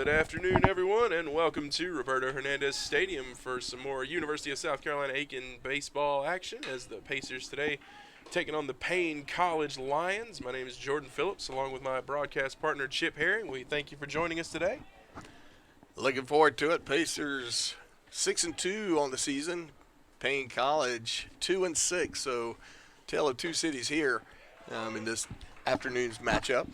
Good afternoon, everyone, and welcome to Roberto Hernandez Stadium for some more University of South Carolina Aiken baseball action as the Pacers today taking on the Paine College Lions. My name is Jordan Phillips, along with my broadcast partner Chip Herring. We thank you for joining us today. Looking forward to it. Pacers 6-2 on the season. Paine College 2-6. So, tale of two cities here in this afternoon's matchup.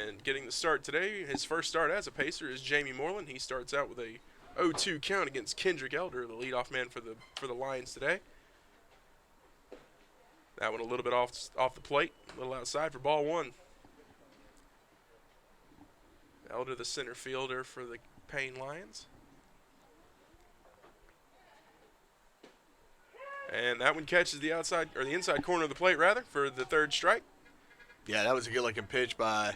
And getting the start today, his first start as a Pacer is Jamie Moreland. He starts out with a 0-2 count against Kendrick Elder, the leadoff man for the Lions today. That one a little bit off the plate, a little outside for ball one. Elder, the center fielder for the Paine Lions. And that one catches the outside or the inside corner of the plate rather for the third strike. Yeah, that was a good-looking pitch by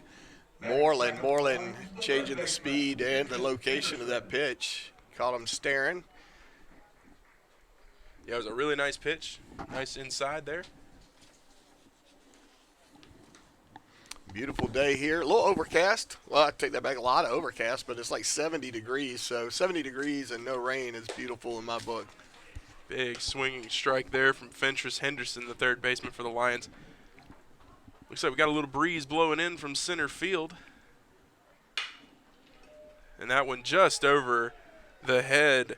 Moreland. Moreland changing the speed and the location of that pitch. Caught him staring. Yeah, it was a really nice pitch. Nice inside there. Beautiful day here. A little overcast. Well, I take that back. A lot of overcast, but it's like 70 degrees. So 70 degrees and no rain is beautiful in my book. Big swinging strike there from Fentress Henderson, the third baseman for the Lions. Looks like we got a little breeze blowing in from center field. And that one just over the head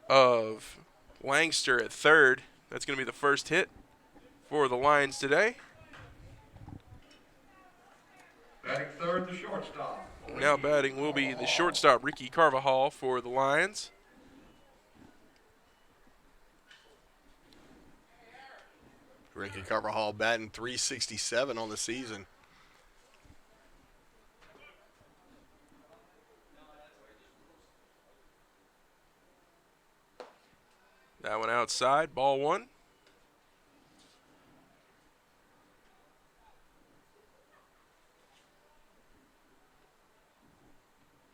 of Langster at third. That's going to be the first hit for the Lions today. Batting third, the shortstop. Now batting will be the shortstop, Ricky Carvajal, for the Lions. Ricky Carvajal batting .367 on the season. That one outside, ball one.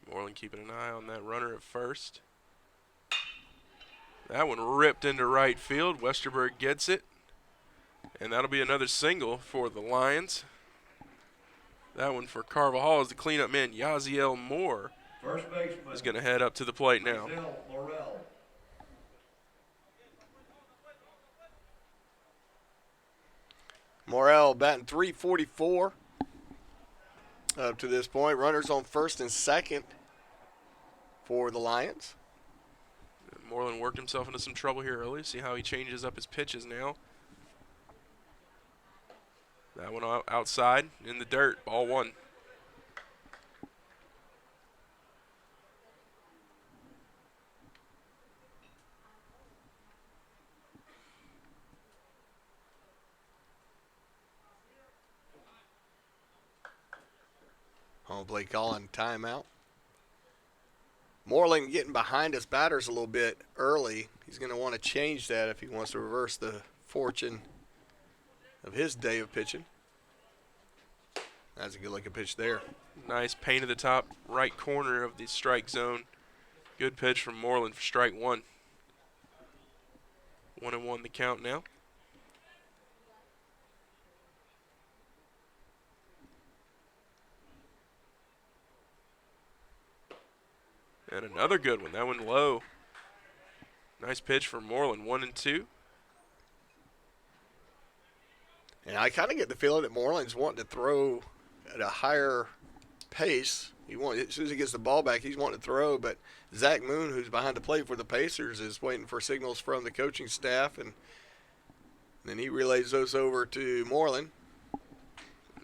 Moreland keeping an eye on that runner at first. That one ripped into right field. Westerberg gets it. And that'll be another single for the Lions. That one for Carvajal is the cleanup man. Yaziel Moore First baseman is going to head up to the plate now. Morel. Morel batting .344 up to this point. Runners on first and second for the Lions. Moreland worked himself into some trouble here early. See how he changes up his pitches now. That one outside in the dirt, ball one. Home plate calling timeout. Moreland getting behind his batters a little bit early. He's going to want to change that if he wants to reverse the fortune of his day of pitching. That's a good looking pitch there. Nice paint of the top right corner of the strike zone. Good pitch from Moreland for strike one. 1-1 the count now. And another good one. That one low. Nice pitch from Moreland. 1-2. And I kind of get the feeling that Moreland's wanting to throw at a higher pace. As soon as he gets the ball back, he's wanting to throw. But Zach Moon, who's behind the plate for the Pacers, is waiting for signals from the coaching staff. And then he relays those over to Moreland.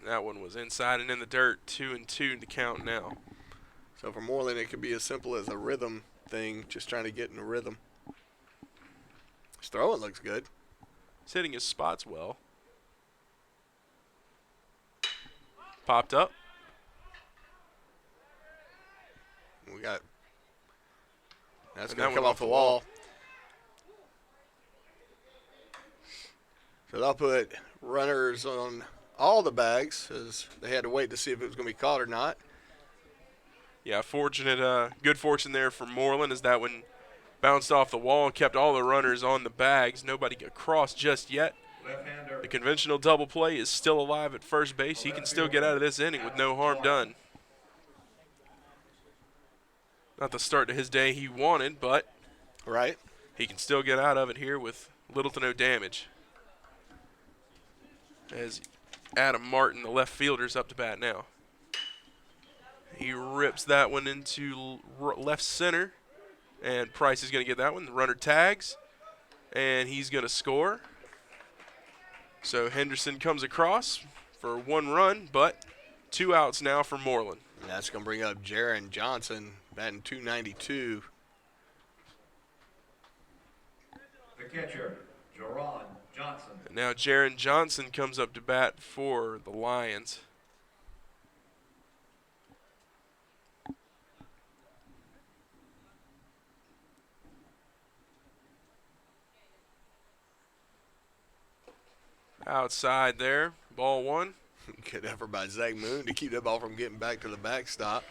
That one was inside and in the dirt. 2-2 to count now. So for Moreland, it could be as simple as a rhythm thing, just trying to get in a rhythm. His throwing looks good. He's hitting his spots well. Popped up. We got that's And going that to come one off the wall. So they'll put runners on all the bags as they had to wait to see if it was going to be caught or not. Yeah, good fortune there for Moreland as that one bounced off the wall and kept all the runners on the bags. Nobody across just yet. Left-hander. The conventional double play is still alive at first base. He can still get out of this inning with no harm done. Not the start to his day he wanted, but Right? he can still get out of it here with little to no damage. As Adam Martin, the left fielder, is up to bat now. He rips that one into left center, and Price is going to get that one. The runner tags, and he's going to score. So Henderson comes across for 1 run, but 2 outs now for Moreland. And that's going to bring up Jaron Johnson, batting .292. The catcher, Jaron Johnson. And now Jaron Johnson comes up to bat for the Lions. Outside there, ball 1. Good effort by Zach Moon to keep that ball from getting back to the backstop.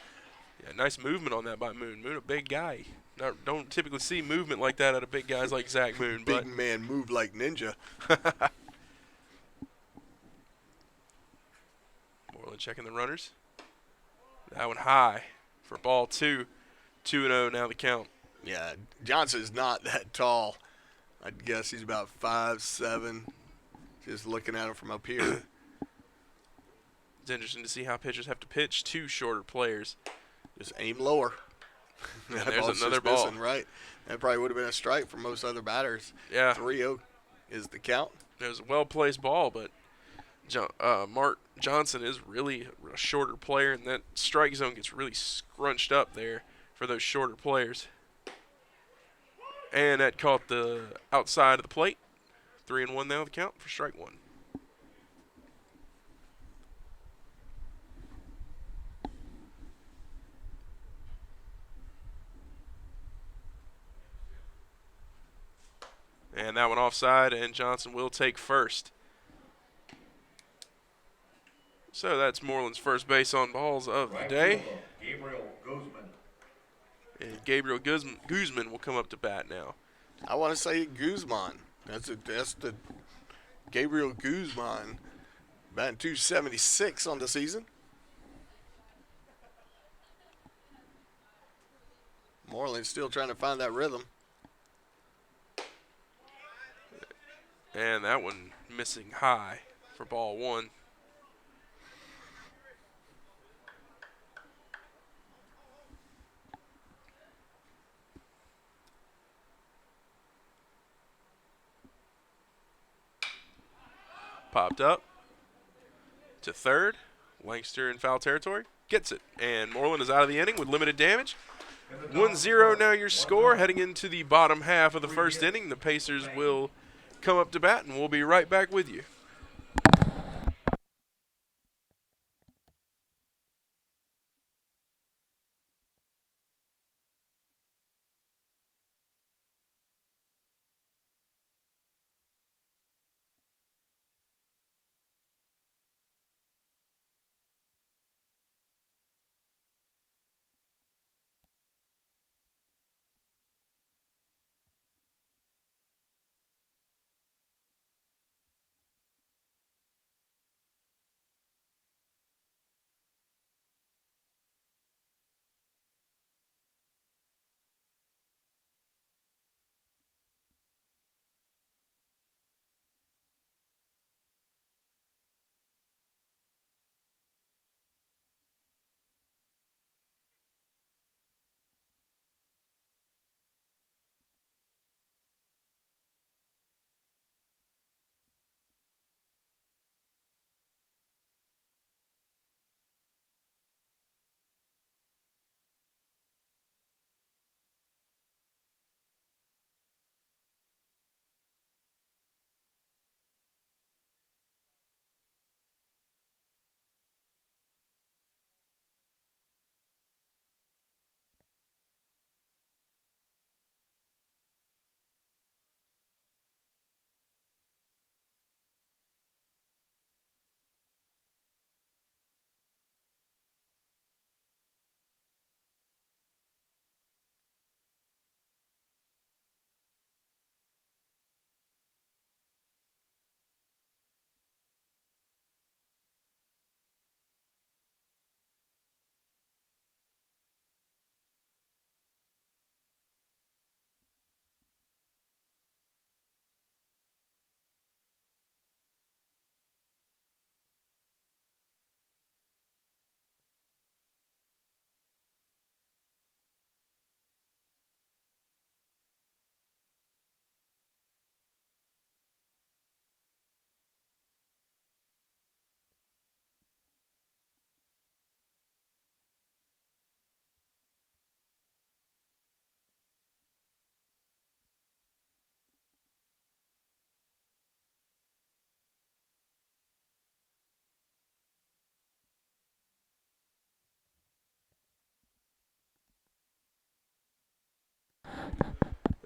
Yeah, nice movement on that by Moon. Moon, a big guy. Don't typically see movement like that out of big guys like Zach Moon. Big man move like ninja. Moreland checking the runners. That one high for ball 2. 2-0 now the count. Yeah, Johnson's not that tall. I'd guess he's about 5'7", just looking at him from up here. It's interesting to see how pitchers have to pitch to shorter players. Just aim lower. And That there's ball's another just ball. missing, right? That probably would have been a strike for most other batters. Yeah, 3-0 is the count. it was a well-placed ball, but Mark Johnson is really a shorter player, and that strike zone gets really scrunched up there for those shorter players. And that caught the outside of the plate. 3-1 now the count for strike 1. And that one offside, and Johnson will take first. So that's Moreland's first base on balls of the Right day. fielder, Gabriel Guzman. And Gabriel Guzman will come up to bat now. I want to say Guzman. That's the Gabriel Guzman. Batting .276 on the season. Moreland's still trying to find that rhythm. And that one missing high for ball 1. Popped up to third. Langston in foul territory. Gets it. And Moreland is out of the inning with limited damage. In the top 1-0 now your 1-0. score. Heading into the bottom half of the first inning. The Pacers will come up to bat, and we'll be right back with you.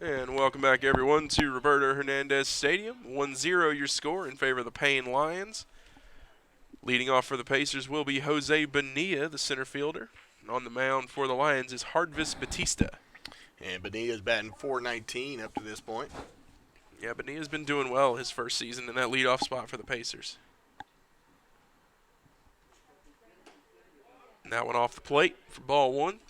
And welcome back, everyone, to Roberto Hernandez Stadium. 1-0 your score in favor of the Paine Lions. Leading off for the Pacers will be Jose Bonilla, the center fielder. On the mound for the Lions is Hardvis Batista. And Bonilla's batting .419 up to this point. Yeah, Bonilla's been doing well his first season in that leadoff spot for the Pacers. And that one off the plate for ball one.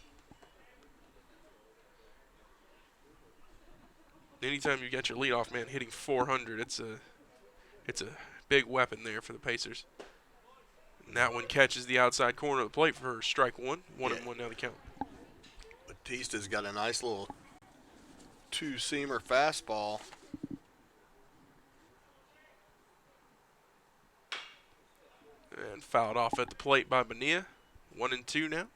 Anytime you get your leadoff man hitting 400, it's a big weapon there for the Pacers. And that one catches the outside corner of the plate for strike one. 1-1 now the count. Batista's got a nice little two-seamer fastball. And fouled off at the plate by Bonilla. 1-2 now.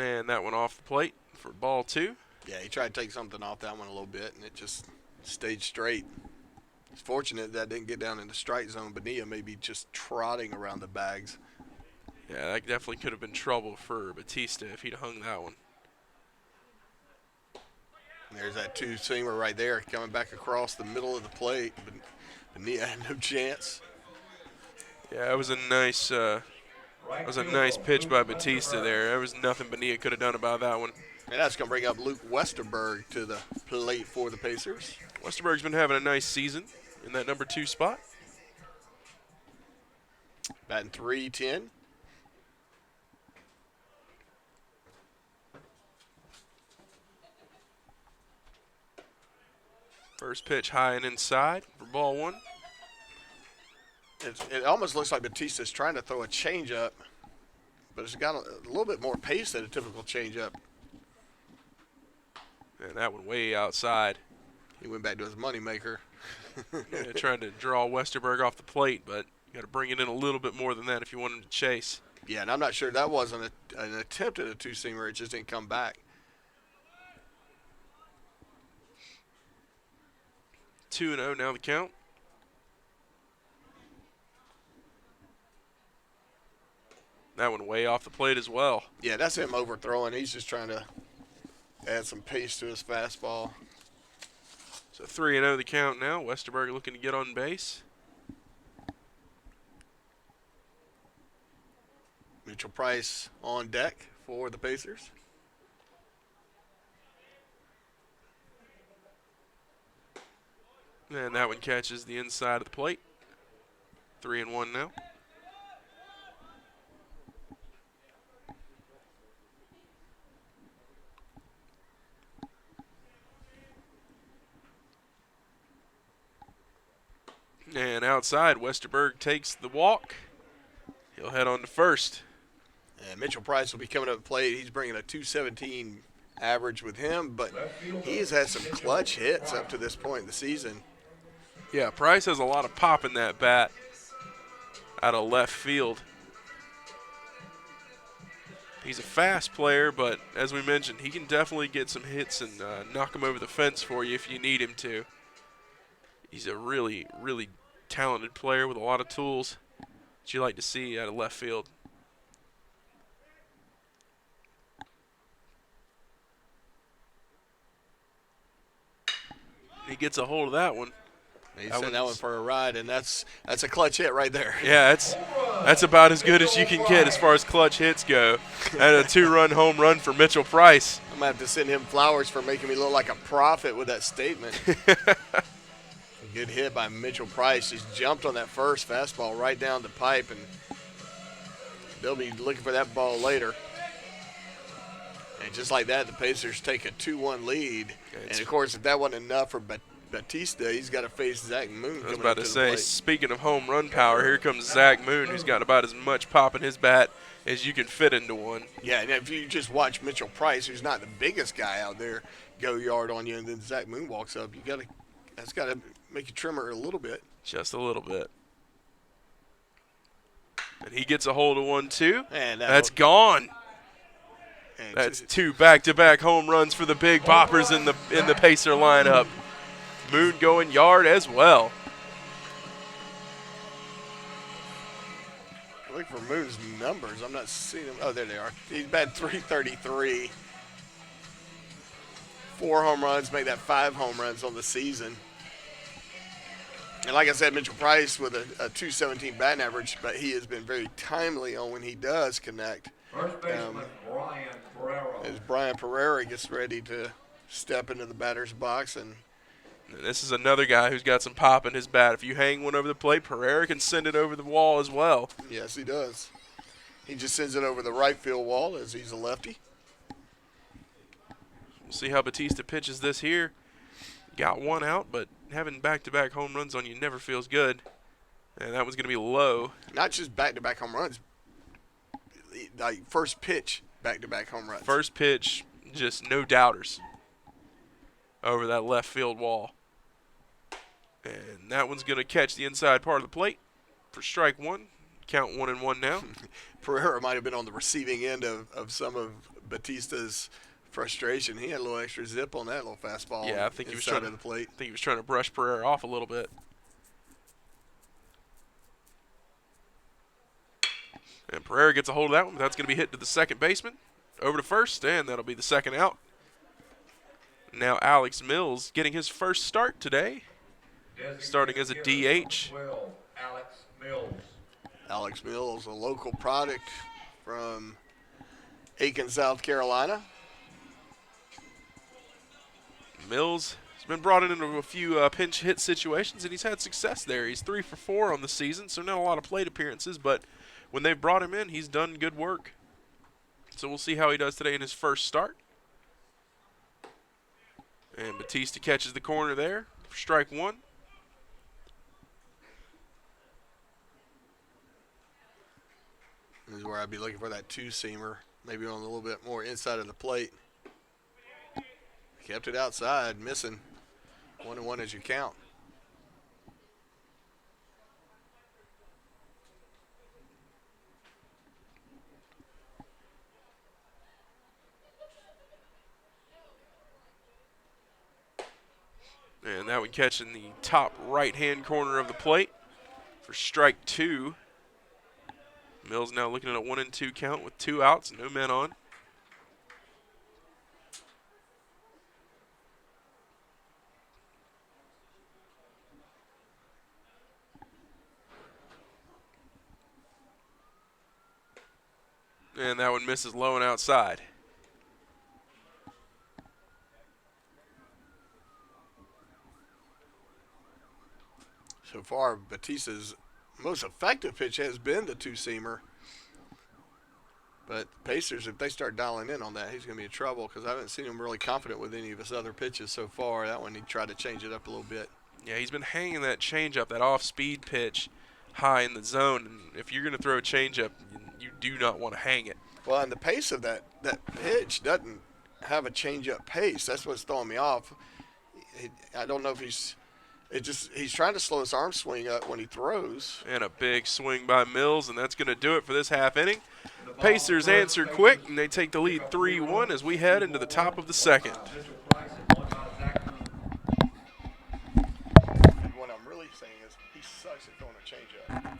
And that one off the plate for ball two. Yeah, he tried to take something off that one a little bit, and it just stayed straight. It's fortunate that didn't get down in the strike zone. Bonilla may be just trotting around the bags. Yeah, that definitely could have been trouble for Batista if he'd hung that one. And there's that two-seamer right there coming back across the middle of the plate. Bonilla had no chance. Yeah, it was a nice pitch by Batista there. There was nothing Bonilla could have done about that one. And that's going to bring up Luke Westerberg to the plate for the Pacers. Westerberg's been having a nice season in that number 2 spot. Batting .310. First pitch high and inside for ball one. It almost looks like Batista's trying to throw a changeup, but it's got a little bit more pace than a typical changeup. And that one way outside. He went back to his moneymaker. Yeah, trying to draw Westerberg off the plate, but you got to bring it in a little bit more than that if you want him to chase. Yeah, and I'm not sure that wasn't an attempt at a two-seamer. It just didn't come back. 2-0 now the count. That one way off the plate as well. Yeah, that's him overthrowing. He's just trying to add some pace to his fastball. So 3-0 the count now. Westerberg looking to get on base. Mitchell Price on deck for the Pacers. And that one catches the inside of the plate. 3-1 now. And outside, Westerberg takes the walk. He'll head on to first. And Mitchell Price will be coming up to plate. He's bringing a .217 average with him, but he has had some clutch hits up to this point in the season. Yeah, Price has a lot of pop in that bat out of left field. He's a fast player, but as we mentioned, he can definitely get some hits and knock him over the fence for you if you need him to. He's a really, really talented player with a lot of tools that you like to see out of left field. He gets a hold of that one. He sent that one for a ride, and that's a clutch hit right there. Yeah, that's about as good as you can get as far as clutch hits go. And a 2-run home run for Mitchell Price. I'm going to have to send him flowers for making me look like a prophet with that statement. Good hit by Mitchell Price. Just jumped on that first fastball right down the pipe, and they'll be looking for that ball later. And just like that, the Pacers take a 2-1 lead. And, of course, if that wasn't enough for Batista, he's got to face Zach Moon. I was about to say, speaking of home run power, here comes Zach Moon, who's got about as much pop in his bat as you can fit into one. Yeah, and if you just watch Mitchell Price, who's not the biggest guy out there, go yard on you, and then Zach Moon walks up, that's got to make you trimmer a little bit. Just a little bit. And he gets a hold of one, too. And that's gone. And That's 2 back-to-back home runs for the Big Boppers in the Pacer lineup. Moon going yard as well. Look for Moon's numbers. I'm not seeing them. Oh, there they are. He's batted .333. 4 home runs, make that 5 home runs on the season. And like I said, Mitchell Price with a .217 batting average, but he has been very timely on when he does connect. First baseman Brian Ferrero. As Brian Pereira gets ready to step into the batter's box. And this is another guy who's got some pop in his bat. If you hang one over the plate, Pereira can send it over the wall as well. yes, he does. He just sends it over the right field wall as he's a lefty. We'll see how Batista pitches this here. Got 1 out, but having back-to-back home runs on you never feels good. And that one's going to be low. Not just back-to-back home runs. Like first pitch, back-to-back home runs. First pitch, just no doubters over that left field wall. And that one's going to catch the inside part of the plate for strike 1. Count 1-1 now. Pereira might have been on the receiving end of some of Batista's frustration. He had a little extra zip on that little fastball. Yeah, I think he was inside trying of the plate. I think he was trying to brush Pereira off a little bit. And Pereira gets a hold of that one, but that's going to be hit to the second baseman. Over to first, and that'll be the second out. Now Alex Mills getting his first start today, starting as a DH. Alex Mills. Alex Mills, a local product from Aiken, South Carolina. Mills has been brought into a few pinch hit situations, and he's had success there. He's 3 for 4 on the season, so not a lot of plate appearances, but when they've brought him in, he's done good work. So we'll see how he does today in his first start. And Batista catches the corner there for strike 1. This is where I'd be looking for that 2-seamer, maybe on a little bit more inside of the plate. Kept it outside, missing. 1-1 as you count. And that would catch in the top right-hand corner of the plate for strike 2. Mills now looking at a 1-2 count with 2 outs, no men on. And that one misses low and outside. So far, Batista's most effective pitch has been the 2-seamer. But Pacers, if they start dialing in on that, he's going to be in trouble because I haven't seen him really confident with any of his other pitches so far. That one, he tried to change it up a little bit. Yeah, he's been hanging that changeup, that off-speed pitch, high in the zone. And if you're going to throw a changeup, you do not want to hang it. Well, and the pace of that pitch doesn't have a change-up pace. That's what's throwing me off. I don't know if he's trying to slow his arm swing up when he throws. And a big swing by Mills, and that's going to do it for this half inning. Pacers answer quick, and they take the lead 3-1 as we head into the top of the second. And what I'm really saying is he sucks at throwing a changeup.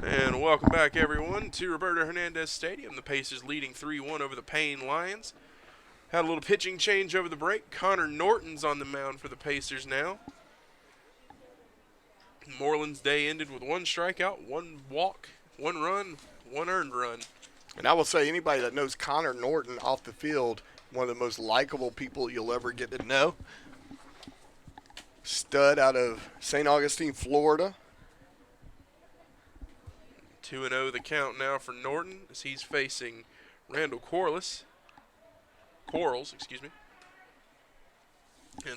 And welcome back, everyone, to Roberto Hernandez Stadium. The Pacers leading 3-1 over the Paine Lions. Had a little pitching change over the break. Connor Norton's on the mound for the Pacers now. Moreland's day ended with 1 strikeout, 1 walk, 1 run, 1 earned run. And I will say, anybody that knows Connor Norton off the field, one of the most likable people you'll ever get to know. Stud out of St. Augustine, Florida. 2-0 the count now for Norton as he's facing Randall Quarles. And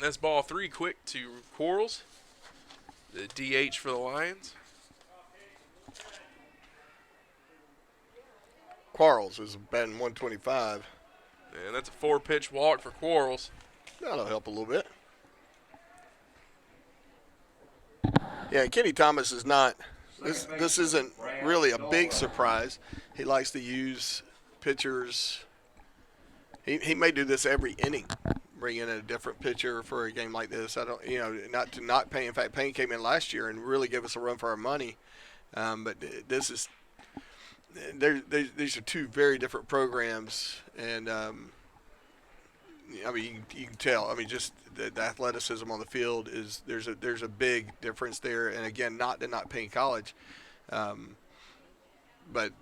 that's ball 3 quick to Quarles, the DH for the Lions. Quarles is batting 125. And that's a 4-pitch walk for Quarles. That'll help a little bit. Yeah, Kenny Thomas is not. This isn't really a big surprise. He likes to use pitchers. He may do this every inning, bring in a different pitcher for a game like this. I don't, not to knock Paine. In fact, Paine came in last year and really gave us a run for our money. But this is. These are 2 very different programs, and I mean you can tell. I mean, just the athleticism on the field is there's a big difference there. And again, not Paine College, but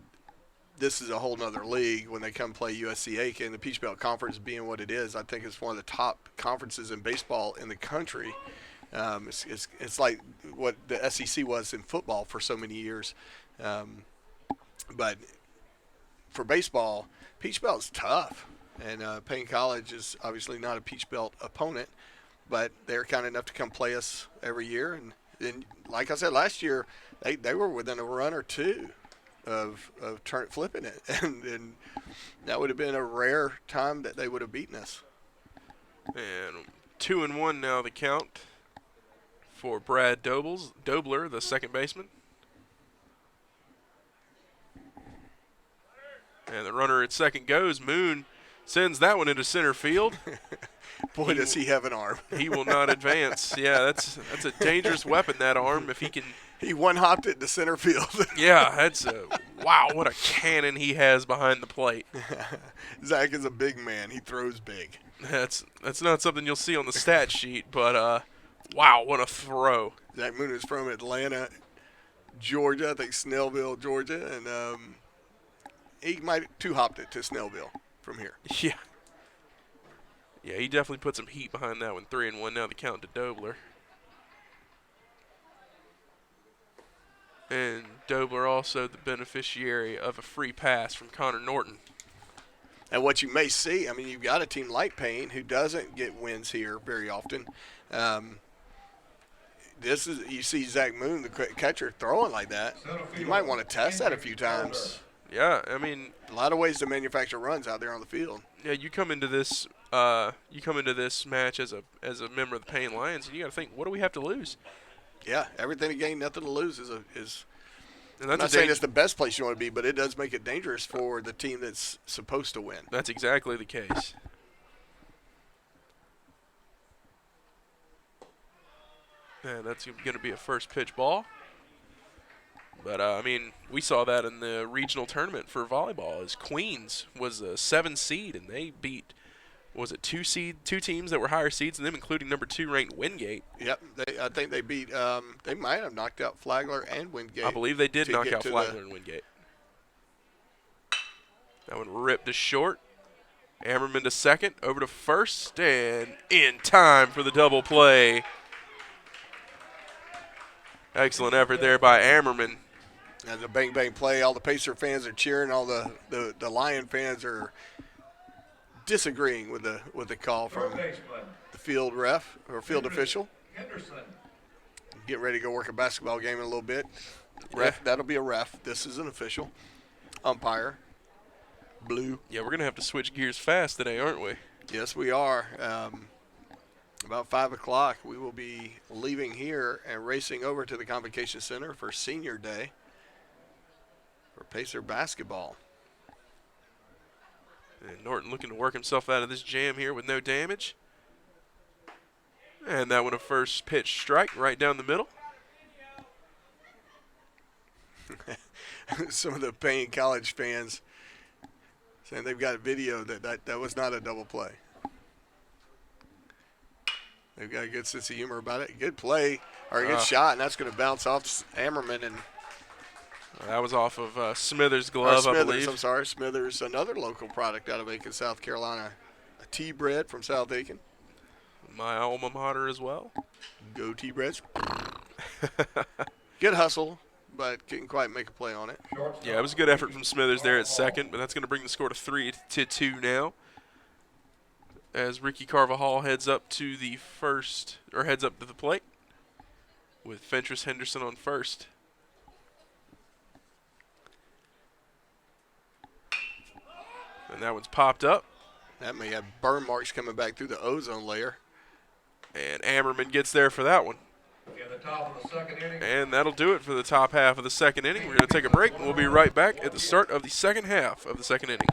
this is a whole nother league when they come play USC Aiken. The Peach Belt Conference being what it is, I think it's one of the top conferences in baseball in the country. It's like what the SEC was in football for so many years. But for baseball, Peach Belt's tough, and Paine College is obviously not a Peach Belt opponent, but they're kind enough to come play us every year. And like I said, last year they were within a run or 2 of flipping it, and that would have been a rare time that they would have beaten us. And 2-1 now the count for Brad Dobler, the second baseman. And the runner at second goes. Moon sends that one into center field. Boy, does he have an arm. He will not advance. Yeah, that's a dangerous weapon, that arm, if he can. He one-hopped it to center field. Yeah, that's wow, what a cannon he has behind the plate. Zach is a big man. He throws big. That's not something you'll see on the stat sheet, but wow, what a throw. Zach Moon is from Atlanta, Georgia, I think Snellville, Georgia, and he might two-hopped it to Snellville from here. Yeah. Yeah, he definitely put some heat behind that one. 3-1 now the count to Dobler. And Dobler also the beneficiary of a free pass from Connor Norton. And what you may see, I mean, you've got a team like Paine who doesn't get wins here very often. You see Zach Moon, the catcher, throwing like that. You might want to test that a few times. Yeah, I mean, a lot of ways to manufacture runs out there on the field. Yeah, you come into this match as a member of the Paine Lions, and you got to think, what do we have to lose? Yeah, everything to gain, nothing to lose is. And I'm not saying it's the best place you want to be, but it does make it dangerous for the team that's supposed to win. That's exactly the case. And that's going to be a first pitch ball. But, I mean, we saw that in the regional tournament for volleyball as Queens was a 7 seed, and they beat, two teams that were higher seeds than them, including number 2 ranked Wingate. Yep. I think they beat they might have knocked out Flagler and Wingate. I believe they did knock out Flagler and Wingate. That one ripped to short. Ammerman to second, over to first, and in time for the double play. Excellent effort there by Ammerman. As a bang-bang play, all the Pacer fans are cheering. All the Lion fans are disagreeing with the call from the field ref or field official. Get ready to go work a basketball game in a little bit. Ref, that'll be a ref. This is an official. Umpire. Blue. Yeah, we're going to have to switch gears fast today, aren't we? Yes, we are. About 5 o'clock, we will be leaving here and racing over to the Convocation Center for Senior Day for Pacer basketball. And Norton looking to work himself out of this jam here with no damage. And that one a first pitch strike right down the middle. some of the Paine College fans saying they've got a video that was not a double play. They've got a good sense of humor about it. Good play, or a good shot, and that's going to bounce off Ammerman. And that was off of Smithers' glove, I believe. I'm sorry, Smithers, another local product out of Aiken, South Carolina. A tea bread from South Aiken. My alma mater as well. Go tea breads. Good hustle, but couldn't quite make a play on it. Yeah, it was a good effort from Smithers there at second, but that's going to bring the score to 3-2 now. As Ricky Carvajal heads up to the plate with Fentress Henderson on first. And that one's popped up. That may have burn marks coming back through the ozone layer. And Ammerman gets there for that one. In the top of the second inning. And that'll do it for the top half of the second inning. We're going to take a break, and we'll be right back at the start of the second half of the second inning.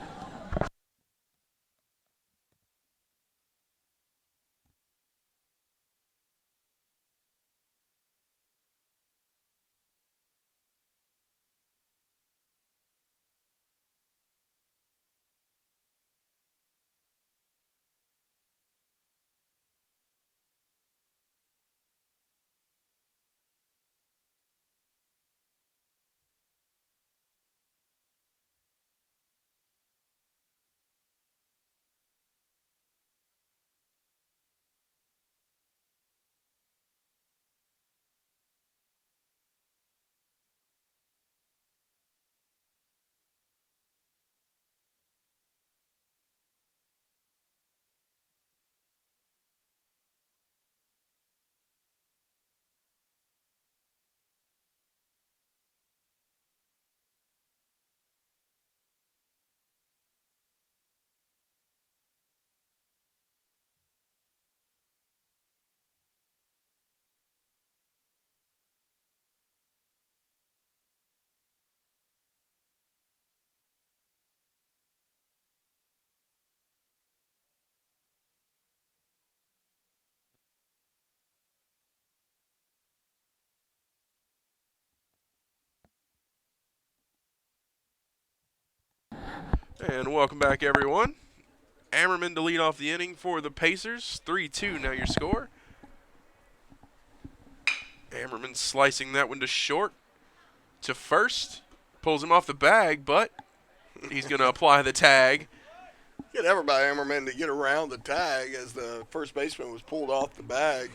And welcome back, everyone. Ammerman to lead off the inning for the Pacers. 3-2 now your score. Ammerman slicing that one to short. To first. Pulls him off the bag, but he's going to apply the tag. Good effort by Ammerman to get around the tag as the first baseman was pulled off the bag.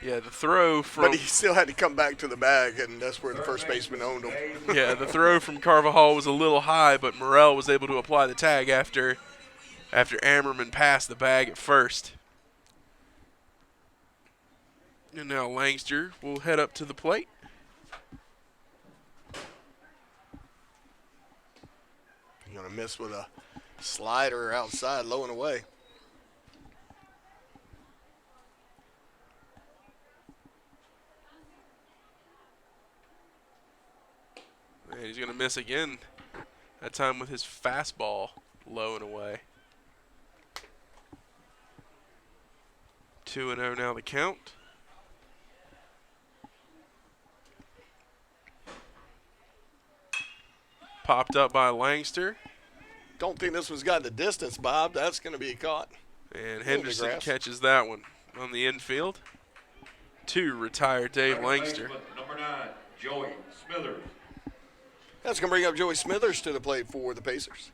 Yeah, the throw from... But he still had to come back to the bag, and that's where the first baseman owned him. Yeah, the throw from Carvajal was a little high, but Morrell was able to apply the tag after Ammerman passed the bag at first. And now Langster will head up to the plate. You're going to miss with a slider outside, low and away. And he's going to miss again, that time with his fastball low and away. 2-0 now the count. Popped up by Langster. Don't think this one's got the distance, Bob. That's going to be caught. And Henderson catches that one on the infield. To retire Dave Langster. Number 9, Joey Smithers. That's going to bring up Joey Smithers to the plate for the Pacers.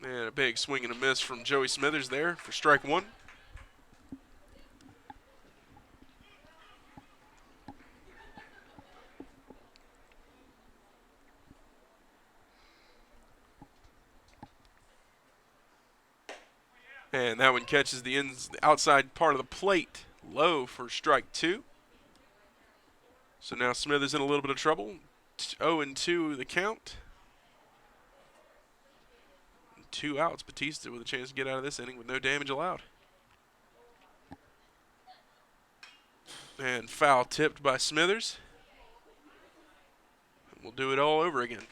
And a big swing and a miss from Joey Smithers there for strike one. And that one catches the outside part of the plate low for strike two. So now Smithers in a little bit of trouble. 0-2 the count. 2 outs. Batista with a chance to get out of this inning with no damage allowed. And foul tipped by Smithers. We'll do it all over again.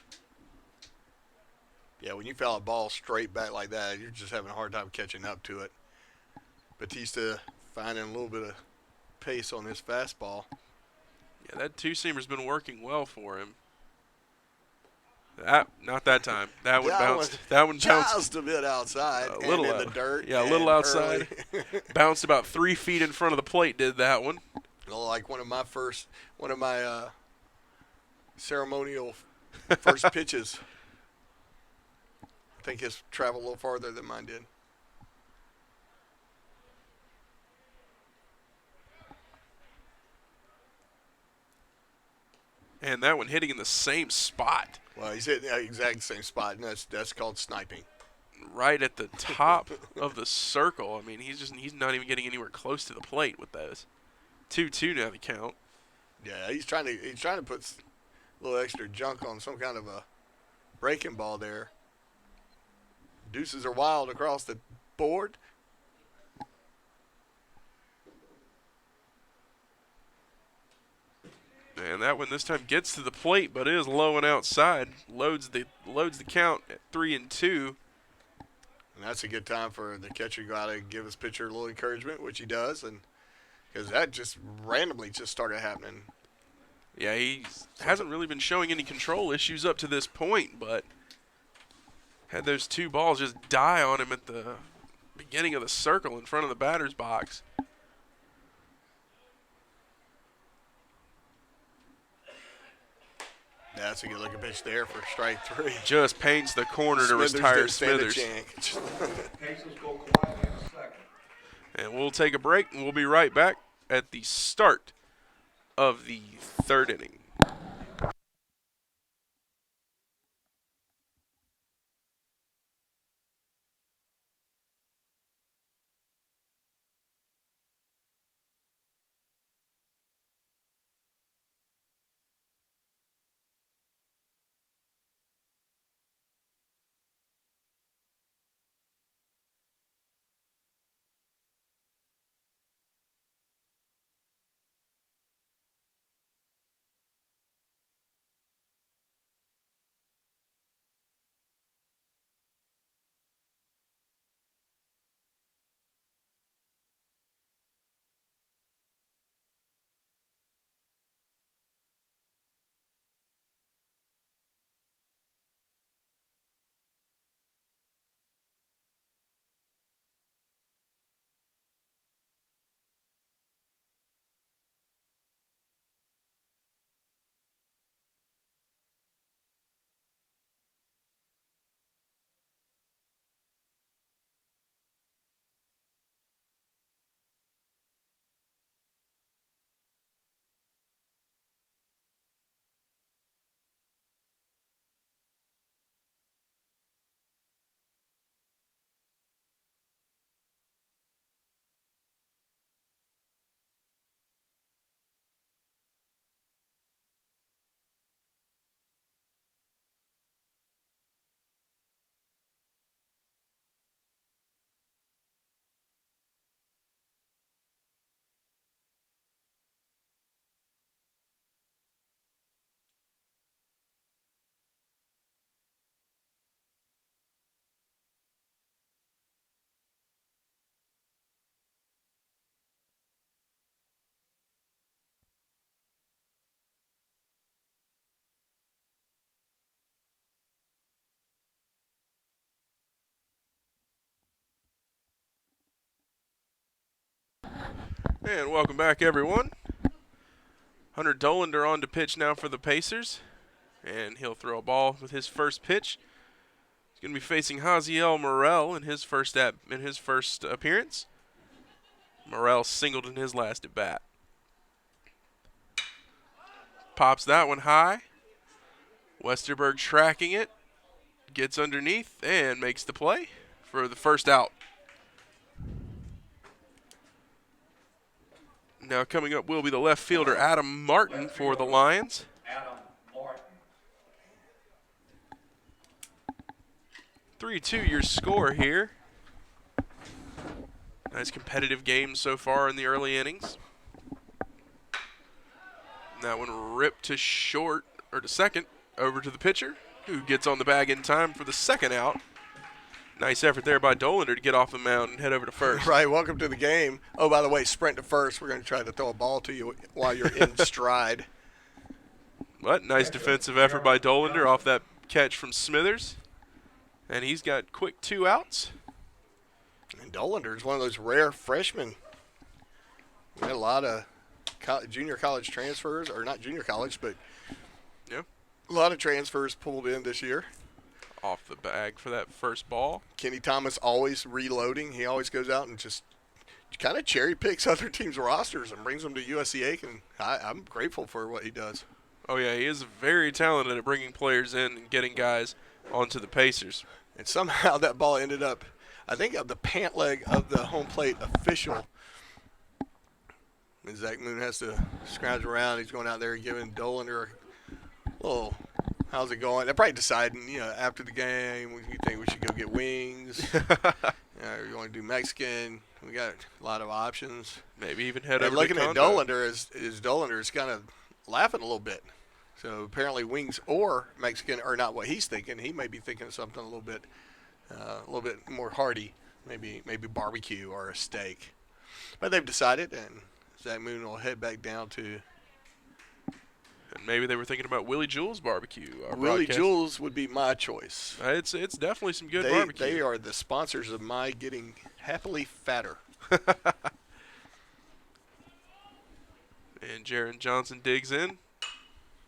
Yeah, when you foul a ball straight back like that, you're just having a hard time catching up to it. Batista finding a little bit of pace on his fastball. Yeah, that two-seamer's been working well for him. Not that time. That one bounced. That one bounced just a bit outside. A little and in the dirt. Yeah, a little outside. Bounced about 3 feet in front of the plate. Did that one? Like one of my ceremonial first pitches. I think his traveled a little farther than mine did. And that one hitting in the same spot. Well, he's hitting the exact same spot, and that's called sniping. Right at the top of the circle. I mean, he's not even getting anywhere close to the plate with those. 2-2 now the count. Yeah, he's trying to put a little extra junk on some kind of a breaking ball there. Deuces are wild across the board. And that one this time gets to the plate, but is low and outside. Loads the count at 3-2. And that's a good time for the catcher to go out and give his pitcher a little encouragement, which he does, and because that just randomly just started happening. Yeah, he hasn't really been showing any control issues up to this point, but had those two balls just die on him at the beginning of the circle in front of the batter's box. That's a good-looking pitch there for strike 3. Just paints the corner to retire Smithers. Pacers go quietly in second. And we'll take a break, and we'll be right back at the start of the third inning. And welcome back, everyone. Hunter Dolander on to pitch now for the Pacers. And he'll throw a ball with his first pitch. He's going to be facing Haziel Morel in his first appearance. Morel singled in his last at bat. Pops that one high. Westerberg tracking it. Gets underneath and makes the play for the first out. Now coming up will be the left fielder Adam Martin for the Lions. Adam Martin. 3-2 your score here. Nice competitive game so far in the early innings. And that one ripped to short, or to second, over to the pitcher, who gets on the bag in time for the second out. Nice effort there by Dolander to get off the mound and head over to first. Right, welcome to the game. Oh, by the way, sprint to first. We're going to try to throw a ball to you while you're in stride. But nice defensive effort by Dolander off that catch from Smithers. And he's got quick 2 outs. And Dolander is one of those rare freshmen. We had a lot of junior college transfers, or not junior college, but Yeah. a lot of transfers pulled in this year. Off the bag for that first ball. Kenny Thomas always reloading. He always goes out and just kind of cherry picks other teams' rosters and brings them to USC Aiken. I'm grateful for what he does. Oh, yeah, he is very talented at bringing players in and getting guys onto the Pacers. And somehow that ball ended up, I think, of the pant leg of the home plate official. And Zach Moon has to scrounge around. He's going out there giving Dolander a little, how's it going? They're probably deciding, after the game, we think we should go get wings. We want to do Mexican. We got a lot of options. Maybe even head And over looking to at Condo. Dolander, Dolander is kind of laughing a little bit. So apparently wings or Mexican are not what he's thinking. He may be thinking of something a little bit more hearty, maybe barbecue or a steak. But they've decided, and Zach Moon will head back down to. And maybe they were thinking about Willie Jules barbecue. Willie Jules would be my choice. It's definitely some good barbecue. They are the sponsors of my getting happily fatter. And Jaron Johnson digs in.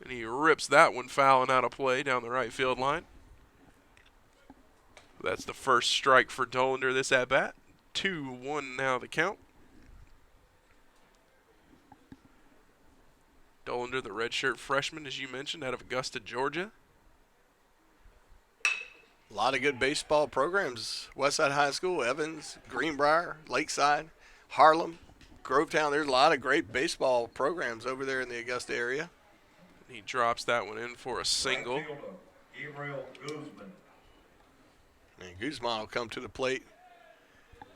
And he rips that one fouling out of play down the right field line. That's the first strike for Dolander this at-bat. 2-1 now the count. Dolander, the redshirt freshman, as you mentioned, out of Augusta, Georgia. A lot of good baseball programs. Westside High School, Evans, Greenbrier, Lakeside, Harlem, Grovetown. There's a lot of great baseball programs over there in the Augusta area. He drops that one in for a single. Right fielder, Gabriel Guzman. And Guzman will come to the plate.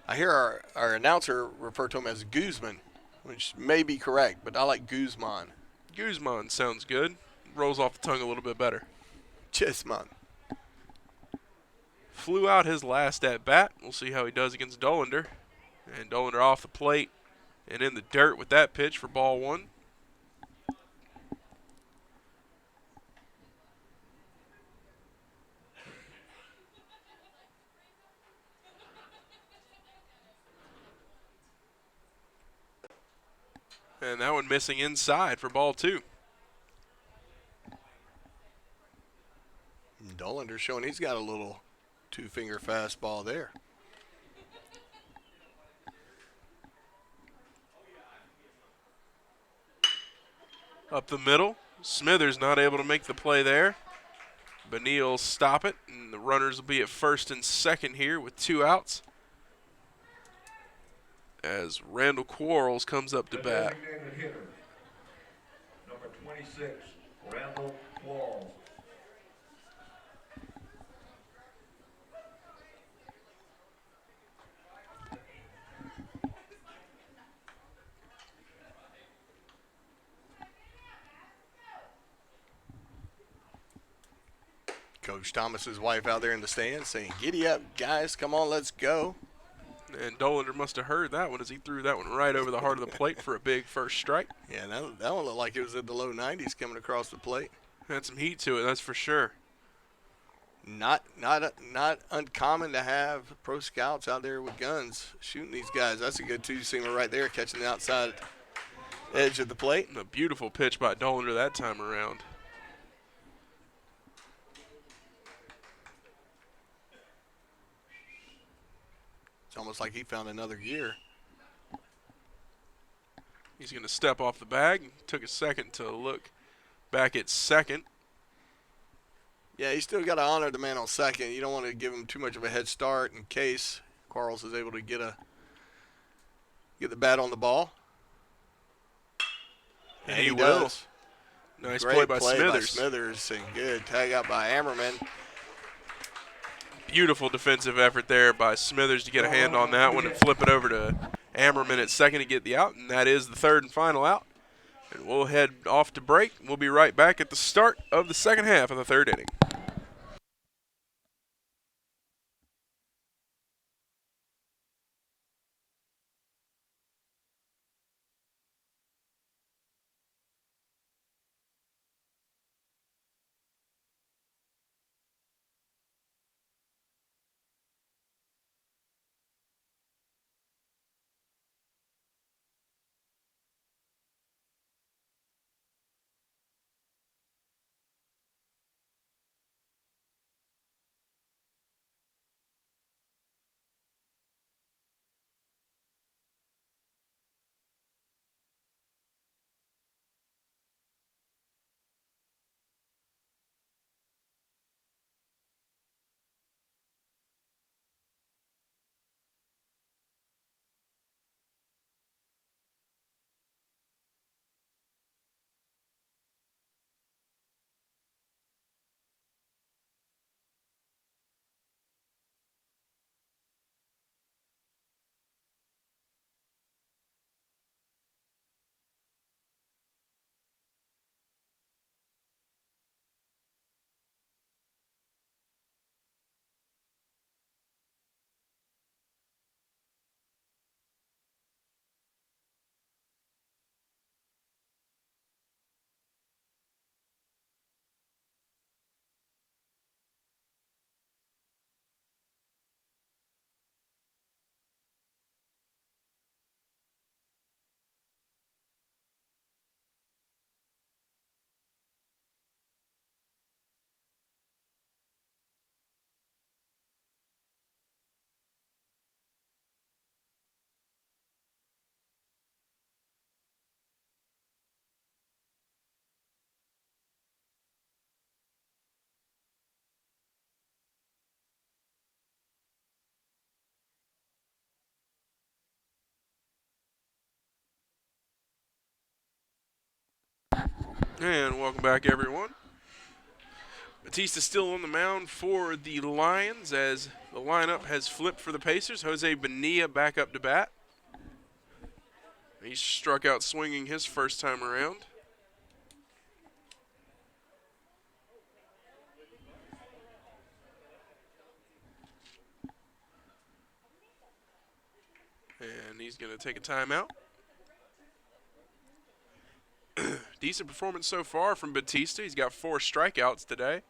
I hear our announcer refer to him as Guzman, which may be correct, but I like Guzman. Guzman sounds good. Rolls off the tongue a little bit better. Chisman. Flew out his last at-bat. We'll see how he does against Dolander. And Dolander off the plate and in the dirt with that pitch for ball 1. And that one missing inside for ball 2. Dolander showing he's got a little 2-finger fastball there. Up the middle. Smithers not able to make the play there. Benil will stop it, and the runners will be at first and second here with 2 outs. As Randall Quarles comes up to The bat. designated hitter, number 26, Randall Quarles. Coach Thomas's wife out there in the stands saying, "Giddy up, guys. Come on, let's go." And Dolander must have heard that one as he threw that one right over the heart of the plate for a big first strike. Yeah, that one looked like it was in the low 90s coming across the plate. Had some heat to it, that's for sure. Not uncommon to have pro scouts out there with guns shooting these guys. That's a good two-seamer right there, catching the outside edge of the plate. And a beautiful pitch by Dolander that time around. It's almost like he found another gear. He's going to step off the bag. Took a second to look back at second. Yeah, you still got to honor the man on second. You don't want to give him too much of a head start in case Quarles is able to get the bat on the ball. And he will. does. Nice Great play by Smithers. Smithers, and good tag out by Ammerman. Beautiful defensive effort there by Smithers to get a hand on that one and flip it over to Ammerman at second to get the out, and that is the third and final out. And we'll head off to break. We'll be right back at the start of the second half of the third inning. And welcome back, everyone. Batista still on the mound for the Lions as the lineup has flipped for the Pacers. Jose Bonilla back up to bat. He struck out swinging his first time around. And he's going to take a timeout. Decent performance so far from Batista. He's got 4 strikeouts today.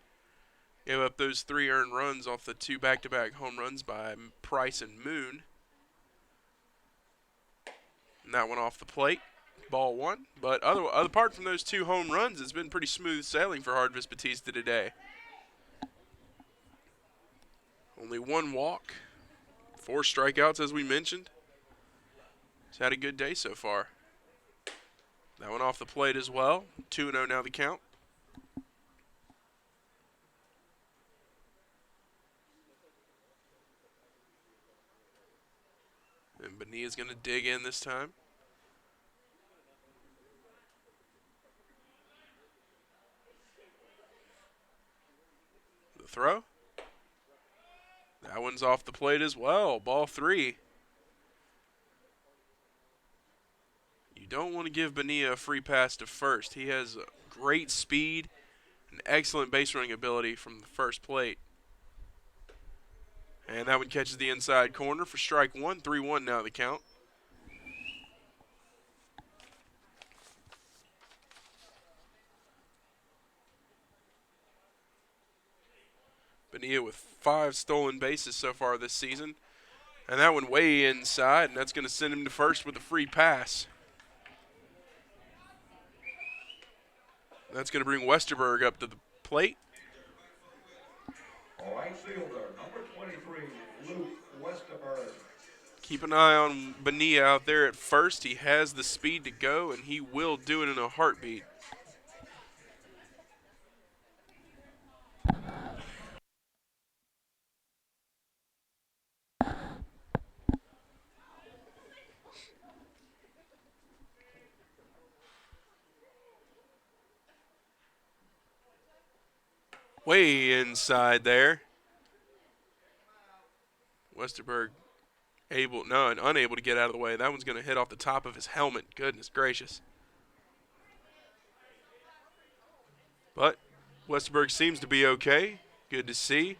Gave up those 3 earned runs off the 2 back-to-back home runs by Price and Moon. And that one off the plate. Ball 1. But apart from those 2 home runs, it's been pretty smooth sailing for Hardvis Batista today. Only 1 walk. 4 strikeouts, as we mentioned. He's had a good day so far. That one off the plate as well. 2-0 now the count. And Bonilla's going to dig in this time. The throw. That one's off the plate as well. Ball 3. You don't want to give Bonilla a free pass to first. He has great speed and excellent base running ability from the first plate. And that one catches the inside corner for strike 1. 3-1 now the count. Bonilla with 5 stolen bases so far this season. And that one way inside, and that's going to send him to first with a free pass. That's going to bring Westerberg up to the plate. Right fielder, number 23, Luke Westerberg. Keep an eye on Bonilla out there at first. He has the speed to go, and he will do it in a heartbeat. Way inside there. Westerberg unable to get out of the way. That one's going to hit off the top of his helmet. Goodness gracious. But Westerberg seems to be okay. Good to see.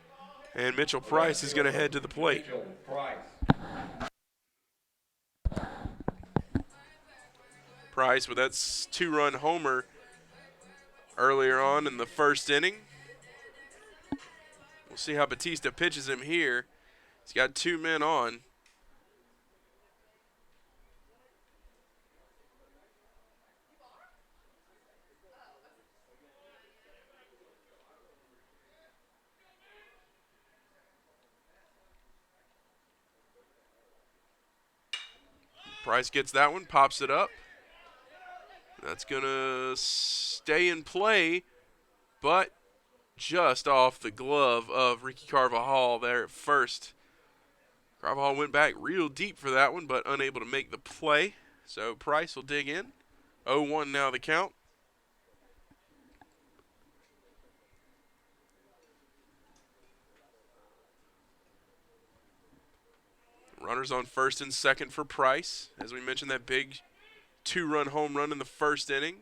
And Mitchell Price is going to head to the plate. Mitchell Price. Price with that 2-run homer earlier on in the first inning. We'll see how Batista pitches him here. He's got 2 men on. Price gets that one, pops it up. That's going to stay in play, but just off the glove of Ricky Carvajal there at first. Carvajal went back real deep for that one, but unable to make the play. So Price will dig in. 0-1 now the count. Runners on first and second for Price. As we mentioned, that big 2-run home run in the first inning.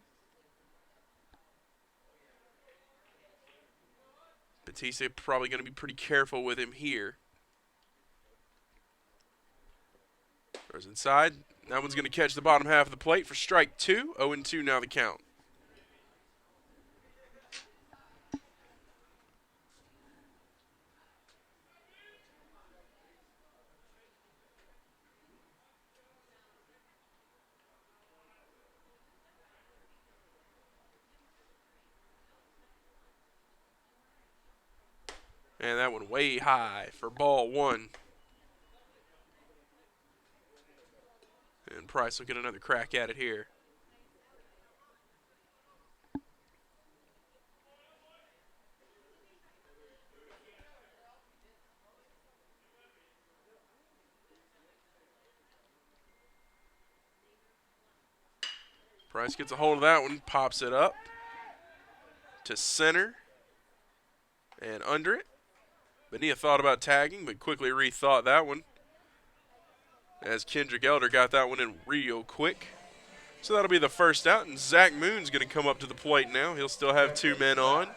Batista probably going to be pretty careful with him here. Throws inside. That one's going to catch the bottom half of the plate for strike 2. 0-2 now the count. And that one way high for ball 1. And Price will get another crack at it here. Price gets a hold of that one, pops it up to center and under it. Bonilla thought about tagging, but quickly rethought that one, as Kendrick Elder got that one in real quick. So that'll be the first out, and Zach Moon's going to come up to the plate now. He'll still have 2 men on.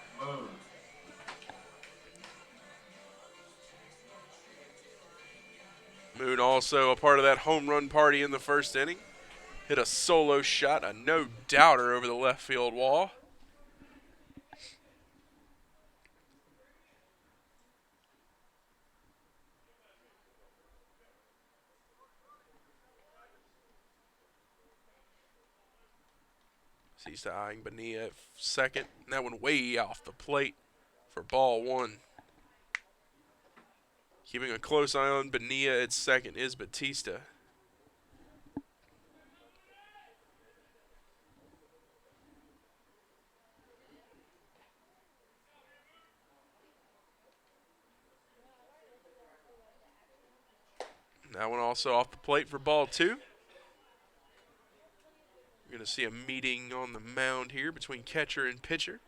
Moon also a part of that home run party in the first inning. Hit a solo shot, a no-doubter over the left field wall. He's eyeing Bonilla at second. And that one way off the plate for ball 1. Keeping a close eye on Bonilla at second is Batista. That one also off the plate for ball 2. We're going to see a meeting on the mound here between catcher and pitcher.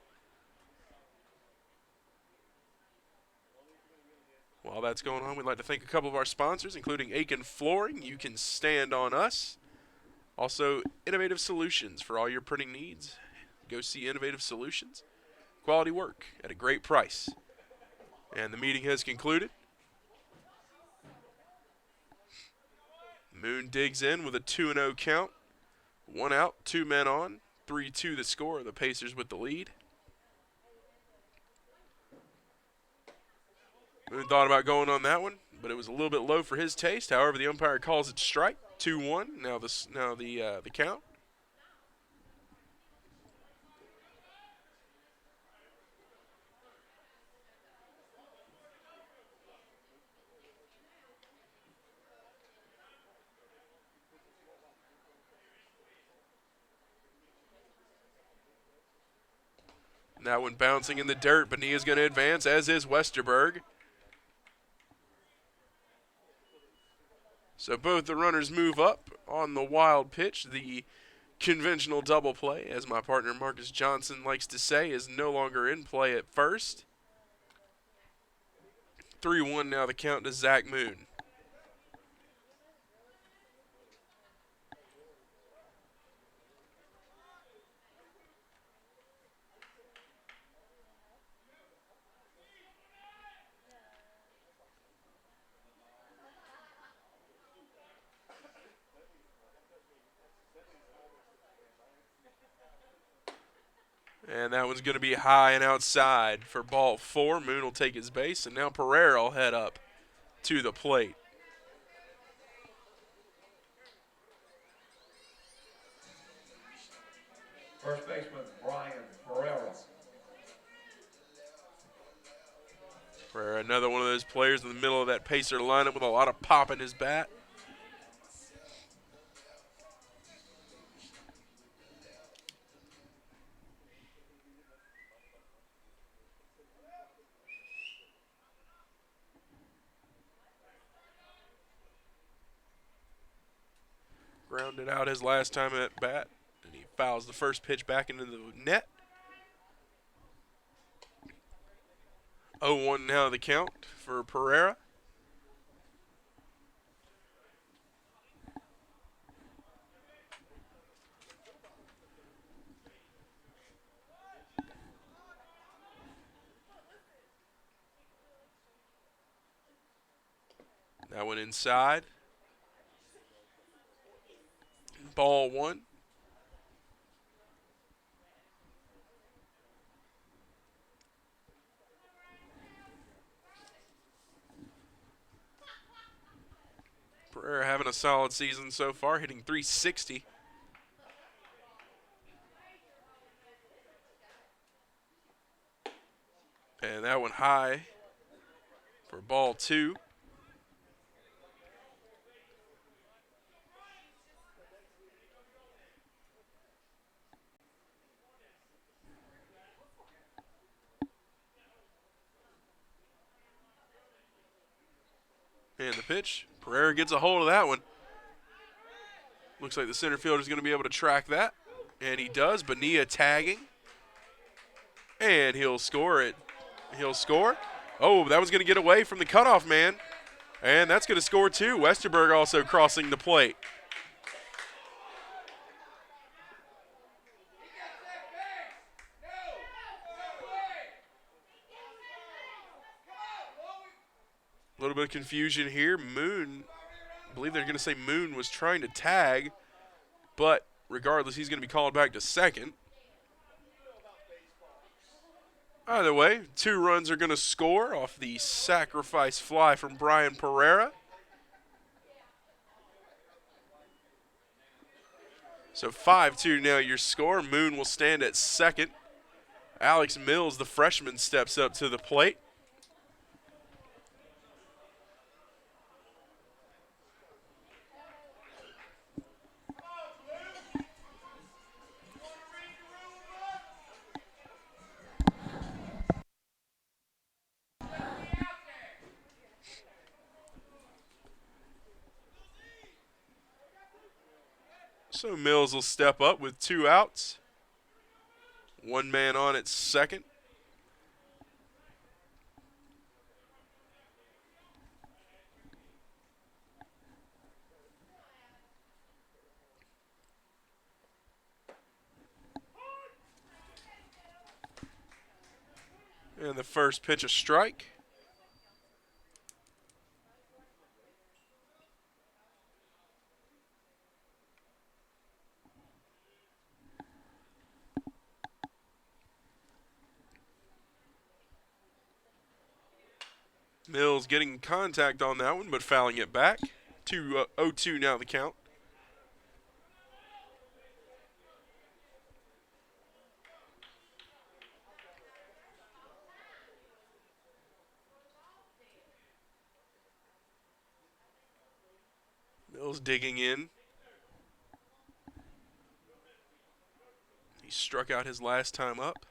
While that's going on, we'd like to thank a couple of our sponsors, including Aiken Flooring. You can stand on us. Also, Innovative Solutions for all your printing needs. Go see Innovative Solutions. Quality work at a great price. And the meeting has concluded. Moon digs in with a 2-0 count. 1 out, 2 men on. 3-2 the score. The Pacers with the lead. Moon thought about going on that one, but it was a little bit low for his taste. However, the umpire calls it strike. 2-1. Now the count. That one bouncing in the dirt. Bonilla's going to advance, as is Westerberg. So both the runners move up on the wild pitch. The conventional double play, as my partner Marcus Johnson likes to say, is no longer in play at first. 3-1 now the count to Zach Moon. And that one's going to be high and outside for ball 4. Moon will take his base, and now Pereira will head up to the plate. First baseman Brian Pereira. Pereira, another one of those players in the middle of that Pacer lineup with a lot of pop in his bat. Grounded out his last time at bat, and he fouls the first pitch back into the net. 0-1 now the count for Pereira. That one inside. Ball 1. Pereira having a solid season so far, hitting .360. And that one high for ball 2. And the pitch. Pereira gets a hold of that one. Looks like the center fielder is going to be able to track that. And he does. Bonilla tagging. And he'll score it. He'll score. Oh, that was going to get away from the cutoff man. And that's going to score too. Westerberg also crossing the plate. A little bit of confusion here. Moon, I believe they're going to say Moon was trying to tag, but regardless, he's going to be called back to second. Either way, 2 runs are going to score off the sacrifice fly from Brian Pereira. So 5-2 now your score. Moon will stand at second. Alex Mills, the freshman, steps up to the plate. So Mills will step up with 2 outs. 1 man on at second. And the first pitch a strike. Mills getting contact on that one, but fouling it back. 0-2 now the count. Mills digging in. He struck out his last time up.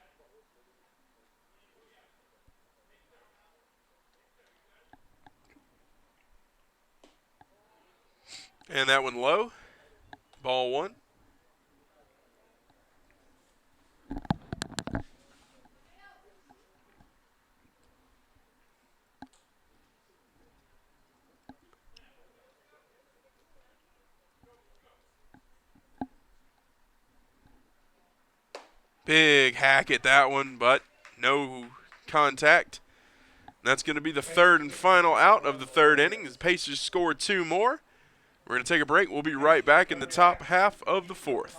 And that one low. Ball 1. Big hack at that one, but no contact. That's going to be the third and final out of the third inning. The Pacers score 2 more. We're going to take a break. We'll be right back in the top half of the fourth.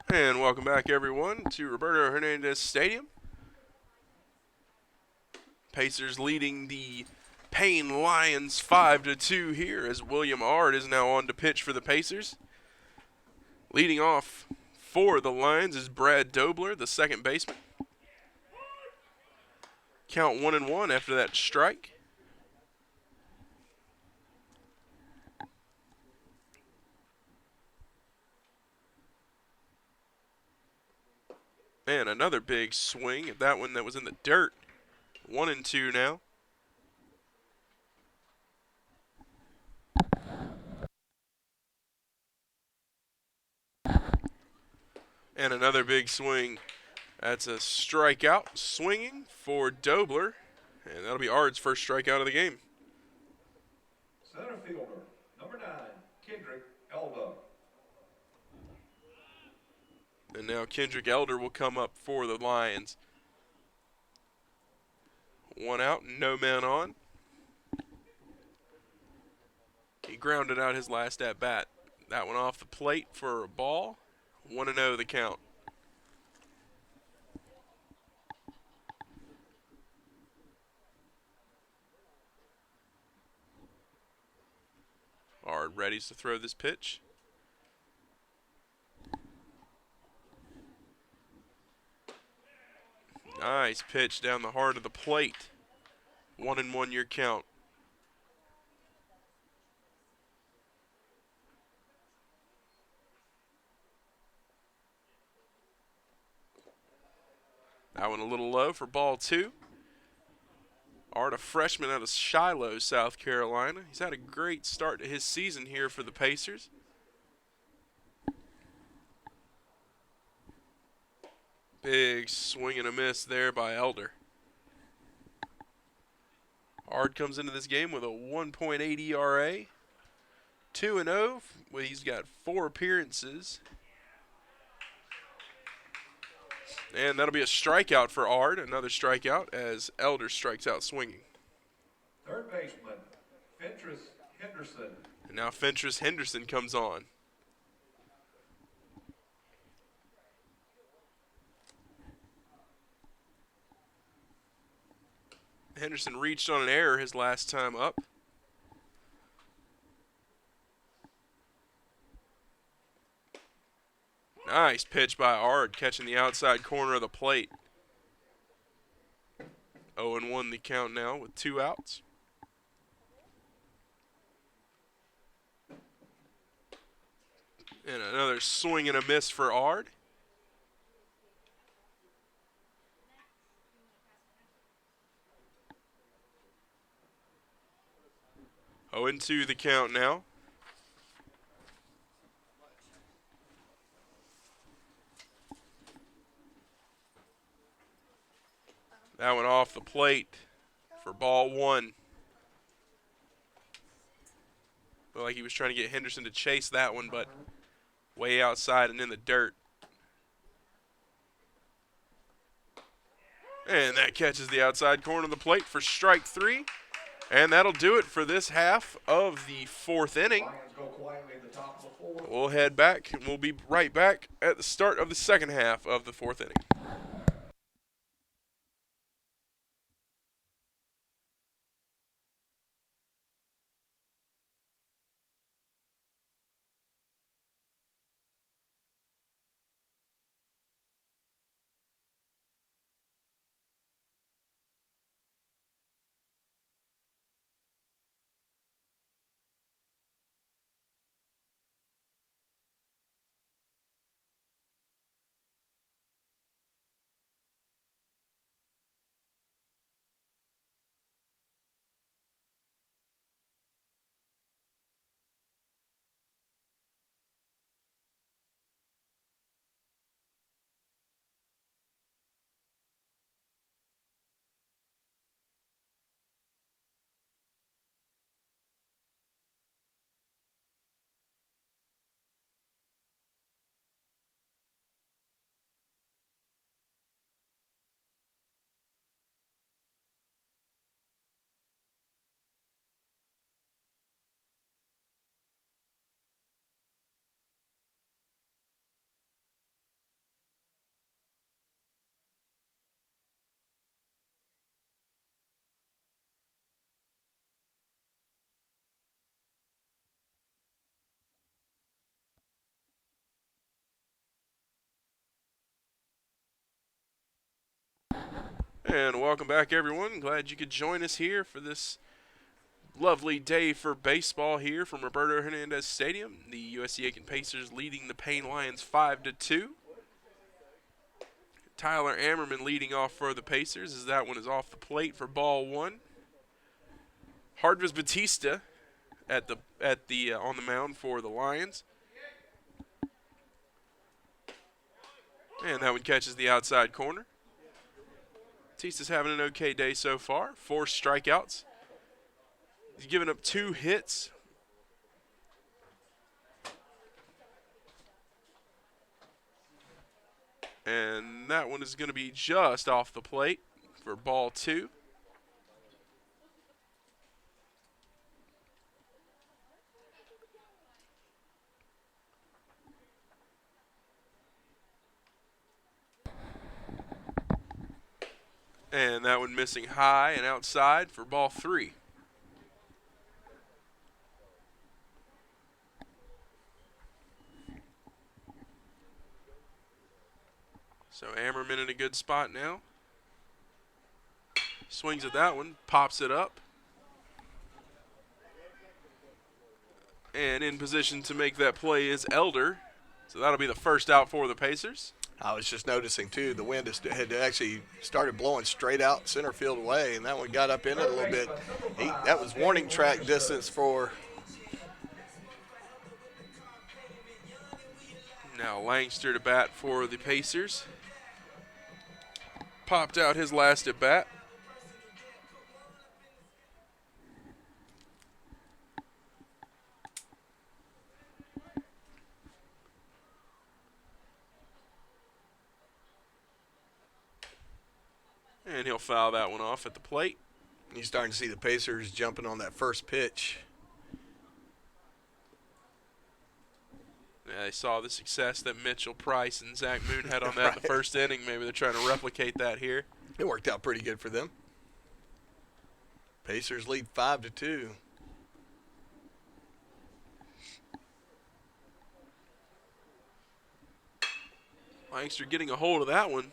And welcome back, everyone, to Roberto Hernandez Stadium. Pacers leading the Paine Lions 5-2 here as William Ard is now on to pitch for the Pacers. Leading off for the Lions is Brad Dobler, the second baseman. Count 1-1 after that strike. And another big swing at that one that was in the dirt. 1-2 now. And another big swing. That's a strikeout swinging for Dobler. And that'll be Ard's first strikeout of the game. Center fielder, number 9, Kendrick Elba. And now Kendrick Elder will come up for the Lions. One out, no man on. He grounded out his last at bat. That one off the plate for a ball. 1-0 the count. Ard readies to throw this pitch. Nice pitch down the heart of the plate. 1-1 your count. That one a little low for ball 2. Ard, a freshman out of Shiloh, South Carolina. He's had a great start to his season here for the Pacers. Big swing and a miss there by Elder. Ard comes into this game with a 1.8 ERA. 2-0. He's got 4 appearances. And that'll be a strikeout for Ard. Another strikeout as Elder strikes out swinging. Third baseman, Fentress Henderson. And now Fentress Henderson comes on. Henderson reached on an error his last time up. Nice pitch by Ard, catching the outside corner of the plate. 0-1 the count now with 2 outs. And another swing and a miss for Ard. Oh, 0-2 the count now. That one off the plate for ball 1. Looked like he was trying to get Henderson to chase that one, but way outside and in the dirt. And that catches the outside corner of the plate for strike 3. And that'll do it for this half of the 4th inning. Lions go quietly at the top of the 4th. We'll head back, and we'll be right back at the start of the second half of the 4th inning. And welcome back, everyone. Glad you could join us here for this lovely day for baseball here from Roberto Hernandez Stadium. The USC Aiken Pacers leading the Paine Lions 5-2. Tyler Ammerman leading off for the Pacers as that one is off the plate for ball one. Hardvis Batista on the mound for the Lions. And that one catches the outside corner. Batista's having an okay day so far. 4 strikeouts. He's given up 2 hits. And that one is going to be just off the plate for ball 2. And that one missing high and outside for ball 3. So Ammerman in a good spot now. Swings at that one, pops it up. And in position to make that play is Elder. So that'll be the first out for the Pacers. I was just noticing, too, the wind had actually started blowing straight out center field way, and that one got up in it a little bit. That was warning track distance for. Now Langster to bat for the Pacers. Popped out his last at bat. And he'll foul that one off at the plate. You're starting to see the Pacers jumping on that first pitch. Yeah, they saw the success that Mitchell Price and Zach Moon had on that in the first inning. Maybe they're trying to replicate that here. It worked out pretty good for them. Pacers lead 5-2. Langster getting a hold of that one.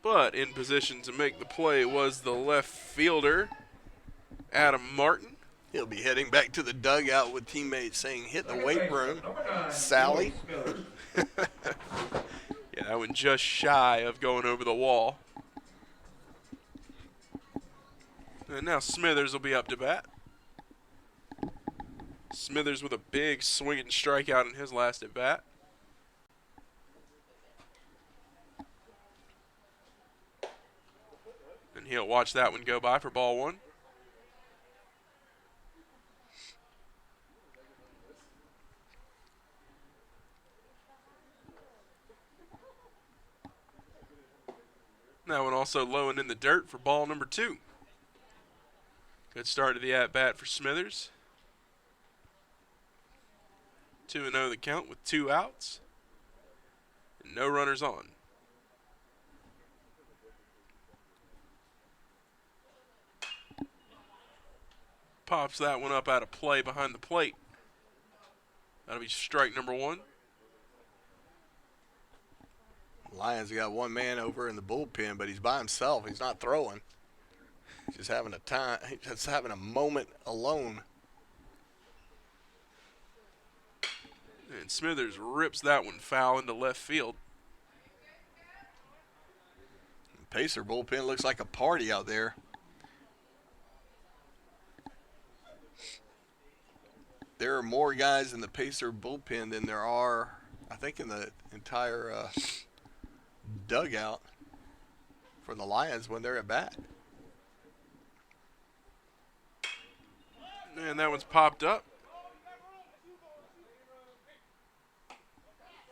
But in position to make the play was the left fielder, Adam Martin. He'll be heading back to the dugout with teammates saying, hit the weight room, Sally. Yeah, that one just shy of going over the wall. And now Smithers will be up to bat. Smithers with a big swinging strikeout in his last at bat. And he'll watch that one go by for ball 1. That one also low and in the dirt for ball number 2. Good start to the at-bat for Smithers. 2-0 the count with 2 outs. And no runners on. Pops that one up out of play behind the plate. That'll be strike number 1. Lions got one man over in the bullpen, but he's by himself. He's not throwing. He's just having a moment alone. And Smithers rips that one foul into left field. Pacer bullpen looks like a party out there. There are more guys in the Pacer bullpen than there are, I think, in the entire dugout for the Lions when they're at bat. And that one's popped up.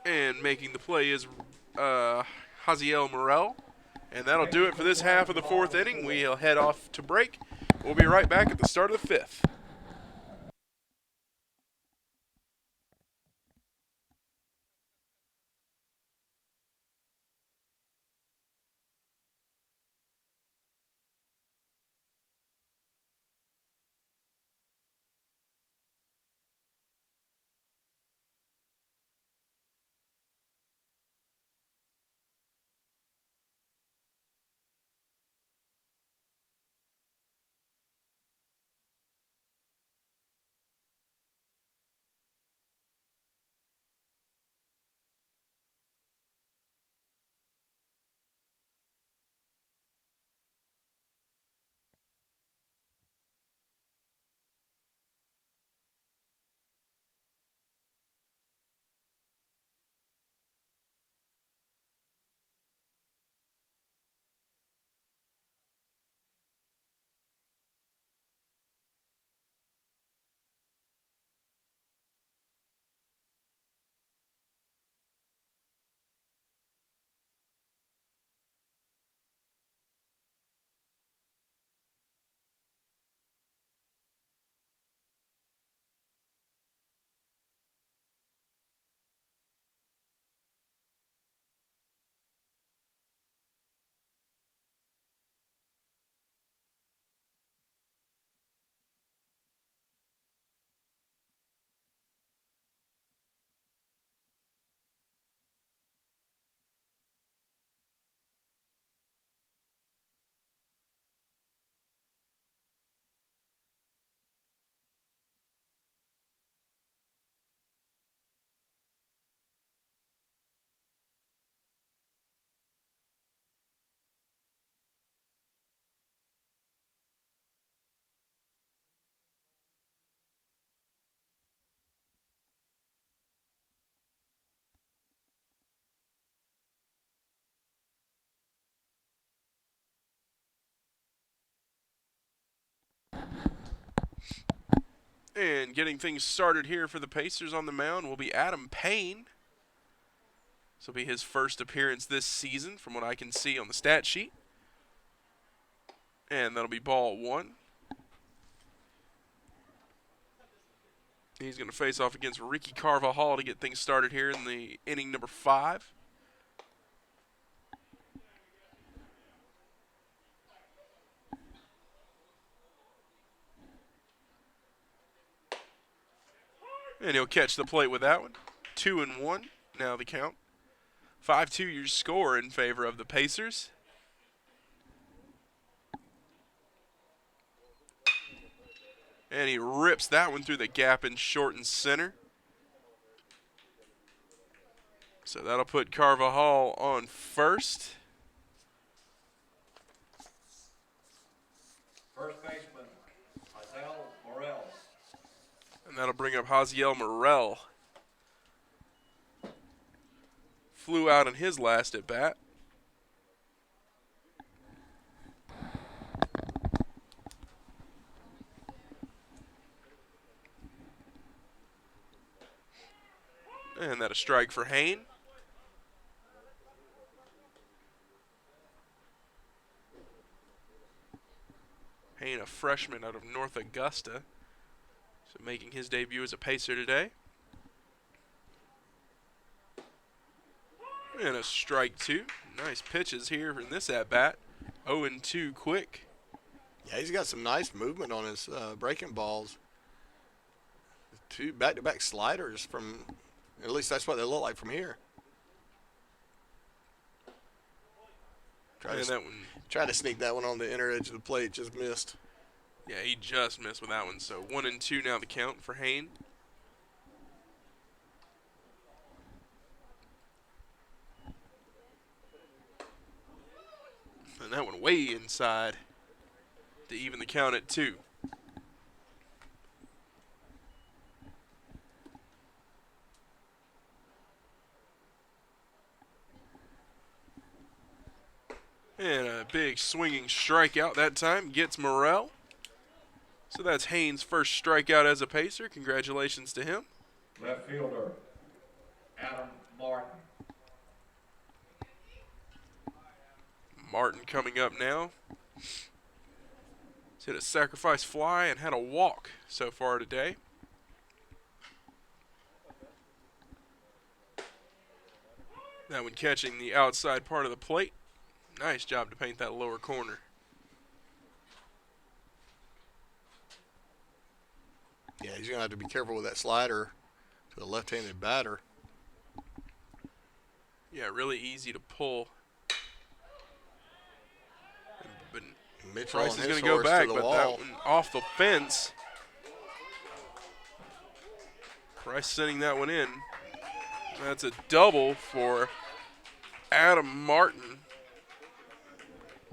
And making the play is Haziel Morel. And that'll do it for this half of the 4th inning. We'll head off to break. We'll be right back at the start of the 5th. And getting things started here for the Pacers on the mound will be Adam Paine. This will be his first appearance this season from what I can see on the stat sheet. And that'll be ball 1. He's going to face off against Ricky Carvajal to get things started here in the inning number 5. And he'll catch the plate with that one. 2-1, now the count. 5-2 your score in favor of the Pacers. And he rips that one through the gap in short and center. So that'll put Carvajal on first. First baseman, Hazel Morel. And that'll bring up Haziel Morel. Flew out in his last at bat. And that a strike for Hain. Hain, a freshman out of North Augusta, so making his debut as a Pacer today. And a strike 2. Nice pitches here in this at-bat. 0-2 quick. Yeah, he's got some nice movement on his breaking balls. 2 back-to-back sliders from, at least that's what they look like from here. Try to sneak that one on the inner edge of the plate, just missed. Yeah, he just missed with that one. So 1-2 now the count for Hain. And that one way inside to even the count at 2. And a big swinging strikeout that time gets Morel. So that's Hain's first strikeout as a Pacer. Congratulations to him. Left fielder, Adam Martin. Martin coming up now. He's hit a sacrifice fly and had a walk so far today. That one catching the outside part of the plate. Nice job to paint that lower corner. Yeah, he's going to have to be careful with that slider to a left-handed batter. Yeah, really easy to pull. But Mitchell Price on is his going to go horse back, to the but wall. that one off the fence. Price sending that one in. That's a double for Adam Martin.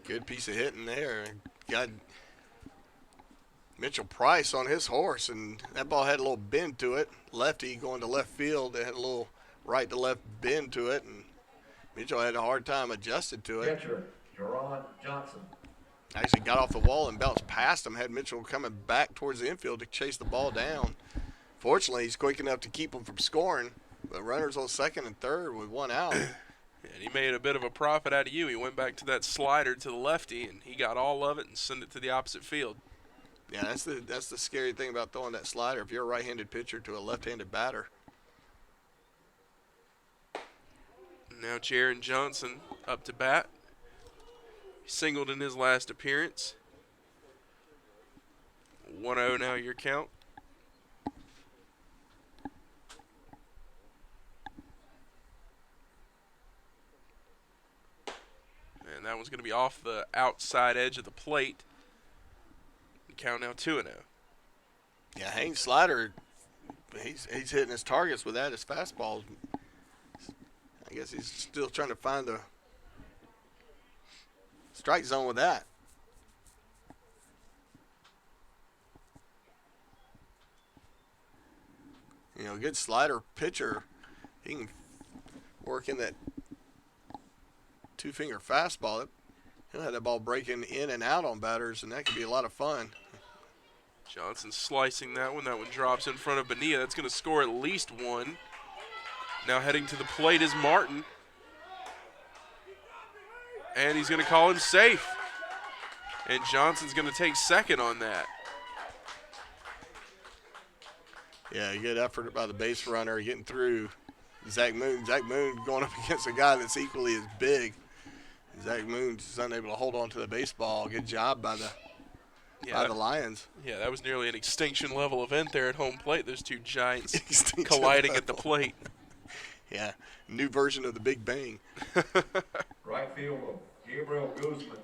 Good piece of hitting there. Got Mitchell Price on his horse, and that ball had a little bend to it. Lefty going to left field. It had a little right to left bend to it, and Mitchell had a hard time adjusted to it. Catcher, Jerron Johnson. Actually got off the wall and bounced past him. Had Mitchell coming back towards the infield to chase the ball down. Fortunately, he's quick enough to keep him from scoring. But runners on second and third with 1 out. And he made a bit of a profit out of you. He went back to that slider to the lefty, and he got all of it and sent it to the opposite field. Yeah, that's the scary thing about throwing that slider. If you're a right-handed pitcher to a left-handed batter. Now Jaron Johnson up to bat. He singled in his last appearance. 1-0 now your count. And that one's going to be off the outside edge of the plate. Count now 2-0. Yeah, Haynes' slider, he's hitting his targets with that. His fastball, I guess he's still trying to find the strike zone with that. You know, good slider pitcher. He can work in that 2-finger fastball. He'll have that ball breaking in and out on batters, and that could be a lot of fun. Johnson slicing that one. That one drops in front of Bonilla. That's going to score at least one. Now heading to the plate is Martin. And he's going to call him safe. And Johnson's going to take second on that. Yeah, good effort by the base runner getting through Zach Moon. Zach Moon going up against a guy that's equally as big. Zach Moon's unable to hold on to the baseball. Good job by the Lions. Yeah, that was nearly an extinction level event there at home plate. Those two giants Extinction colliding level. at the plate. Yeah, new version of the Big Bang. Right fielder, Gabriel Guzman.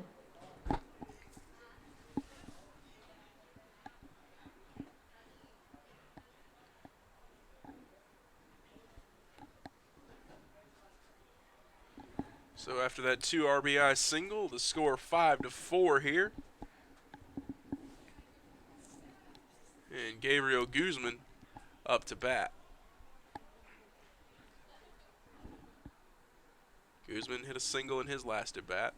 So after that 2 RBI single, the score 5-4 here. And Gabriel Guzman up to bat. Guzman hit a single in his last at bat.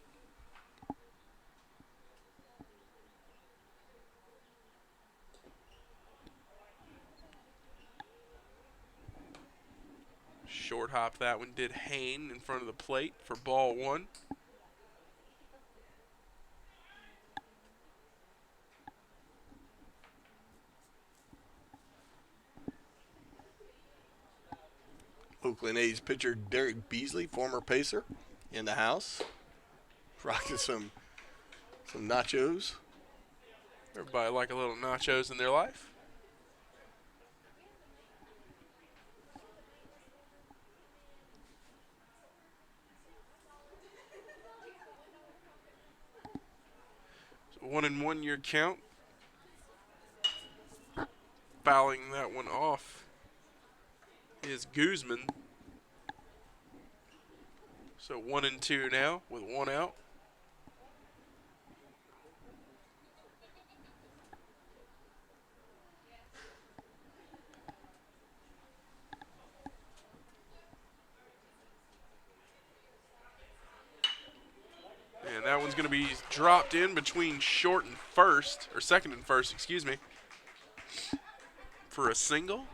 Short hop that one did Paine in front of the plate for ball 1. Oakland A's pitcher Derek Beasley, former Pacer, in the house, rocking some nachos. Everybody like a little nachos in their life. So 1-1 your count. Fouling that one off is Guzman. So 1-2 now with 1 out. And that one's going to be dropped in between short and first, or second and first, excuse me, for a single.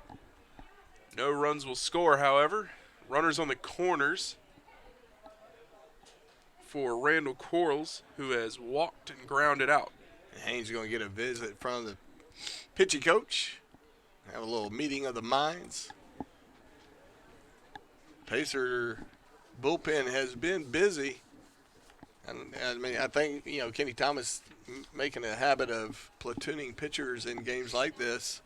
No runs will score, however. Runners on the corners for Randall Quarles, who has walked and grounded out. And Haynes is going to get a visit from the pitching coach. Have a little meeting of the minds. Pacer bullpen has been busy. And I mean, I think, Kenny Thomas making a habit of platooning pitchers in games like this,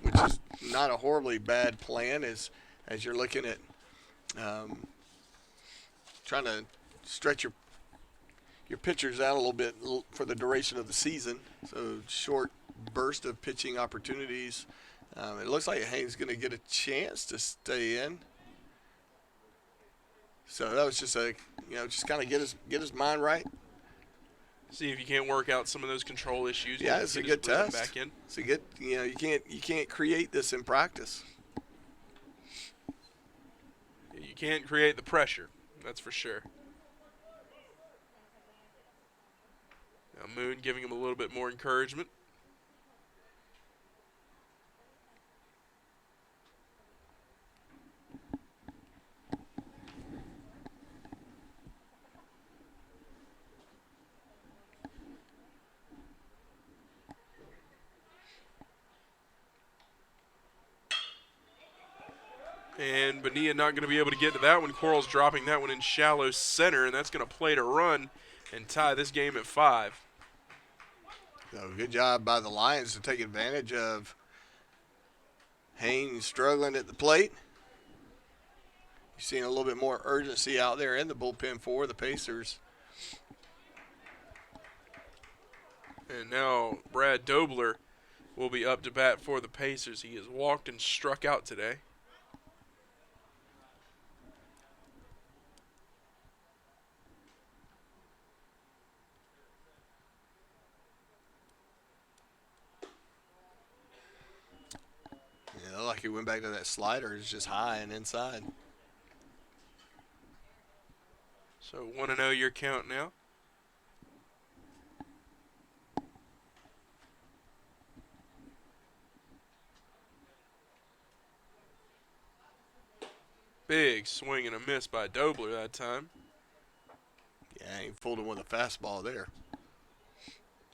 which is not a horribly bad plan as you're looking at trying to stretch your pitchers out a little bit for the duration of the season. So short burst of pitching opportunities. It looks like Haynes is going to get a chance to stay in. So that was just just kind of get his mind right. See if you can't work out some of those control issues. Yeah, it's a good test. Back in. It's a good, you can't create this in practice. You can't create the pressure, that's for sure. Now Moon giving him a little bit more encouragement. And Bonilla not going to be able to get to that one. Quarles dropping that one in shallow center, and that's going to play to run and tie this game at 5. So good job by the Lions to take advantage of Haynes struggling at the plate. You're seeing a little bit more urgency out there in the bullpen for the Pacers. And now Brad Dobler will be up to bat for the Pacers. He has walked and struck out today. Like he went back to that slider. It's just high and inside. So 1-0 your count now. Big swing and a miss by Dobler that time. Yeah, he fooled him with a fastball there.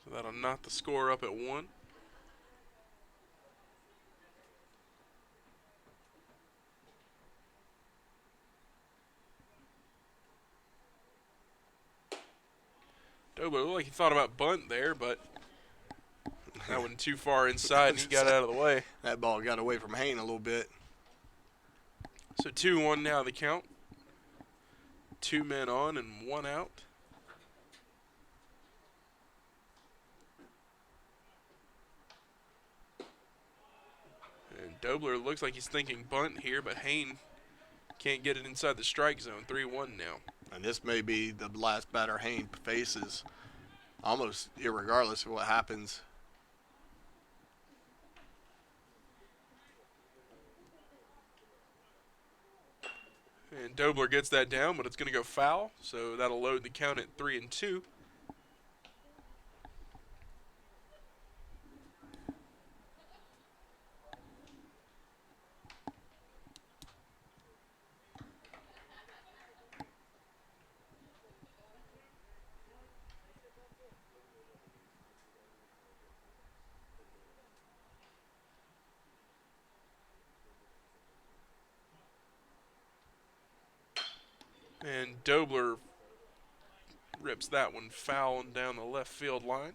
So that'll knock the score up at 1. Dobler looked like he thought about bunt there, but that went too far inside and he got out of the way. That ball got away from Hain a little bit. So 2-1 now the count. 2 men on and 1 out. And Dobler looks like he's thinking bunt here, but Hain can't get it inside the strike zone. 3-1 now. And this may be the last batter Hain faces, almost irregardless of what happens. And Dobler gets that down, but it's going to go foul, so that'll load the count at 3-2. And Dobler rips that one foul and down the left field line.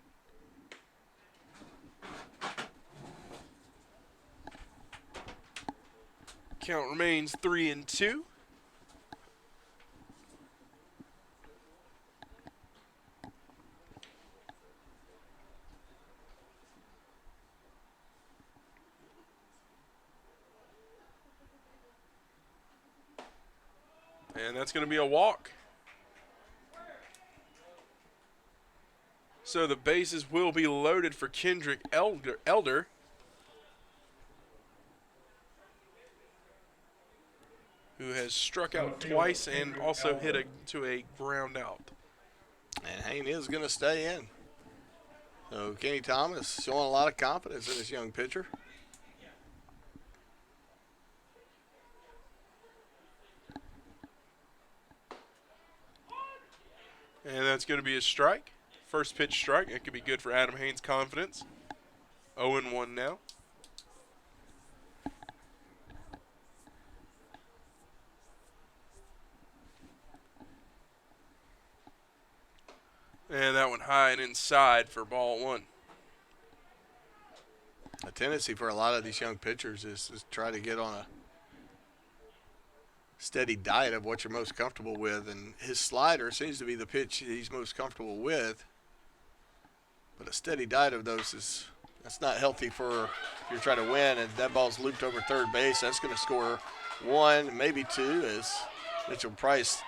Count remains 3-2. And that's going to be a walk. So the bases will be loaded for Kendrick Elder. Who has struck out twice and also hit to a ground out. And Hain is going to stay in. So Kenny Thomas showing a lot of confidence in this young pitcher. And that's going to be a strike. First pitch strike. That could be good for Adam Hain's confidence. 0-1 now. And that one high and inside for ball 1. A tendency for a lot of these young pitchers is to try to get on a steady diet of what you're most comfortable with, and his slider seems to be the pitch he's most comfortable with. But a steady diet of those that's not healthy for if you're trying to win, and that ball's looped over third base. That's going to score 1, maybe 2, as Mitchell Price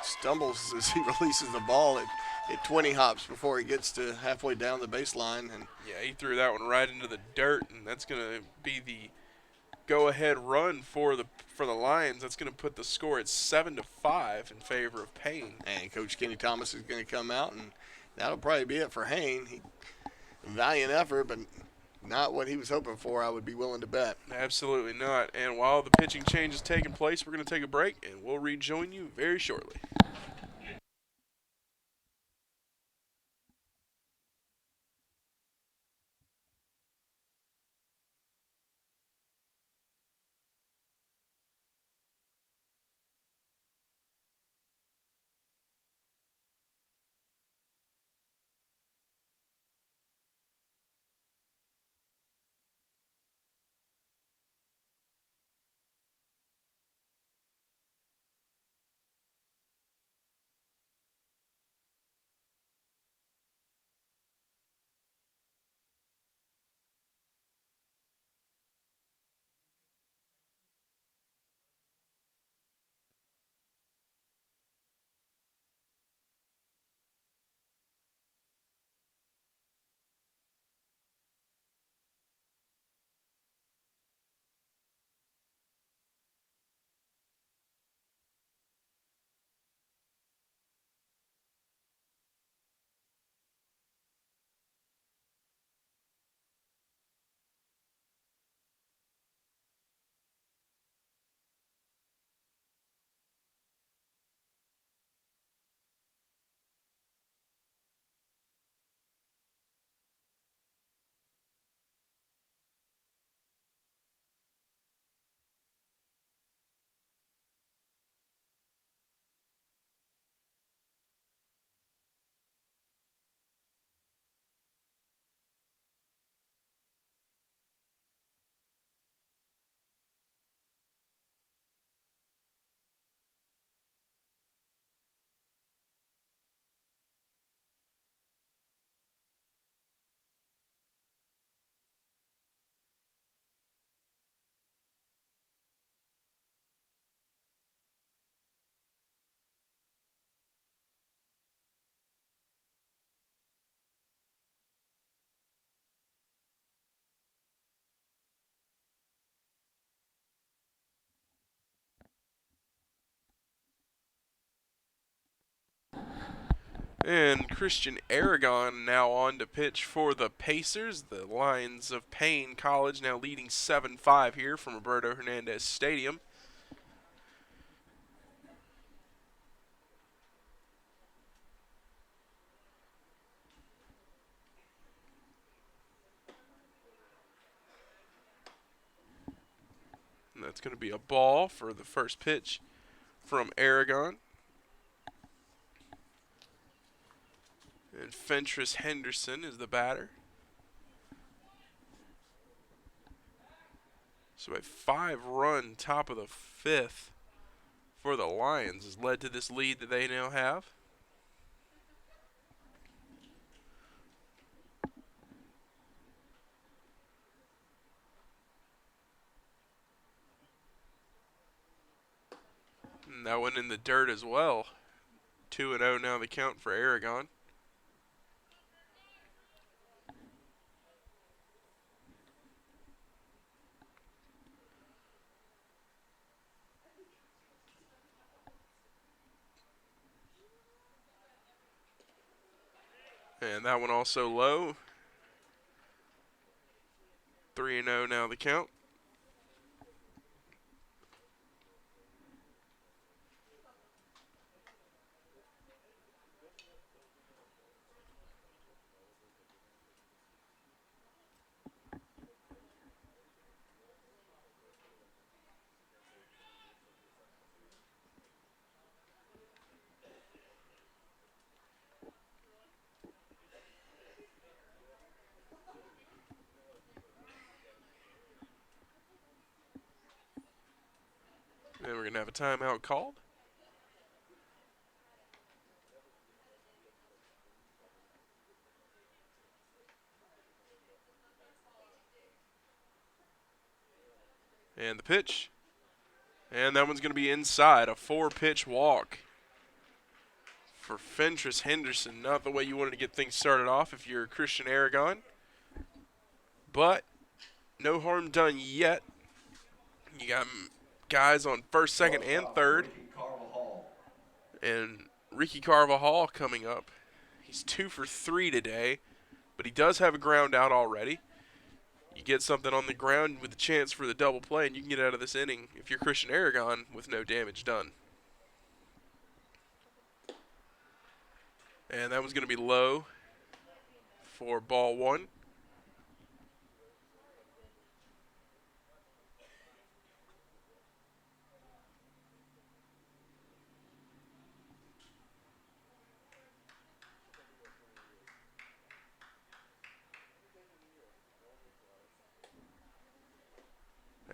stumbles as he releases the ball at 20 hops before he gets to halfway down the baseline. And yeah, he threw that one right into the dirt, and that's going to be the go-ahead run for the Lions. That's going to put the score at 7-5 in favor of Paine. And Coach Kenny Thomas is going to come out, and that'll probably be it for Hain. Valiant effort, but not what he was hoping for, I would be willing to bet. Absolutely not. And while the pitching change is taking place, we're going to take a break, and we'll rejoin you very shortly. And Christian Aragon now on to pitch for the Pacers. The Lions of Paine College now leading 7-5 here from Roberto Hernandez Stadium. And that's going to be a ball for the first pitch from Aragon. And Fentress Henderson is the batter. So a 5-run top of the 5th for the Lions has led to this lead that they now have. And that one in the dirt as well. 2-0 now the count for Aragon. And that one also low. 3-0 now the count. And we're going to have a timeout called. And the pitch. And that one's going to be inside. A 4-pitch walk for Fentress Henderson. Not the way you wanted to get things started off if you're Christian Aragon. But no harm done yet. You got guys on first, second, and third. And Ricky Carvajal coming up. He's 2 for 3 today, but he does have a ground out already. You get something on the ground with a chance for the double play, and you can get out of this inning if you're Christian Aragon with no damage done. And that one's going to be low for ball 1.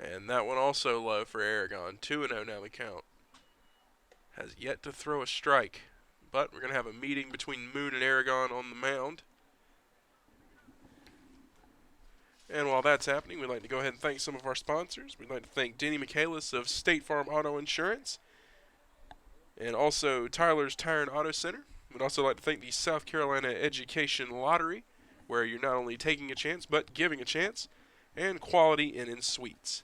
And that one also low for Aragon. 2-0 now the count. Has yet to throw a strike. But we're going to have a meeting between Moon and Aragon on the mound. And while that's happening, we'd like to go ahead and thank some of our sponsors. We'd like to thank Denny Michaelis of State Farm Auto Insurance. And also Tyler's Tire and Auto Center. We'd also like to thank the South Carolina Education Lottery, where you're not only taking a chance, but giving a chance. And Quality Inn and Suites.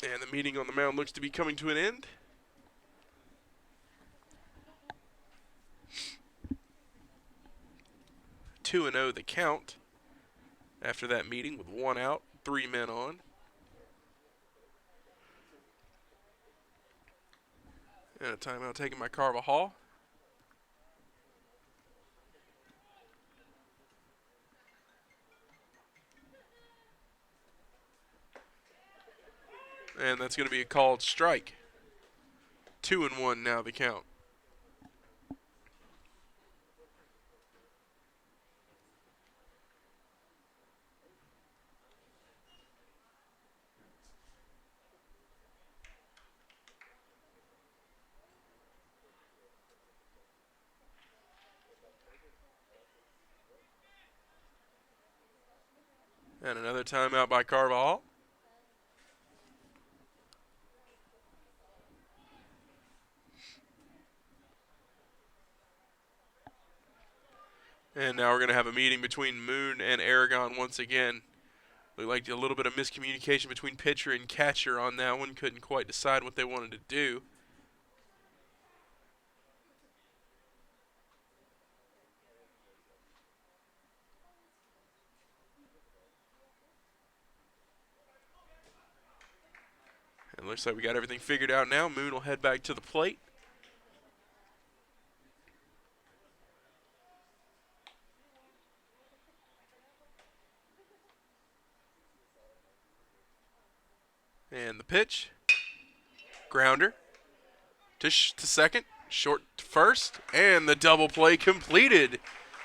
And the meeting on the mound looks to be coming to an end. Two and 0 the count after that meeting with 1 out, 3 men on. And a timeout taken by Carvajal. And that's going to be a called strike. 2-1 now the count. And another timeout by Carvajal. And now we're going to have a meeting between Moon and Aragon once again. Looked like a little bit of miscommunication between pitcher and catcher on that one. Couldn't quite decide what they wanted to do. It looks like we got everything figured out now. Moon will head back to the plate. And the pitch. Grounder to second. Short to first. And the double play completed.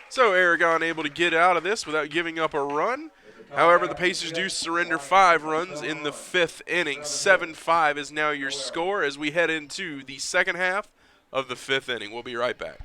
So Aragon able to get out of this without giving up a run. However, the Pacers do surrender 5 runs in the 5th inning. 7-5 is now your score as we head into the second half of the 5th inning. We'll be right back.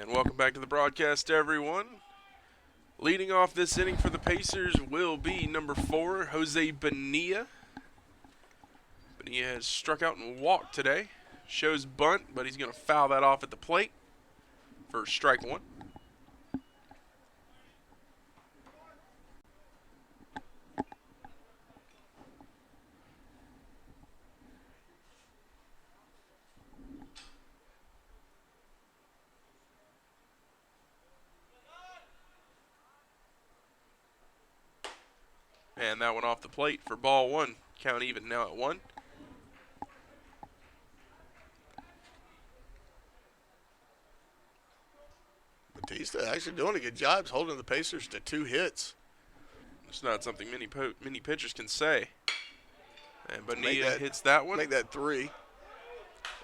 And welcome back to the broadcast, everyone. Leading off this inning for the Pacers will be number 4, Jose Bonilla. Bonilla has struck out and walked today. Shows bunt, but he's going to foul that off at the plate for strike 1. And that one off the plate for ball 1. Count even now at 1. Batista actually doing a good job holding the Pacers to 2 hits. It's not something many pitchers can say. And Bonilla hits that one. Make that 3.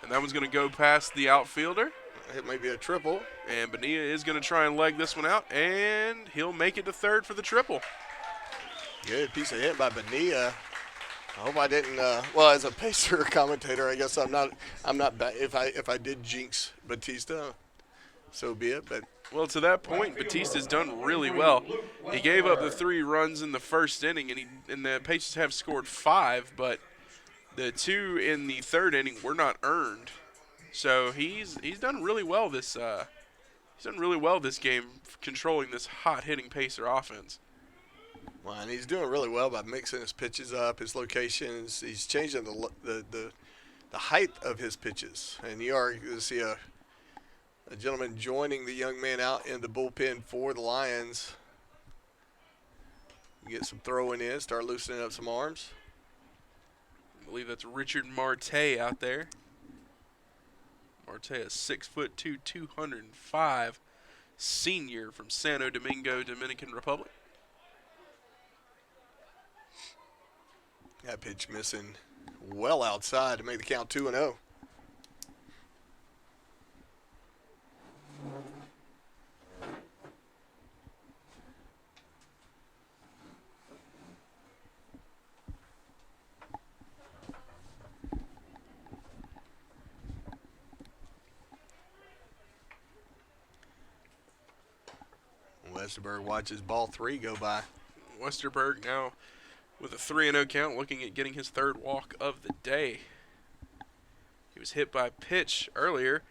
And that one's going to go past the outfielder. It may be a triple. And Bonilla is going to try and leg this one out, and he'll make it to third for the triple. Good piece of hit by Bonilla. I hope I didn't. Well, as a Pacer commentator, I guess I'm not bad. If I did jinx Batista, so be it. But well, to that point, Batista's done really well. He gave up the 3 runs in the first inning, and the Pacers have scored 5, but the 2 in the 3rd inning were not earned. So he's done really well this game, controlling this hot hitting Pacer offense. Well, and he's doing really well by mixing his pitches up, his locations. He's changing the height of his pitches. And you are going to see a gentleman joining the young man out in the bullpen for the Lions. Get some throwing in, start loosening up some arms. I believe that's Richard Marte out there. Marte, a 6'2", 205 senior from Santo Domingo, Dominican Republic. That pitch missing well outside to make the count 2-0. Westerberg watches ball 3 go by. Westerberg now with a 3-0 count, looking at getting his third walk of the day. He was hit by a pitch earlier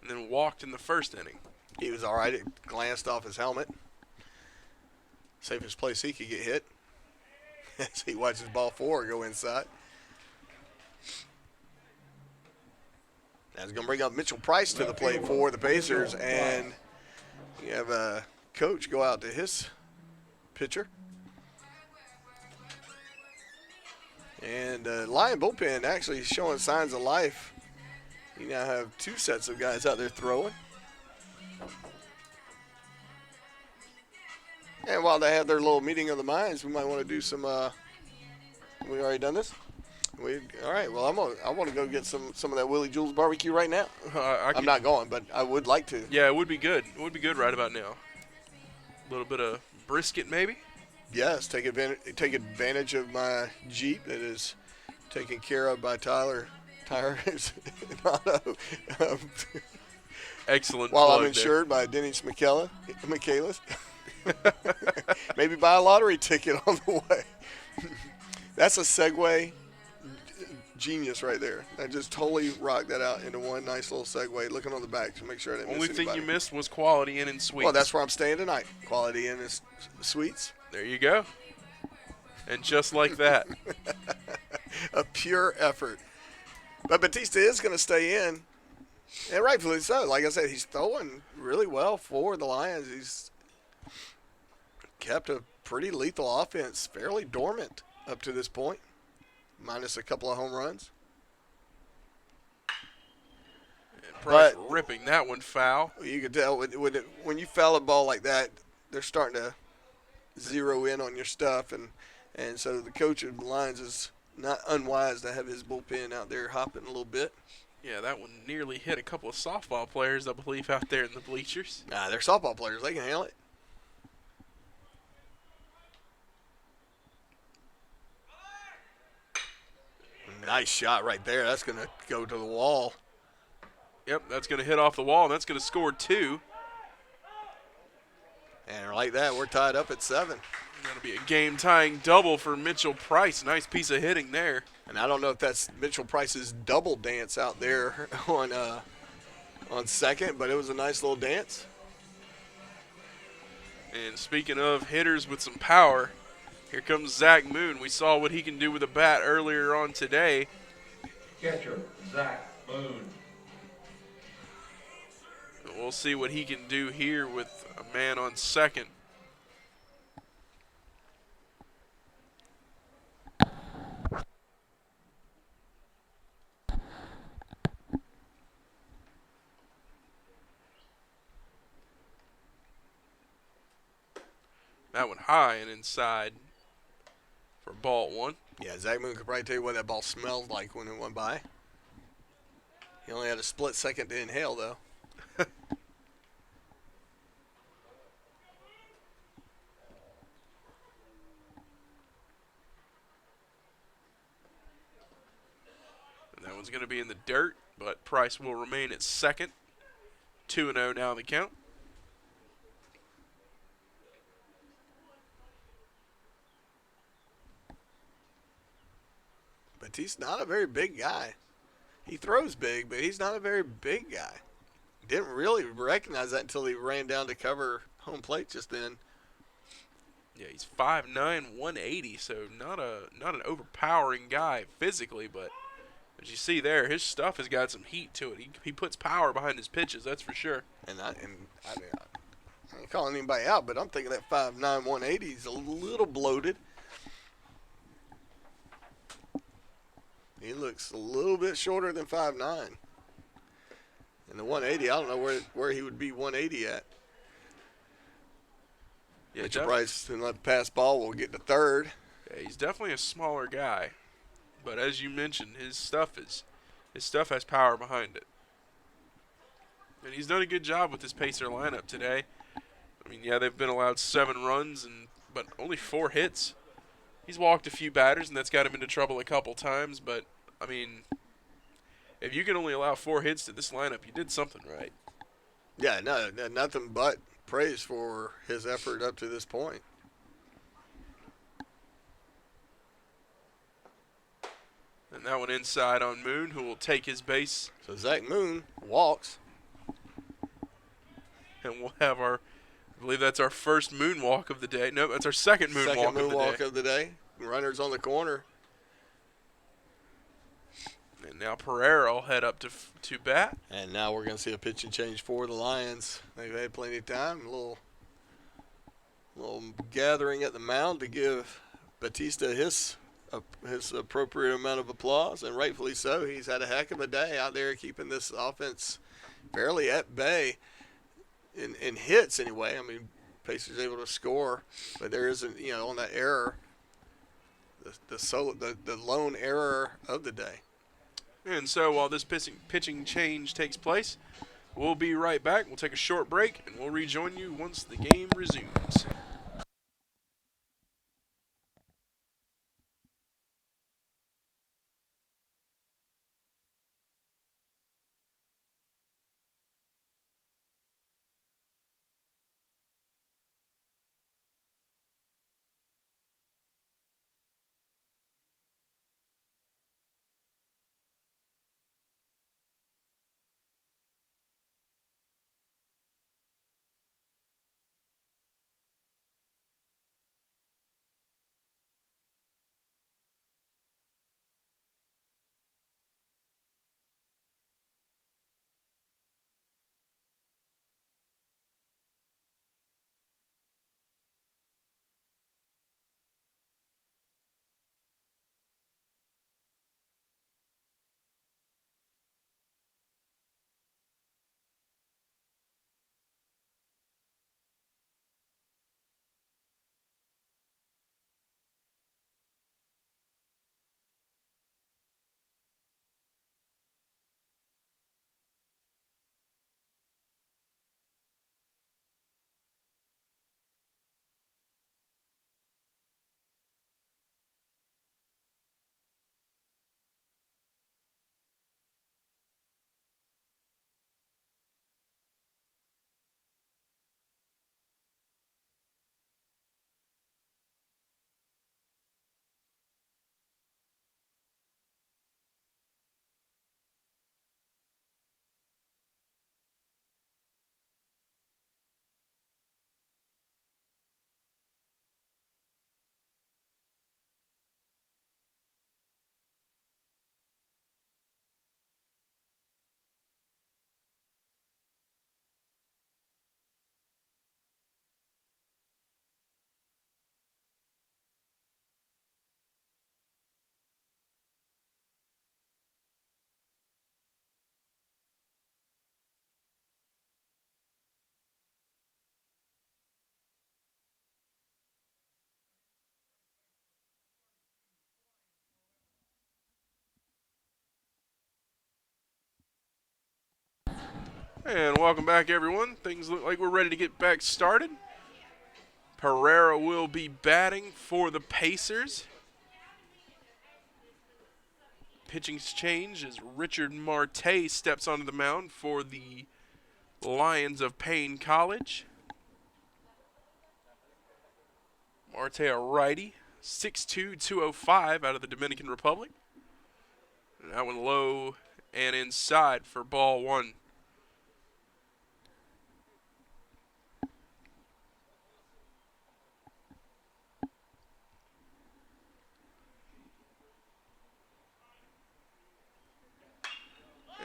and then walked in the first inning. He was all right. It glanced off his helmet. Safest place he could get hit. As he watches ball 4 go inside. That's going to bring up Mitchell Price to the plate for the Pacers, and you have a coach go out to his pitcher. And Lion bullpen actually showing signs of life. You now have 2 sets of guys out there throwing. And while they have their little meeting of the minds, we might want to do some. We already done this. All right. Well, I want to go get some of that Willie Jules barbecue right now. I'm not going, but I would like to. Yeah, it would be good. It would be good right about now. A little bit of brisket, maybe. Yes, take advantage of my Jeep that is taken care of by Tyler Tires. Excellent. While plug I'm insured by Dennis Michaelis. Maybe buy a lottery ticket on the way. That's a segue genius right there. I just totally rocked that out into one nice little segue. Looking on the back to make sure I didn't Only miss thing anybody. you missed was Quality Inn and Suites. Well, that's where I'm staying tonight. Quality Inn and Suites. There you go. And just like that. A pure effort. But Batista is going to stay in, and rightfully so. Like I said, he's throwing really well for the Lions. He's kept a pretty lethal offense fairly dormant up to this point, minus a couple of home runs. And Price But- ripping that one foul. You could tell when you foul a ball like that, they're starting to zero in on your stuff, and so the coach of the Lions is not unwise to have his bullpen out there hopping a little bit. Yeah, that one nearly hit a couple of softball players, I believe, out there in the bleachers. Nah, they're softball players. They can handle it. Nice shot right there. That's going to go to the wall. Yep, that's going to hit off the wall, and that's going to score 2. And like that, we're tied up at 7. That'll be a game-tying double for Mitchell Price. Nice piece of hitting there. And I don't know if that's Mitchell Price's double dance out there on second, but it was a nice little dance. And speaking of hitters with some power, here comes Zach Moon. We saw what he can do with a bat earlier on today. Catcher, Zach Moon. We'll see what he can do here with a man on second. That one high and inside for ball 1. Yeah, Zach Moon could probably tell you what that ball smelled like when it went by. He only had a split second to inhale, though. And that one's going to be in the dirt, but Price will remain at second. 2-0 now in the count. But he's not a very big guy. He throws big, but he's not a very big guy. Didn't really recognize that until he ran down to cover home plate just then. Yeah, he's 5'9", 180, so not an overpowering guy physically, but as you see there, his stuff has got some heat to it. He puts power behind his pitches, that's for sure. And I ain't calling anybody out, but I'm thinking that 5'9", 180 is a little bloated. He looks a little bit shorter than 5'9". And the 180, I don't know where he would be 180 at. Yeah, Mitchell Price and let pass ball will get to third. yeah, he's definitely a smaller guy, but as you mentioned, his stuff has power behind it. And he's done a good job with this Pacer lineup today. I mean, yeah, they've been allowed 7 runs, but only 4 hits. He's walked a few batters, and that's got him into trouble a couple times. But, I mean, if you can only allow 4 hits to this lineup, you did something right. Yeah, no, nothing but praise for his effort up to this point. And that one inside on Moon, who will take his base. So Zach Moon walks. And we'll have I believe that's our first moonwalk of the day. No, that's our second moonwalk of the day. Runners on the corner. And now Pereira will head up to bat. And now we're going to see a pitching change for the Lions. They've had plenty of time. A little gathering at the mound to give Batista his appropriate amount of applause, and rightfully so. He's had a heck of a day out there keeping this offense fairly at bay in hits anyway. I mean, Pacers able to score, but there isn't, on that error, the lone error of the day. And so while this pitching change takes place, we'll be right back. We'll take a short break, and we'll rejoin you once the game resumes. And welcome back, everyone. Things look like we're ready to get back started. Pereira will be batting for the Pacers. Pitching's change as Richard Marte steps onto the mound for the Lions of Paine College. Marte, a righty, 6'2", 205 out of the Dominican Republic. And that one low and inside for ball one.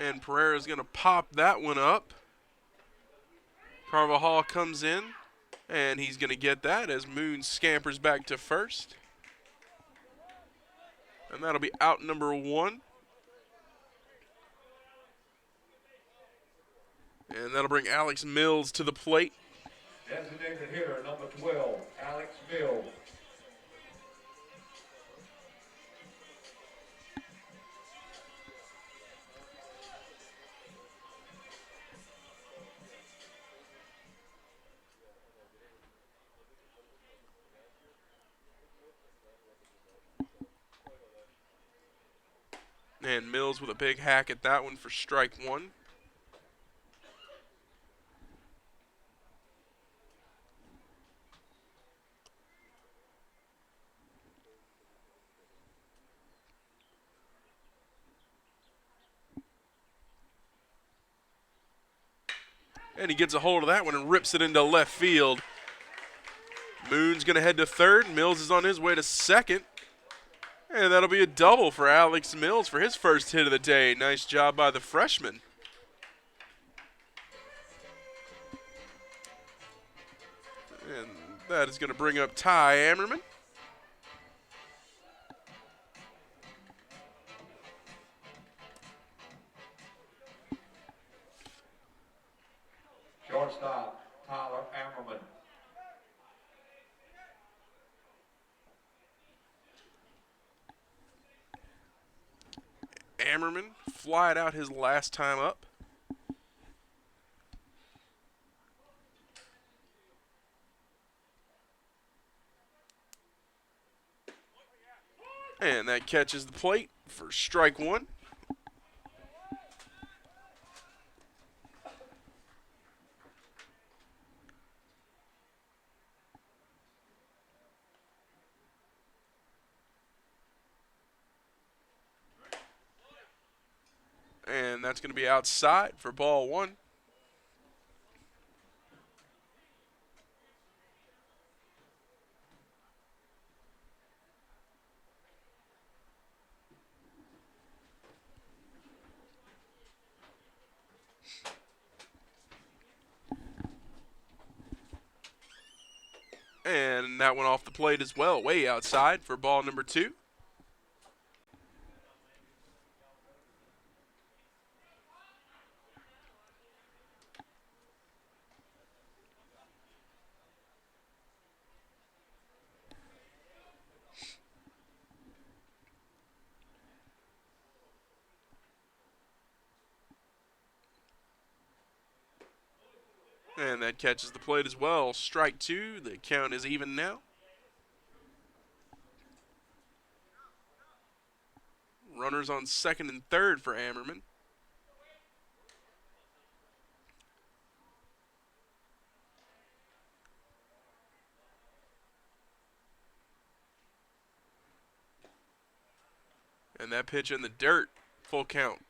And Pereira's going to pop that one up. Carvajal comes in, and he's going to get that as Moon scampers back to first. And that'll be out number one. And that'll bring Alex Mills to the plate. Designated hitter, number 12, Alex Mills. And Mills with a big hack at that one for strike one. And he gets a hold of that one and rips it into left field. Moon's going to head to third. Mills is on his way to second. And that'll be a double for Alex Mills for his first hit of the day. Nice job by the freshman. And that is going to bring up Ty Ammerman. Shortstop, Tyler Ammerman. Ammerman flied out his last time up. And that catches the plate for strike one. And that's going to be outside for ball one. And that went off the plate as well, way outside for ball number two. And that catches the plate as well. Strike two. The count is even now. Runners on second and third for Ammerman. And that pitch in the dirt. Full count.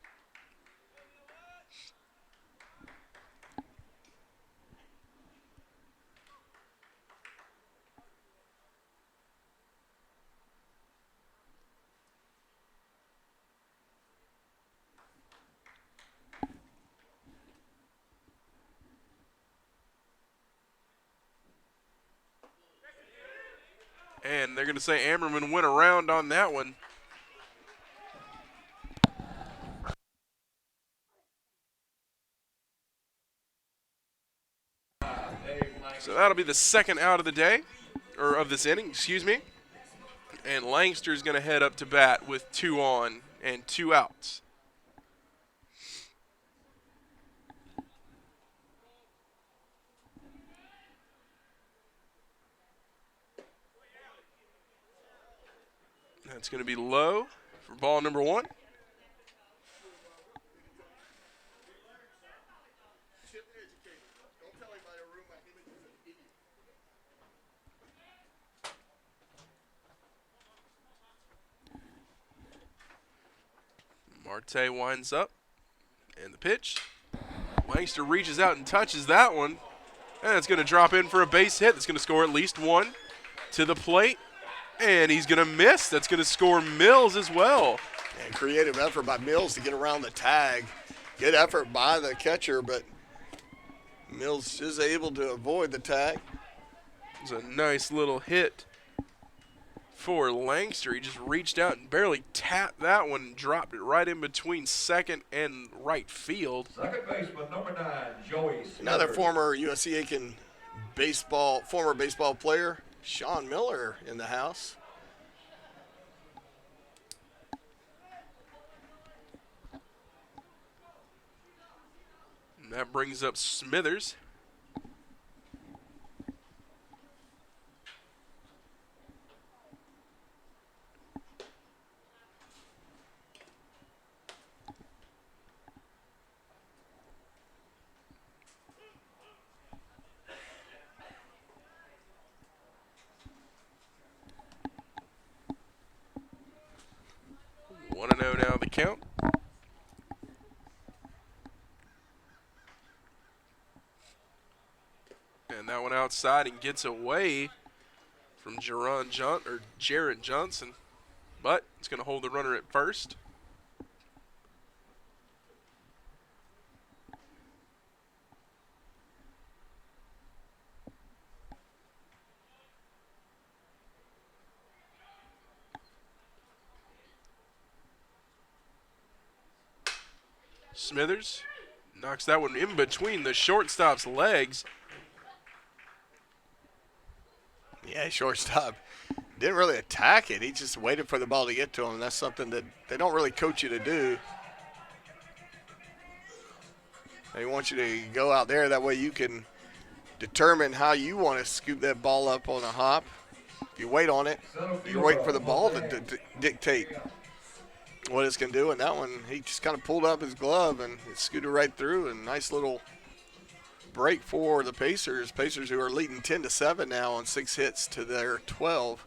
And they're going to say Ammerman went around on that one. So that'll be the second out of the day, or of this inning, excuse me. And Langster's going to head up to bat with 2 on and 2 outs. That's going to be low for ball number one. Marte winds up, and the pitch. Langster reaches out and touches that one, and it's going to drop in for a base hit. That's going to score at least one to the plate, and he's going to miss. That's going to score Mills as well. And creative effort by Mills to get around the tag. Good effort by the catcher, but Mills is able to avoid the tag. It's a nice little hit for Langster. He just reached out and barely tapped that one and dropped it right in between second and right field. Second baseman, number 9, Joey Smithers. Another former USC Aiken former baseball player, Sean Miller, in the house. And that brings up Smithers. One and 0 now the count. outside and gets away from Jarrett Johnson. But it's going to hold the runner at first. Smithers knocks that one in between the shortstop's legs. Yeah, shortstop didn't really attack it. He just waited for the ball to get to him. That's something that they don't really coach you to do. They want you to go out there. That way you can determine how you want to scoop that ball up on a hop. If you wait on it, you're waiting for the ball to dictate what it's going to do. And that one, he just kind of pulled up his glove and it scooted right through. And nice little break for the Pacers. Pacers who are leading 10-7 now on 6 hits to their 12.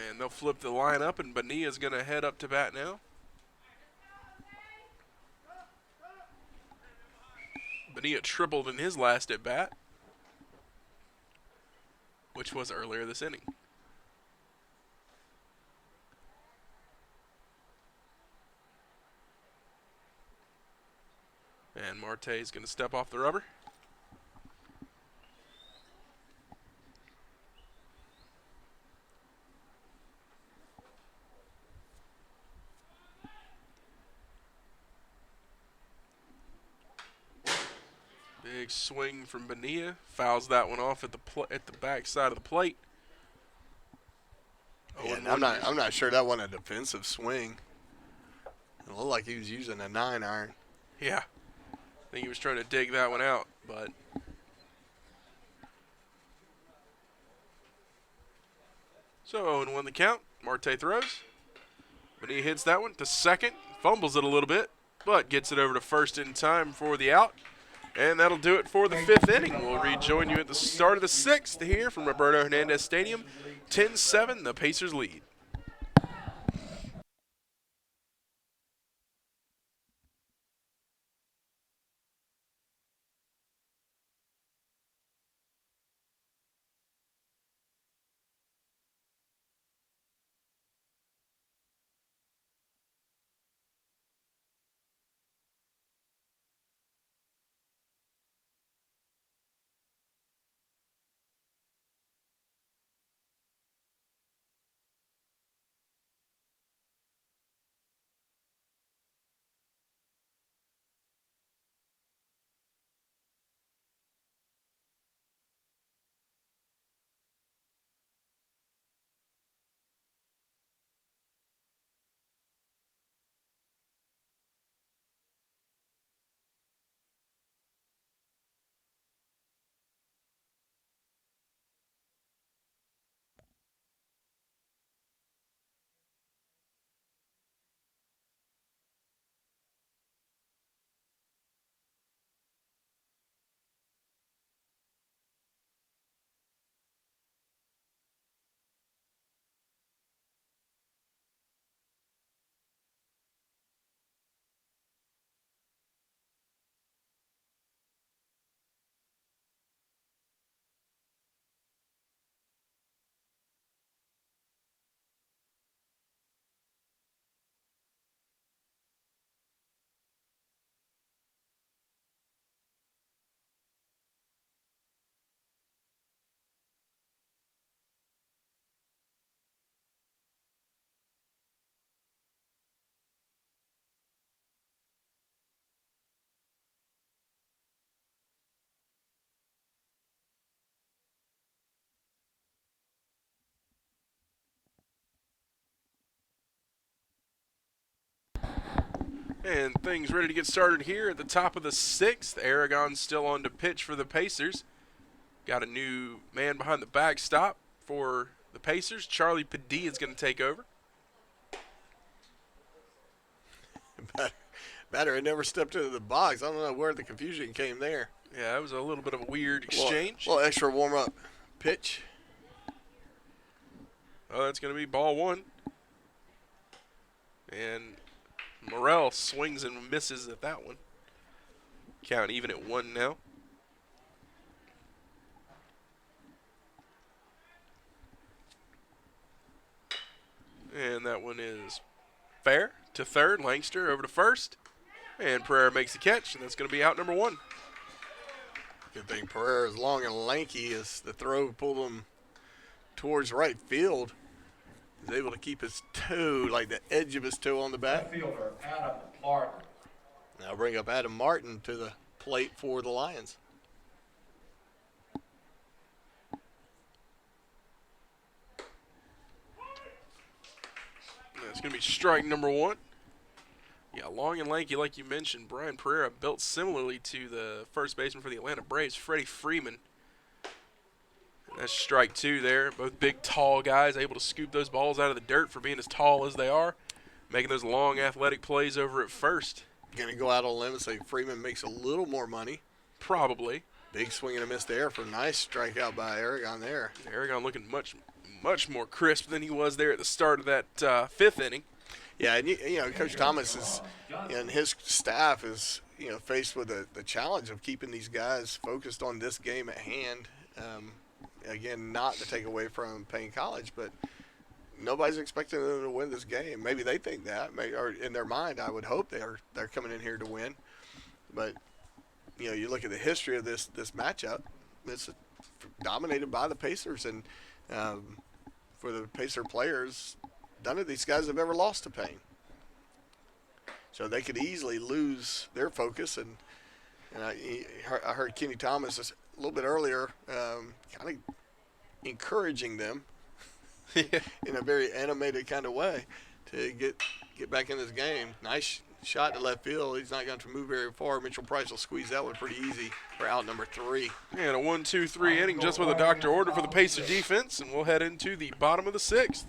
And they'll flip the lineup, and Bonilla's going to head up to bat now. Bonilla tripled in his last at bat, which was earlier this inning. And Marte is going to step off the rubber. Big swing from Bonilla. Fouls that one off at the back side of the plate. Yeah, and I'm not sure that wasn't a defensive swing. It looked like he was using a 9-iron. Yeah. I think he was trying to dig that one out, but so 0-1 the count. Marte throws. Bonilla hits that one to second, fumbles it a little bit, but gets it over to first in time for the out. And that'll do it for the 5th inning. We'll rejoin you at the start of the 6th here from Roberto Hernandez Stadium. 10-7, the Pacers lead. And things ready to get started here at the top of the 6th. Aragon still on to pitch for the Pacers. Got a new man behind the backstop for the Pacers. Charlie Padilla is going to take over. Batter had never stepped into the box. I don't know where the confusion came there. Yeah, that was a little bit of a weird exchange. Well, extra warm-up pitch. Oh, that's going to be ball 1. And Morrell swings and misses at that one. Count even at 1 now. And that one is fair to third. Langster over to first. And Pereira makes the catch, and that's going to be out number 1. Good thing Pereira is long and lanky as the throw pulled him towards right field. He's able to keep his toe, like the edge of his toe on the bat. Left fielder, Adam Martin. Now bring up Adam Martin to the plate for the Lions. That's going to be strike number 1. Yeah, long and lanky, like you mentioned. Brian Pereira built similarly to the first baseman for the Atlanta Braves, Freddie Freeman. And that's strike 2 there. Both big, tall guys able to scoop those balls out of the dirt for being as tall as they are, making those long, athletic plays over at first. Going to go out on a limb and say Freeman makes a little more money. Probably. Big swing and a miss there for a nice strikeout by Aragon there. Aragon looking much more crisp than he was there at the start of that 5th inning. Yeah, and Coach Thomas is, and his staff is, faced with the challenge of keeping these guys focused on this game at hand. Again, not to take away from Paine College, but nobody's expecting them to win this game. Maybe they think that, or in their mind, I would hope they're coming in here to win. But you look at the history of this matchup, it's dominated by the Pacers, and for the Pacer players, none of these guys have ever lost to Paine. So they could easily lose their focus. And I heard Kenny Thomas a little bit earlier kind of encouraging them in a very animated kind of way to get back in this game. Nice shot to left field. He's not going to move very far. Mitchell Price will squeeze that one pretty easy for out number 3. And a 1-2-3 inning just with a doctor order for the Pacer defense, and we'll head into the bottom of the 6th.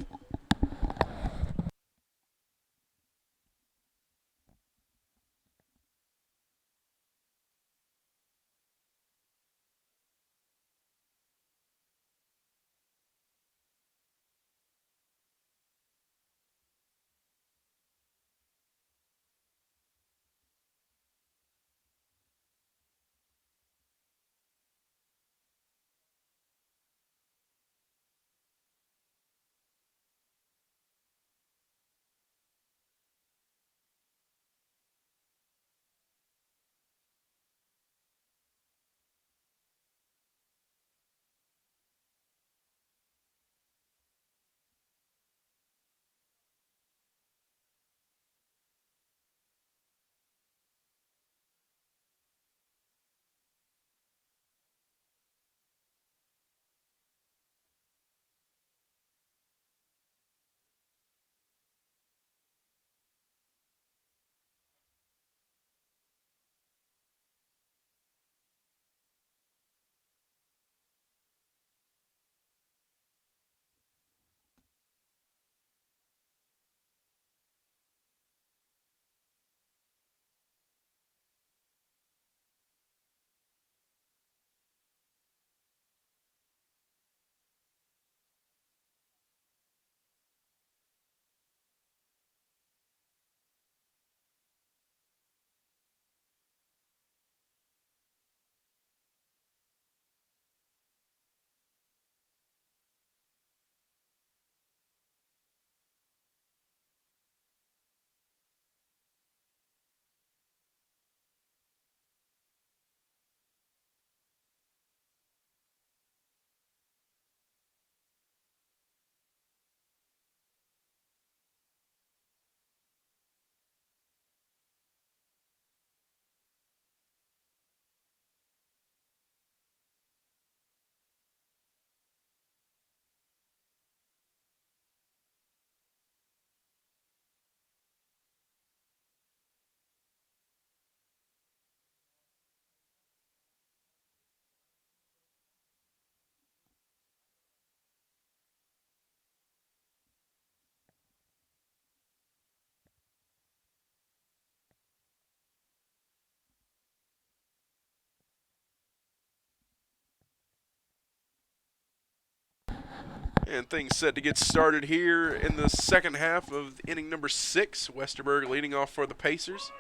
And things set to get started here in the second half of inning number 6. Westerberg leading off for the Pacers.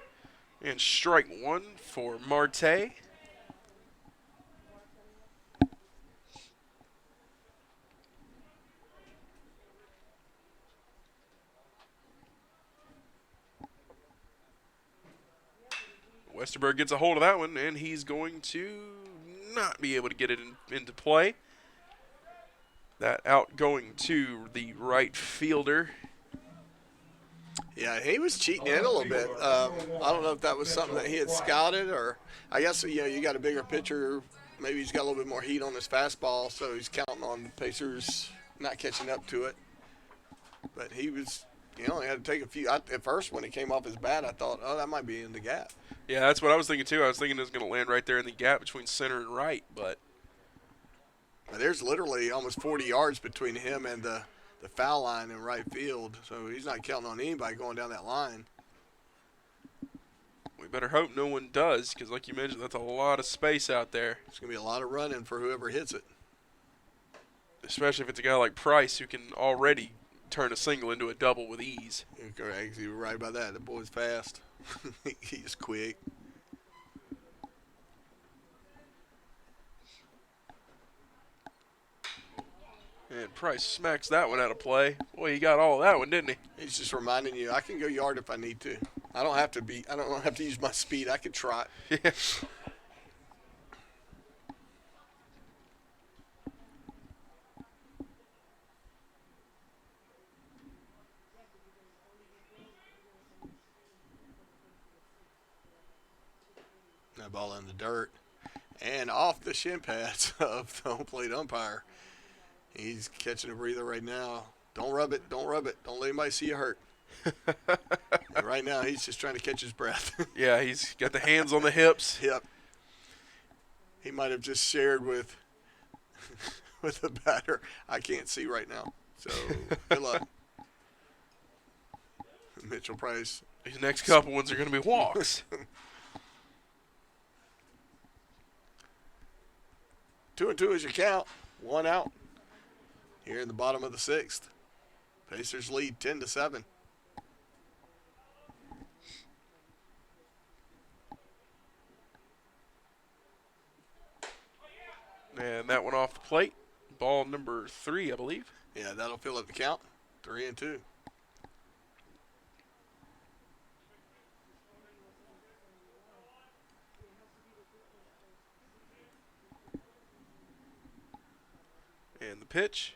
And strike 1 for Marte. Westerberg gets a hold of that one, and he's going to not be able to get it into play. That out going to the right fielder. Yeah, he was cheating in a little bit. I don't know if that was something that he had scouted, or I guess, you got a bigger pitcher. Maybe he's got a little bit more heat on his fastball, so he's counting on the Pacers not catching up to it. But he only had to take a few. At first, when it came off his bat, I thought, oh, that might be in the gap. Yeah, that's what I was thinking too. I was thinking it was going to land right there in the gap between center and right, but There's literally almost 40 yards between him and the foul line in right field, so he's not counting on anybody going down that line. we better hope no one does, because like you mentioned, that's a lot of space out there. It's going to be a lot of running for whoever hits it. Especially if it's a guy like Price who can already turn a single into a double with ease. You're correct. You were right about that. The boy's fast. He's quick. And Price smacks that one out of play. Boy, he got all of that one, didn't he? He's just reminding you, I can go yard if I need to. I don't have to use my speed. I can trot. Yeah. That ball in the dirt and off the shin pads of the home plate umpire. He's catching a breather right now. Don't rub it. Don't rub it. Don't let anybody see you hurt. And right now, he's just trying to catch his breath. Yeah, he's got the hands on the hips. Yep. He might have just shared with the batter. I can't see right now. So, good luck. Mitchell Price. These next couple ones are going to be walks. 2-2 is your count. 1 out. Here in the bottom of the 6th. Pacers lead 10-7. And that one off the plate. Ball number 3, I believe. Yeah, that'll fill up the count. 3-2. And the pitch.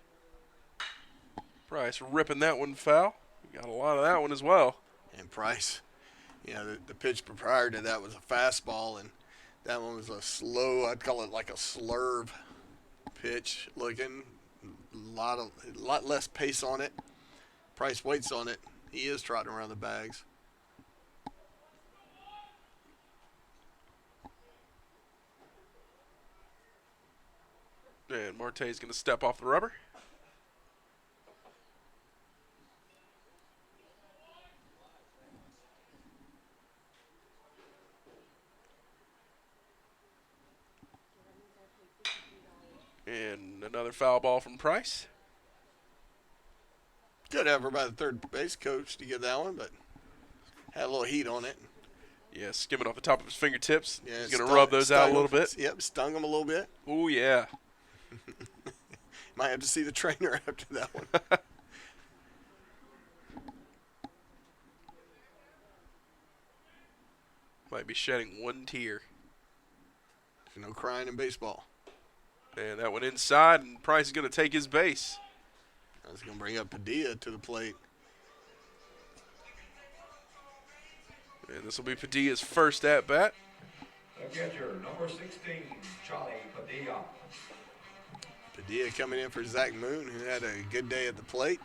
Price ripping that one foul. We got a lot of that one as well. And Price, the pitch prior to that was a fastball, and that one was a slow, I'd call it like a slurve pitch looking. A lot less pace on it. Price waits on it. He is trotting around the bags. And Marte's going to step off the rubber. And another foul ball from Price. Good effort by the third base coach to get that one, but had a little heat on it. Yeah, skimming off the top of his fingertips. Yeah, He's going to rub those out a little bit. Yep, stung him a little bit. Oh, yeah. Might have to see the trainer after that one. Might be shedding one tear. There's no crying in baseball. And that one inside, and Price is going to take his base. That's going to bring up Padilla to the plate. And this will be Padilla's first at-bat. The catcher, number 16, Charlie Padilla. Padilla coming in for Zach Moon, who had a good day at the plate.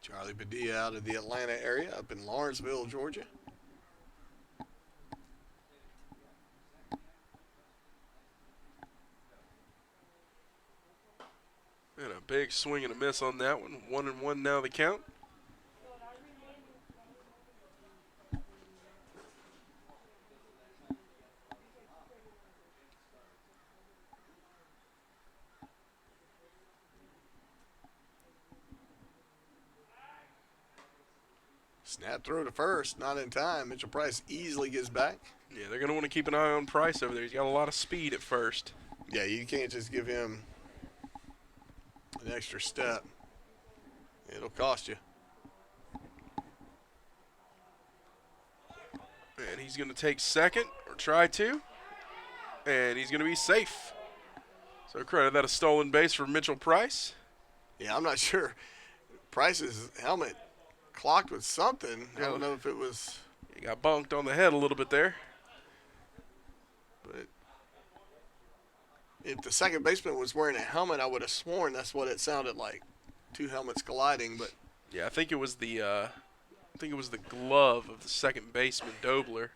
Charlie Padilla out of the Atlanta area, up in Lawrenceville, Georgia. And a big swing and a miss on that one. 1-1 now the count. Snap throw to first, not in time. Mitchell Price easily gets back. Yeah, they're going to want to keep an eye on Price over there. He's got a lot of speed at first. Yeah, you can't just give him an extra step. It'll cost you. And he's going to take second, or try to. And he's going to be safe. So credit that a stolen base for Mitchell Price. Yeah, I'm not sure. Price's helmet clocked with something. I don't know if it was. He got bonked on the head a little bit there. But if the second baseman was wearing a helmet, I would have sworn that's what it sounded like. Two helmets colliding, but Yeah, I think it was the glove of the second baseman, Dobler.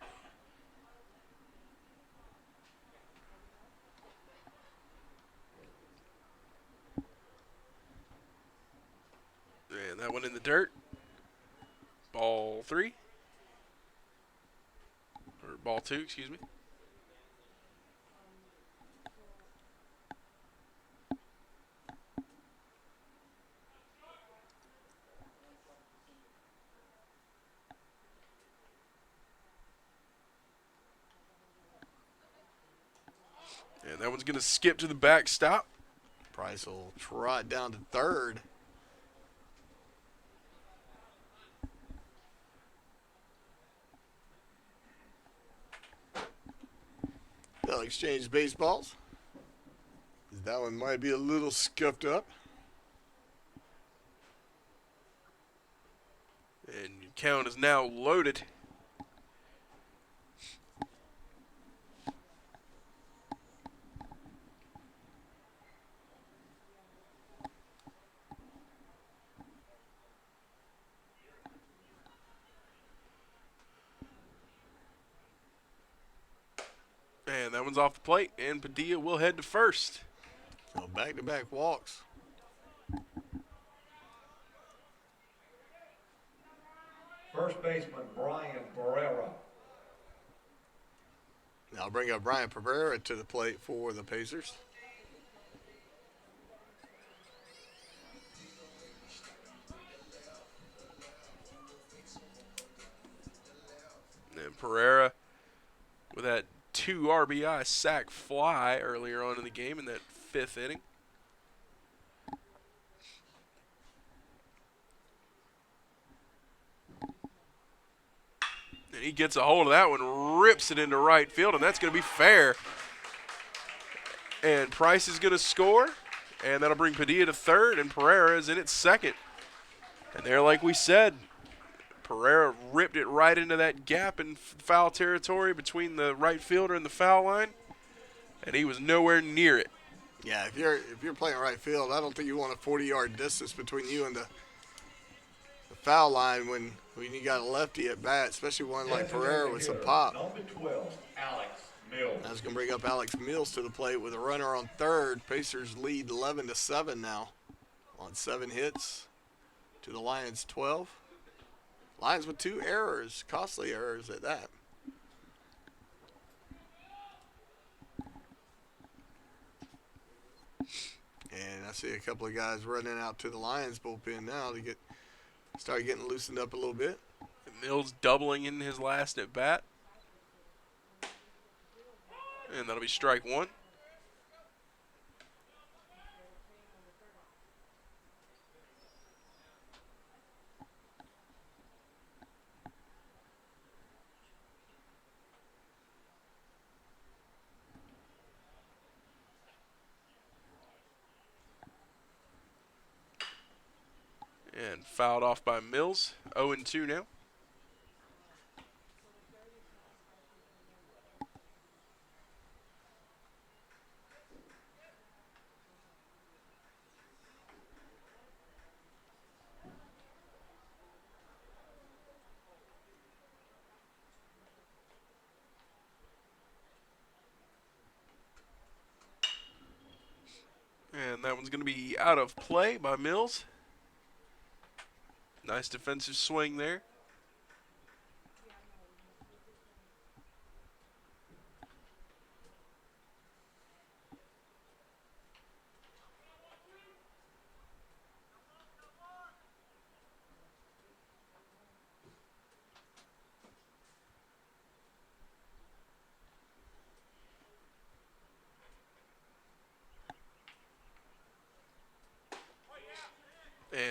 And that one in the dirt. Ball 3. Or ball 2, excuse me. And that one's going to skip to the backstop. Price will trot down to third. They'll exchange baseballs. That one might be a little scuffed up. And your count is now loaded. And that one's off the plate, and Padilla will head to first. So back-to-back walks. First baseman Brian Barrera. Now I'll bring up Brian Pereira to the plate for the Pacers. And Pereira with that 2 RBI sac fly earlier on in the game in that 5th inning. And he gets a hold of that one, rips it into right field, and that's going to be fair. And Price is going to score, and that'll bring Padilla to third, and Pereira is in at second. And there, like we said, Pereira ripped it right into that gap in foul territory between the right fielder and the foul line, and he was nowhere near it. Yeah, if you're playing right field, I don't think you want a 40-yard distance between you and the foul line when you got a lefty at bat, especially one like Pereira with some pop. Number 12, Alex Mills. I was going to bring up Alex Mills to the plate with a runner on third. Pacers lead 11-7 now on 7 hits to the Lions 12. Lions with 2 errors, costly errors at that. And I see a couple of guys running out to the Lions bullpen now to start getting loosened up a little bit. Mills doubling in his last at bat. And that'll be strike 1. And fouled off by Mills. 0-2 now. And that one's going to be out of play by Mills. Nice defensive swing there.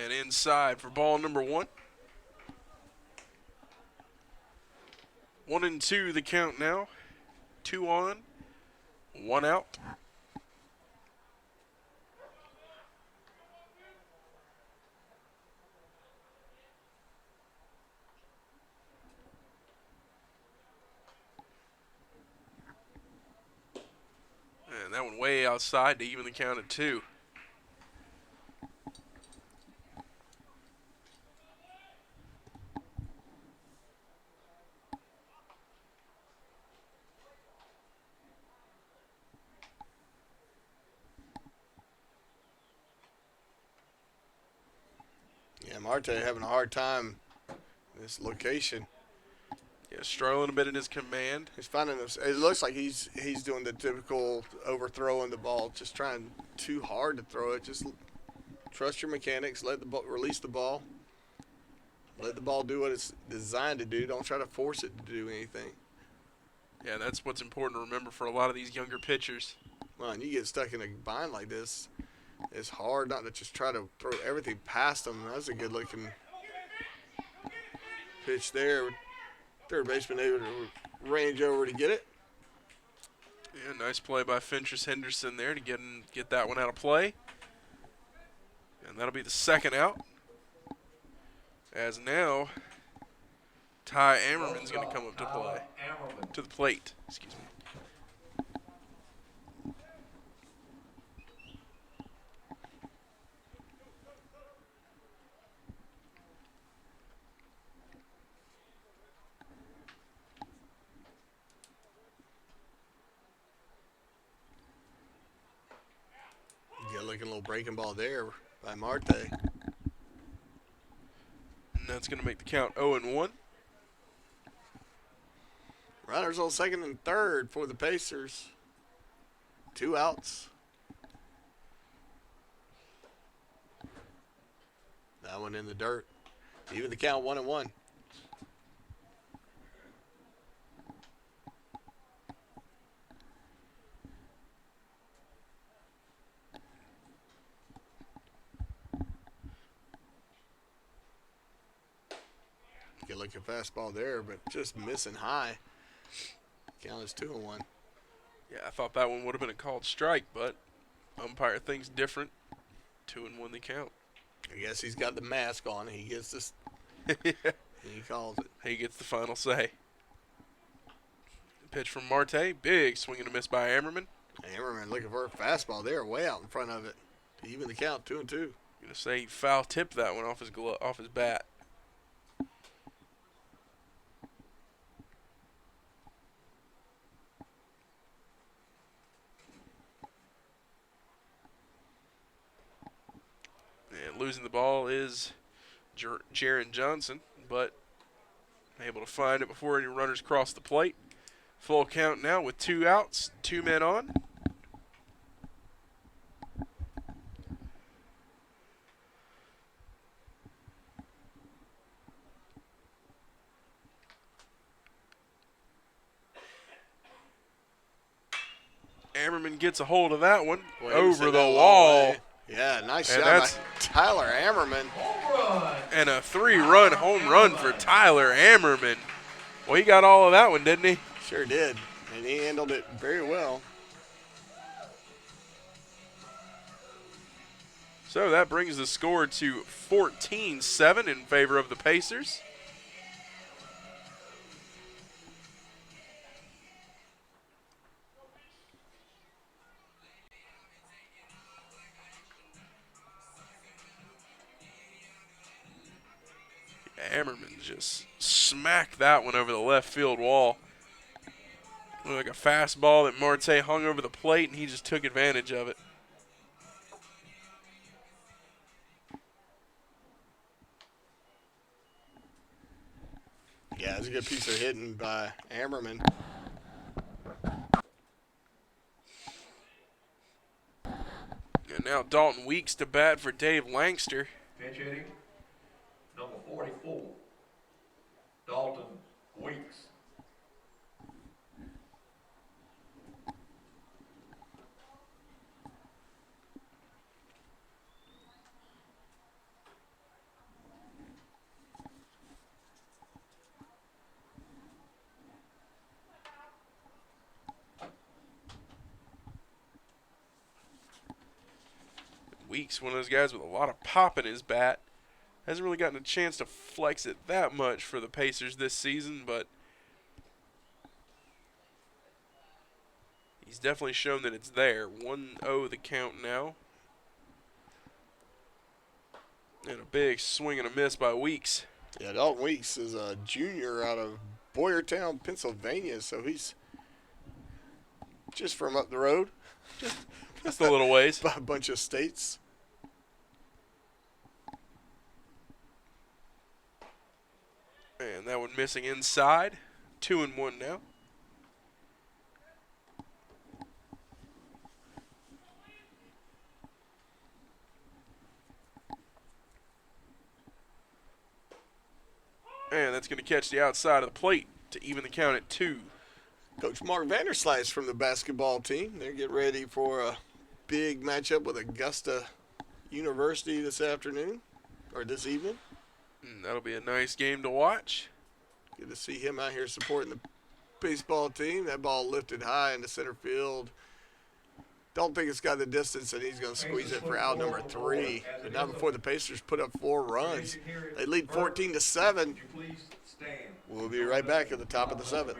And inside for ball number 1. 1-2 the count now. 2 on, 1 out. And that one way outside to even the count at 2. Yeah, Marte having a hard time in this location. Yeah, struggling a bit in his command. He's finding this. It looks like he's doing the typical overthrowing the ball, just trying too hard to throw it. Just trust your mechanics. Let the ball release the ball. Let the ball do what it's designed to do. Don't try to force it to do anything. Yeah, that's what's important to remember for a lot of these younger pitchers. Well, and you get stuck in a bind like this, it's hard not to just try to throw everything past them. That's a good-looking pitch there. Third baseman able to range over to get it. Yeah, nice play by Fentress Henderson there to get that one out of play. And that'll be the second out. As now, Ty Ammerman's going to come up to play. To the plate, excuse me. Good-looking little breaking ball there by Marte. And that's going to make the count 0-1. Runners on second and third for the Pacers. 2 outs. That one in the dirt. Even the count 1-1. Good looking fastball there, but just missing high. Count is 2-1. Yeah, I thought that one would have been a called strike, but umpire thinks different. 2-1 the count. I guess he's got the mask on. He gets this. Yeah. He calls it. He gets the final say. Pitch from Marte. Big swing and a miss by Ammerman. Hammerman looking for a fastball there, way out in front of it. To even the count, 2-2. Gonna say he foul tipped that one off his bat. And losing the ball is Jaron Johnson, but able to find it before any runners cross the plate. Full count now with 2 outs, 2 men on. Ammerman gets a hold of that one over the wall. Yeah, nice And shot by Tyler Ammerman. And a 3-run home run for Tyler Ammerman. Well, he got all of that one, didn't he? Sure did. And he handled it very well. So that brings the score to 14-7 in favor of the Pacers. Ammerman just smacked that one over the left field wall. Looked like a fastball that Marte hung over the plate, and he just took advantage of it. Yeah, it was a good piece of hitting by Ammerman. And now Dalton Weeks to bat for Dave Langster. Pitch hitting, number 44, Dalton Weeks. Weeks, one of those guys with a lot of pop in his bat. Hasn't really gotten a chance to flex it that much for the Pacers this season, but he's definitely shown that it's there. 1-0 the count now. And a big swing and a miss by Weeks. Yeah, Dalton Weeks is a junior out of Boyertown, Pennsylvania, so he's just from up the road. Just a little ways. By a bunch of states. And that one missing inside. 2-1 now. And that's going to catch the outside of the plate to even the count at 2. Coach Mark Vanderslice from the basketball team. They're getting ready for a big matchup with Augusta University this afternoon, or this evening. That'll be a nice game to watch. Good to see him out here supporting the baseball team. That ball lifted high into center field. Don't think it's got the distance, and he's going to squeeze it for out number 3. But now before the Pacers put up 4 runs, they lead 14-7. We'll be right back at the top of the 7th.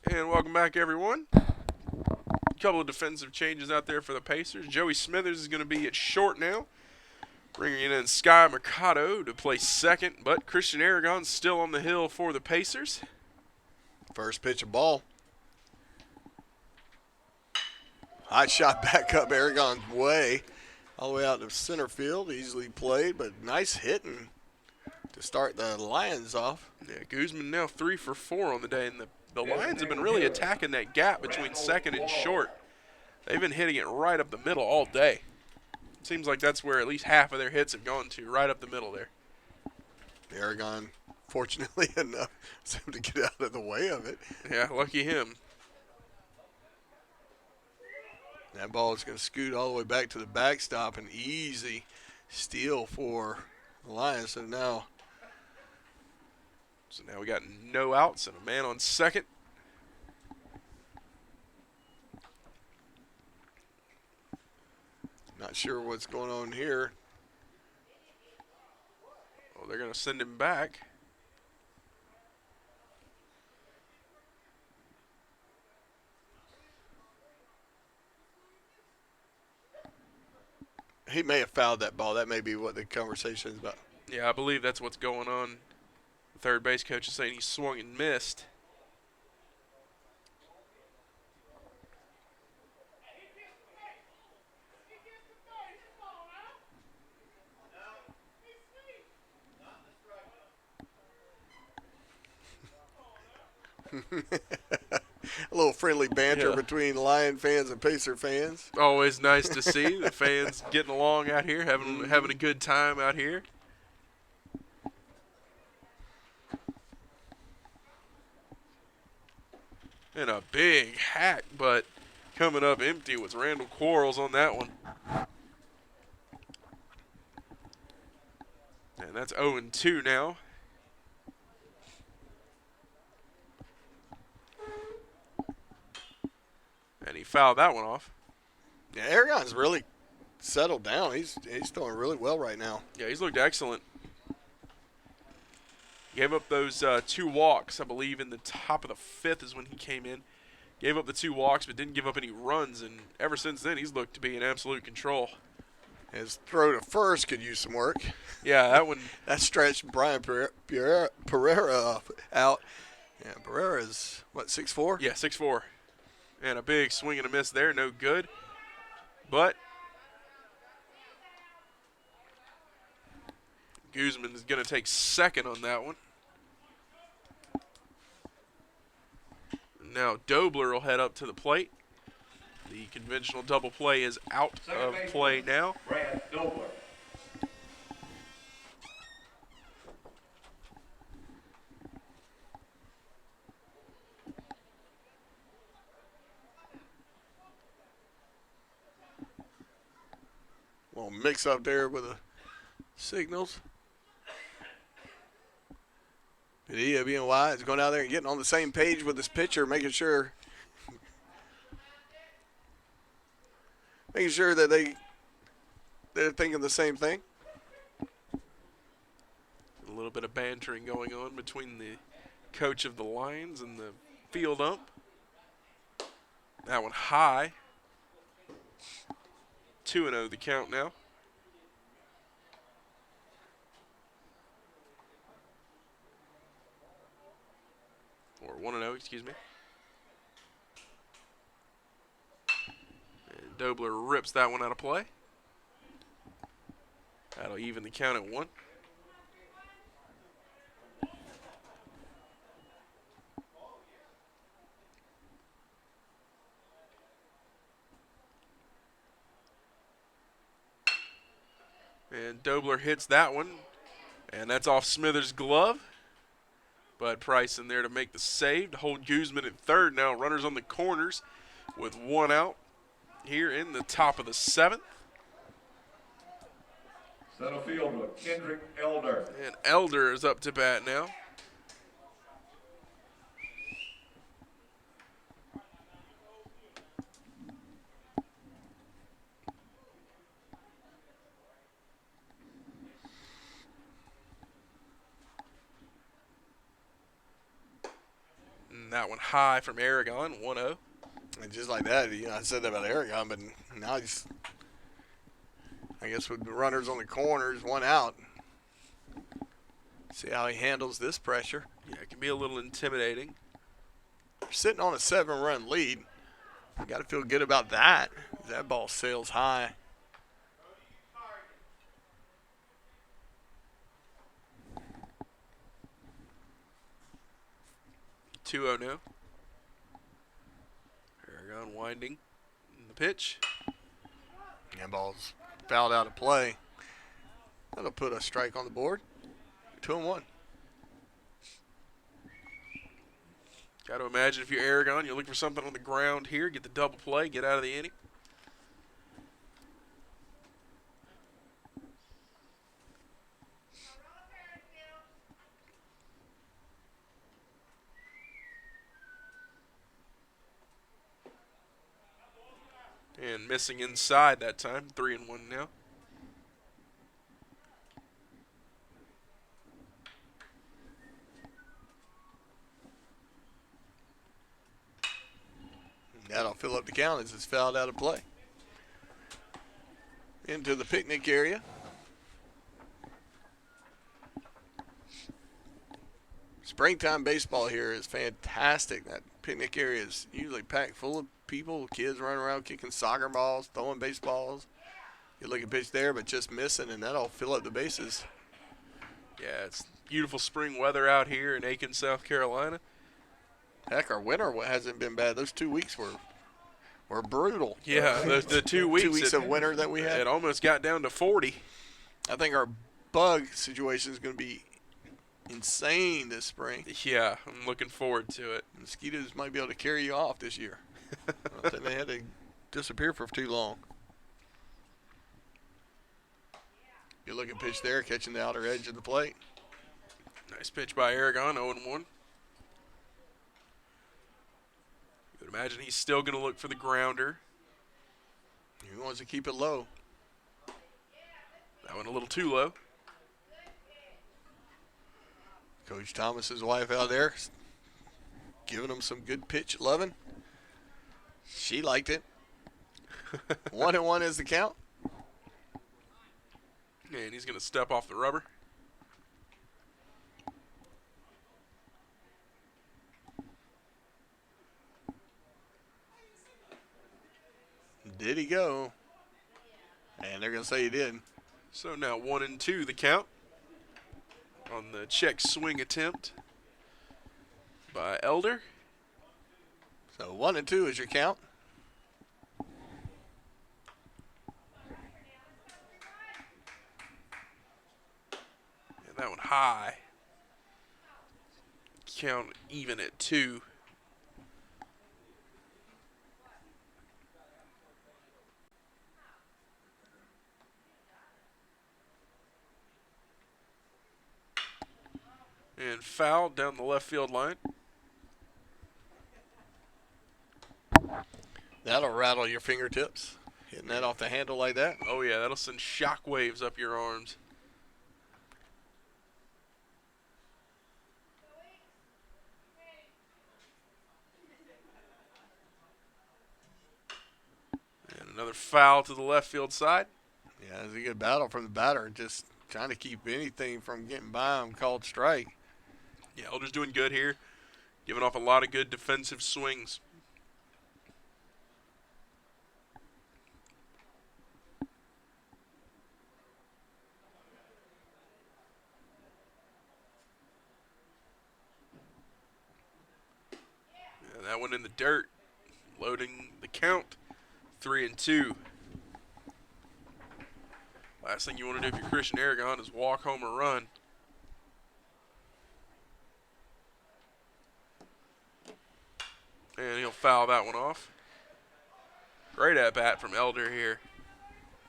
And welcome back, everyone. A couple of defensive changes out there for the Pacers. Joey Smithers is going to be at short now, bringing in Sky Mercado to play second, but Christian Aragon's still on the hill for the Pacers. First pitch of ball. High shot back up Aragon's way. All the way out to center field. Easily played, but nice hitting to start the Lions off. Yeah, Guzman now 3 for 4 on the day, and the Lions have been really attacking that gap between second and short. They've been hitting it right up the middle all day. Seems like that's where at least half of their hits have gone to, right up the middle there. Aragon, fortunately enough, was able to get out of the way of it. Yeah, lucky him. That ball is going to scoot all the way back to the backstop, an easy steal for the Lions. So now we got no outs and a man on second. Not sure what's going on here. Oh, they're going to send him back. He may have fouled that ball. That may be what the conversation is about. Yeah, I believe that's what's going on. The third base coach is saying he swung and missed. A little friendly banter Yeah. between Lion fans and Pacer fans. Always nice to see the fans getting along out here, having a good time out here. And a big hack, but coming up empty was Randall Quarles on that one. And that's 0-2 now. And he fouled that one off. Yeah, Aragon's really settled down. He's throwing really well right now. Yeah, he's looked excellent. Gave up those 2 walks, I believe, in the top of the 5th is when he came in. Gave up the 2 walks, but didn't give up any runs. And ever since then, he's looked to be in absolute control. His throw to first could use some work. Yeah, that one. That stretched Brian Pereira out. Yeah, Pereira's, what, 6'4"? Yeah, 6'4". And a big swing and a miss there, no good. But Guzman is going to take second on that one. Now Dobler will head up to the plate. The conventional double play is out of play now. Brad Dobler. Little mix up there with the signals. Padilla being wide is going out there and getting on the same page with his pitcher, making sure that they're thinking the same thing. A little bit of bantering going on between the coach of the Lions and the field ump. That one high. 2-0 the count now. Or 1-0, excuse me. And Dobler rips that one out of play. That'll even the count at 1. And Dobler hits that one, and that's off Smithers' glove. But Price in there to make the save to hold Guzman at third. Now runners on the corners with 1 out here in the top of the 7th. Center fielder Kendrick Elder. And Elder is up to bat now. And that one high from Aragon, 1-0. And just like that, I said that about Aragon, but now he's, I guess, with the runners on the corners, 1 out. See how he handles this pressure. Yeah, it can be a little intimidating. They're sitting on a 7-run lead. Got to feel good about that. That ball sails high. Two 2-0 now. Aragon winding in the pitch. That ball's fouled out of play. That'll put a strike on the board. 2-1. Got to imagine if you're Aragon, you're looking for something on the ground here, get the double play, get out of the inning. And missing inside that time, 3-1 now. That'll fill up the count as it's fouled out of play. Into the picnic area. Springtime baseball here is fantastic. That picnic area is usually packed full of people, kids running around kicking soccer balls, throwing baseballs. You look at pitch there, but just missing, and that'll fill up the bases. Yeah, it's beautiful spring weather out here in Aiken, South Carolina. Heck, our winter hasn't been bad. Those 2 weeks were brutal. Yeah, the 2 weeks. 2 weeks of winter that we had. It almost got down to 40. I think our bug situation is going to be insane this spring. Yeah, I'm looking forward to it. Mosquitoes might be able to carry you off this year. I think they had to disappear for too long. Good looking pitch there, catching the outer edge of the plate. Nice pitch by Aragon, 0-1. You would imagine he's still going to look for the grounder. He wants to keep it low. That one a little too low. Coach Thomas's wife out there giving him some good pitch loving. She liked it. 1-1 is the count. And he's going to step off the rubber. Did he go? And they're going to say he did. So now 1-2 the count on the check swing attempt by Elder. So 1-2 is your count. And that one high. Count even at 2. And foul down the left field line. That'll rattle your fingertips, hitting that off the handle like that. Oh, yeah, that'll send shock waves up your arms. And another foul to the left field side. Yeah, it's a good battle from the batter, just trying to keep anything from getting by him called strike. Yeah, Elder's doing good here, giving off a lot of good defensive swings. And that one in the dirt, loading the count, 3-2. Last thing you want to do if you're Christian Aragon is walk home or run. And he'll foul that one off. Great at bat from Elder here.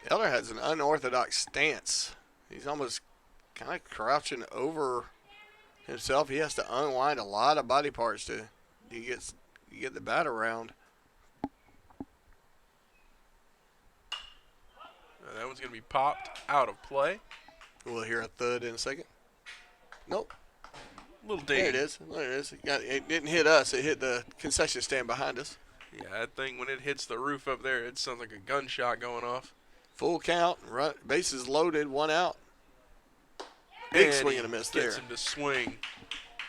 Elder has an unorthodox stance. He's almost kind of crouching over himself. He has to unwind a lot of body parts to get the bat around. Now that one's going to be popped out of play. We'll hear a thud in a second. Nope. Little ding. There it is. There it is. It didn't hit us. It hit the concession stand behind us. Yeah, that thing, when it hits the roof up there, it sounds like a gunshot going off. Full count. Run, bases loaded. 1 out. Big And swing he and a miss there. Gets him to swing.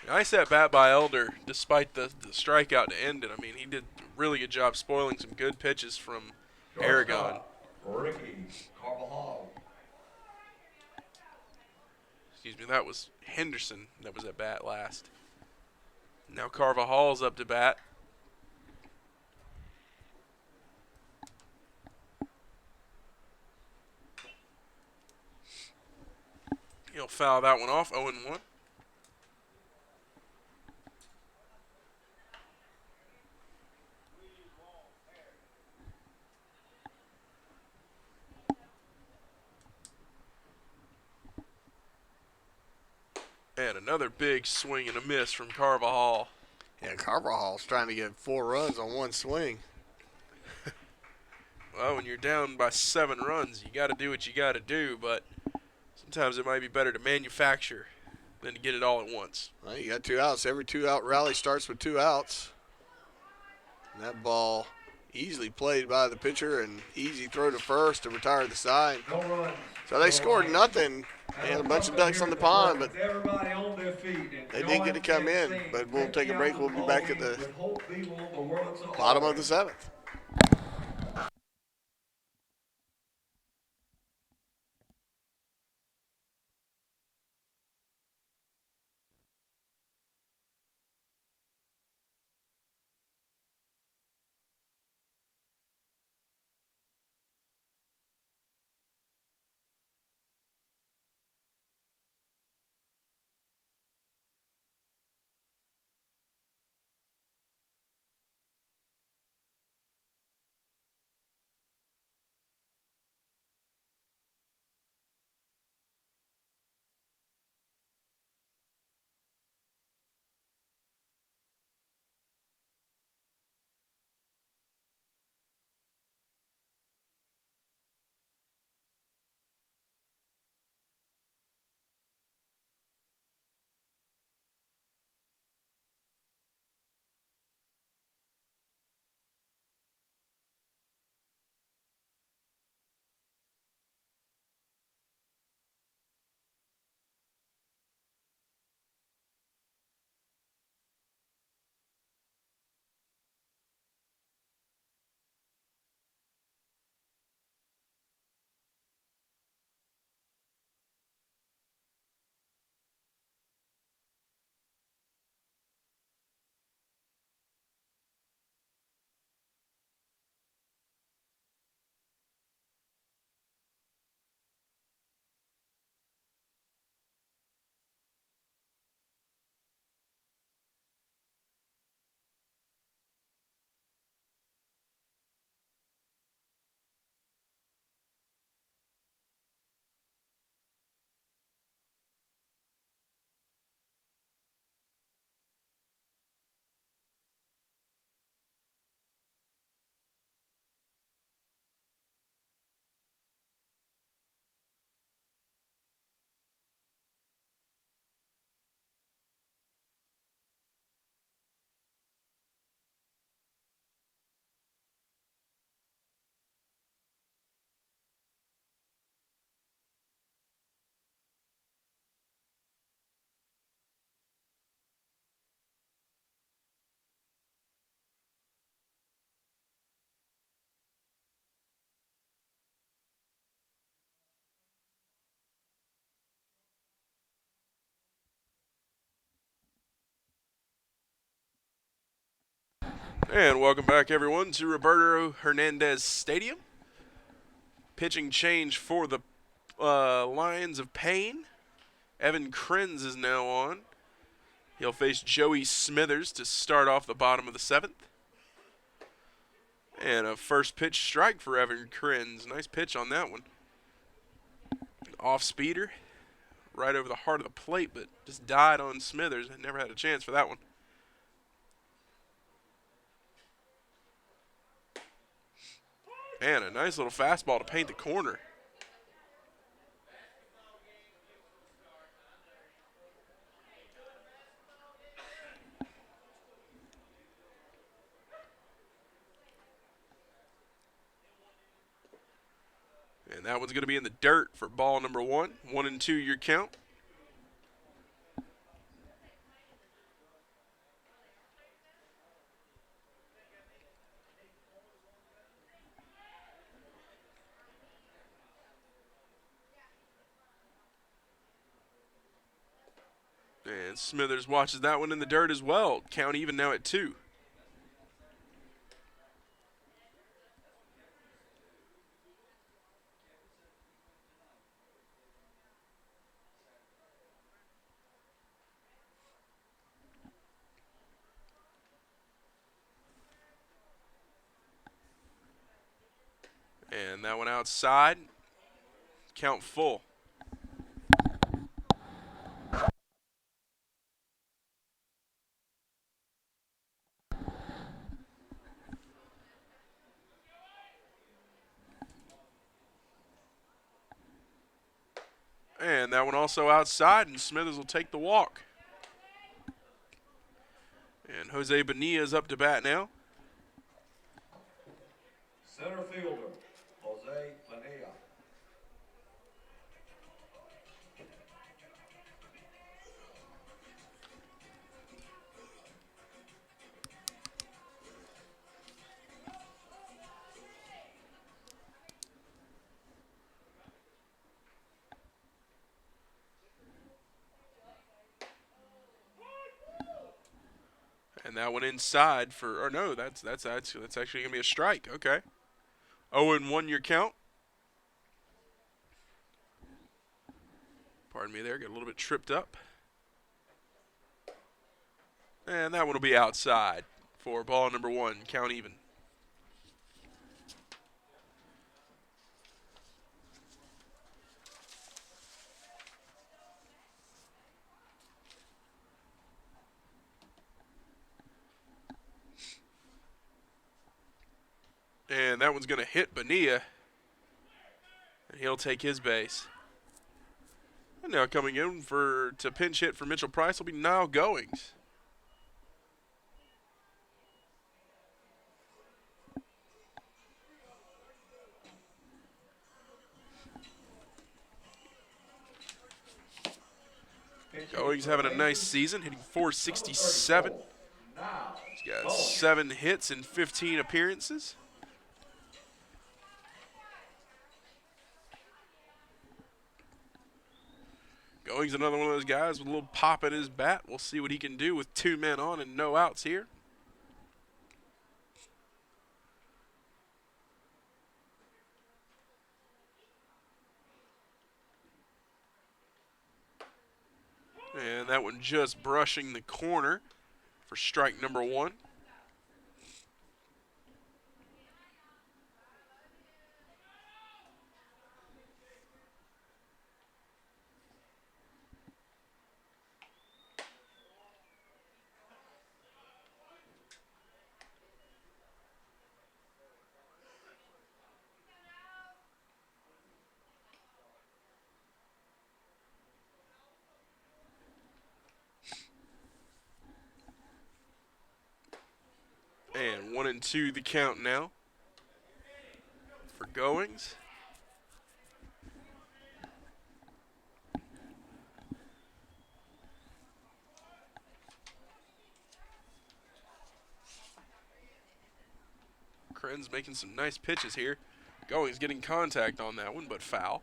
Nice at bat by Elder, despite the strikeout to end it. I mean, he did really good job spoiling some good pitches from Aragon. Shortstop, Ricky Carvajal. Excuse me, that was Henderson that was at bat last. Now Carvajal's up to bat. He'll foul that one off, 0-1. And another big swing and a miss from Carvajal. Yeah, Carvajal's trying to get 4 runs on one swing. Well, when you're down by 7 runs, you got to do what you got to do, but sometimes it might be better to manufacture than to get it all at once. Well, you got 2 outs. Every 2-out rally starts with 2 outs. And that ball easily played by the pitcher and easy throw to first to retire the side. No runs. So they scored nothing. They had a bunch of ducks on the pond, but Everybody on their feet. they didn't get to come in. But we'll take a break. We'll be back at the bottom of the 7th. And welcome back, everyone, to Roberto Hernandez Stadium. Pitching change for the Lions of Paine. Evan Krenz is now on. He'll face Joey Smithers to start off the bottom of the 7th. And a first pitch strike for Evan Krenz. Nice pitch on that one. Off speeder, right over the heart of the plate, but just died on Smithers. Never had a chance for that one. And a nice little fastball to paint the corner. And that one's going to be in the dirt for ball number 1. 1-2 your count. And Smithers watches that one in the dirt as well. Count even now at 2. And that one outside. Count full. And that one also outside, and Smithers will take the walk. And Jose Bonilla is up to bat now. Center fielder, Jose Bonilla. And that one inside for, or no, that's actually gonna be a strike. Okay. 0-1 your count. Pardon me there, got a little bit tripped up. And that one will be outside for ball number 1. Count even. And that one's going to hit Bonilla. And he'll take his base. And now coming in to pinch hit for Mitchell Price will be Niall Goings. Goings having a nice season, hitting 467. Now, He's got 7 hits in 15 appearances. Goings another one of those guys with a little pop in his bat. We'll see what he can do with 2 men on and no outs here. And that one just brushing the corner for strike number 1. And 1-2 the count now for Goings. Kren's making some nice pitches here. Goings getting contact on that one, but foul.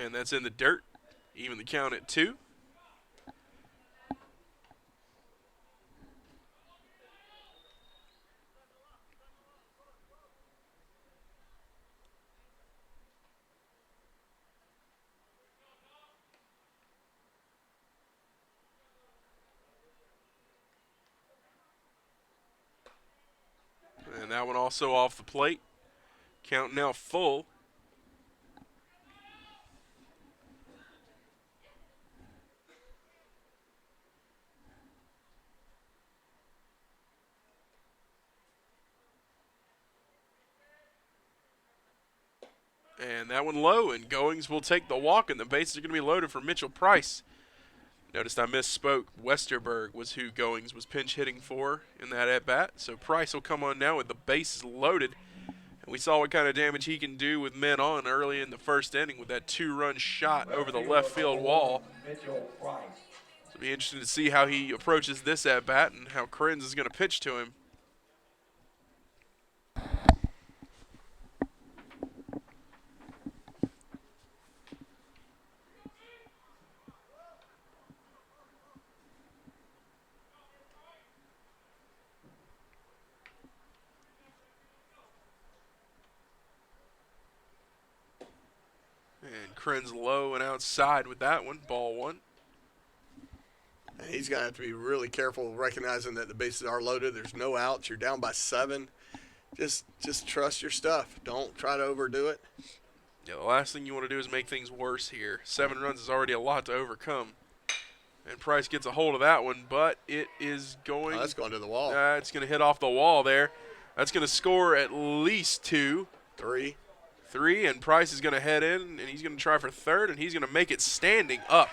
And that's in the dirt. Even the count at 2. And that one also off the plate. Count now full. And that one low, and Goings will take the walk, and the bases are going to be loaded for Mitchell Price. Noticed I misspoke. Westerberg was who Goings was pinch hitting for in that at bat. So Price will come on now with the bases loaded. And we saw what kind of damage he can do with men on early in the first inning with that 2-run shot over the left field wall. Mitchell Price. So it'll be interesting to see how he approaches this at bat and how Krenz is going to pitch to him. And Krenz low and outside with that one, ball one. And he's going to have to be really careful recognizing that the bases are loaded. There's no outs. You're down by 7. Just trust your stuff. Don't try to overdo it. Yeah, the last thing you want to do is make things worse here. 7 runs is already a lot to overcome. And Price gets a hold of that one, but it is going. Oh, that's going to the wall. It's going to hit off the wall there. That's going to score at least 2. 3. 3, and Price is going to head in, and he's going to try for third, and he's going to make it standing up.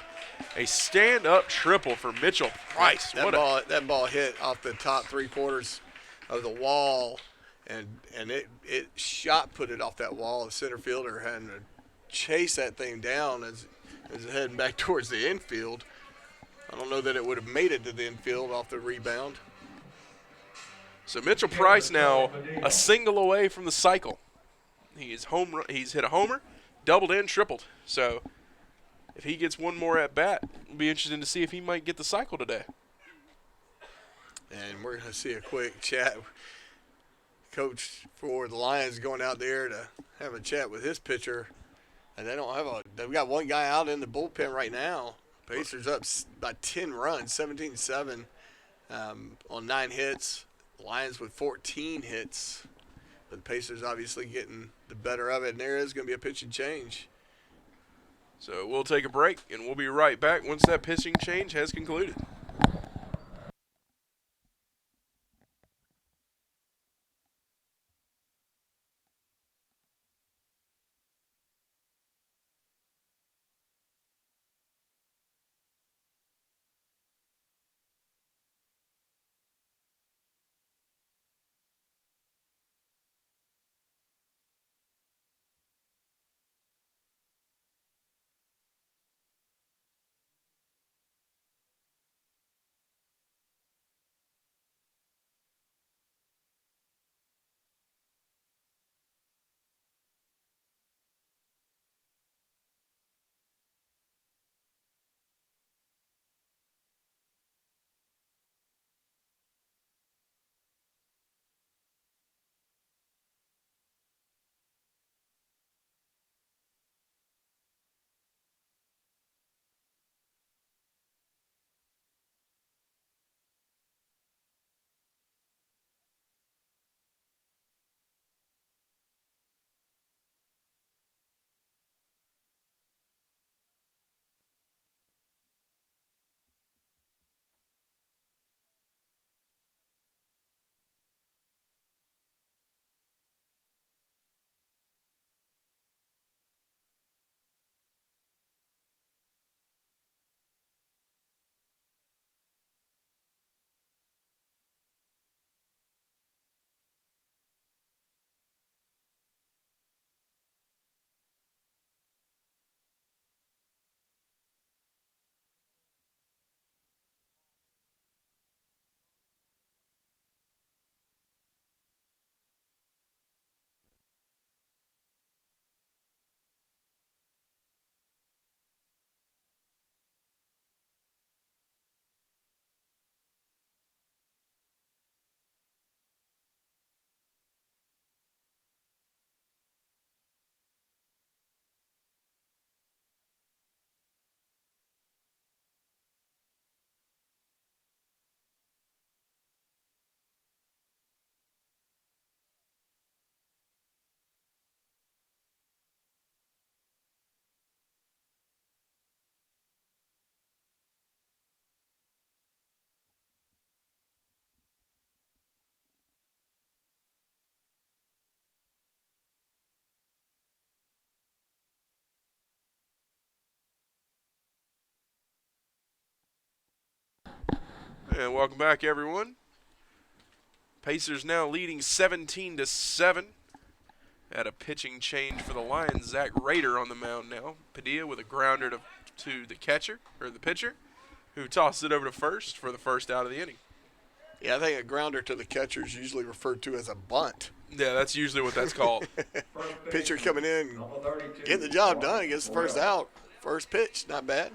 A stand-up triple for Mitchell Price. That ball hit off the top 3/4 of the wall, and it shot put it off that wall. The center fielder having to chase that thing down as heading back towards the infield. I don't know that it would have made it to the infield off the rebound. So Mitchell Price now a single away from the cycle. He's hit a homer, doubled and tripled. So if he gets one more at bat, it'll be interesting to see if he might get the cycle today. And we're going to see a quick chat. Coach for the Lions going out there to have a chat with his pitcher. And they've got one guy out in the bullpen right now. Pacers up by 10 runs, 17-7 on 9 hits. Lions with 14 hits. But the Pacers obviously getting the better of it, and there is going to be a pitching change. So we'll take a break, and we'll be right back once that pitching change has concluded. And welcome back, everyone. Pacers now leading 17-7. At a pitching change for the Lions. Zach Rader on the mound now. Padilla with a grounder to the catcher, or the pitcher, who tosses it over to first for the first out of the inning. Yeah, I think a grounder to the catcher is usually referred to as a bunt. Yeah, that's usually what that's called. Pitcher coming in, Number 32. getting the job done, gets the first out. First pitch, not bad.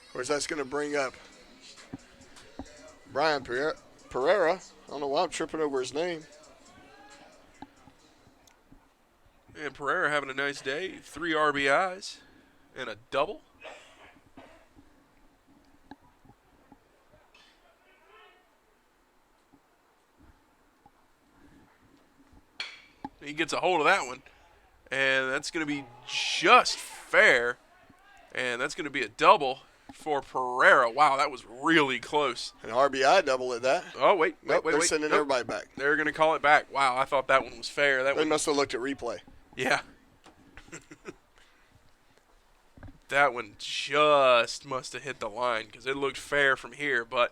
Of course, that's going to bring up Brian Pereira. I don't know why I'm tripping over his name. And Pereira having a nice day. 3 RBIs and a double. He gets a hold of that one. And that's going to be just fair. And that's going to be a double for Pereira. Wow, that was really close. An RBI double at that. Oh, wait. They're sending everybody back. They're going to call it back. Wow, I thought that one was fair. That They one, must have looked at replay. yeah. That one just must have hit the line because it looked fair from here. But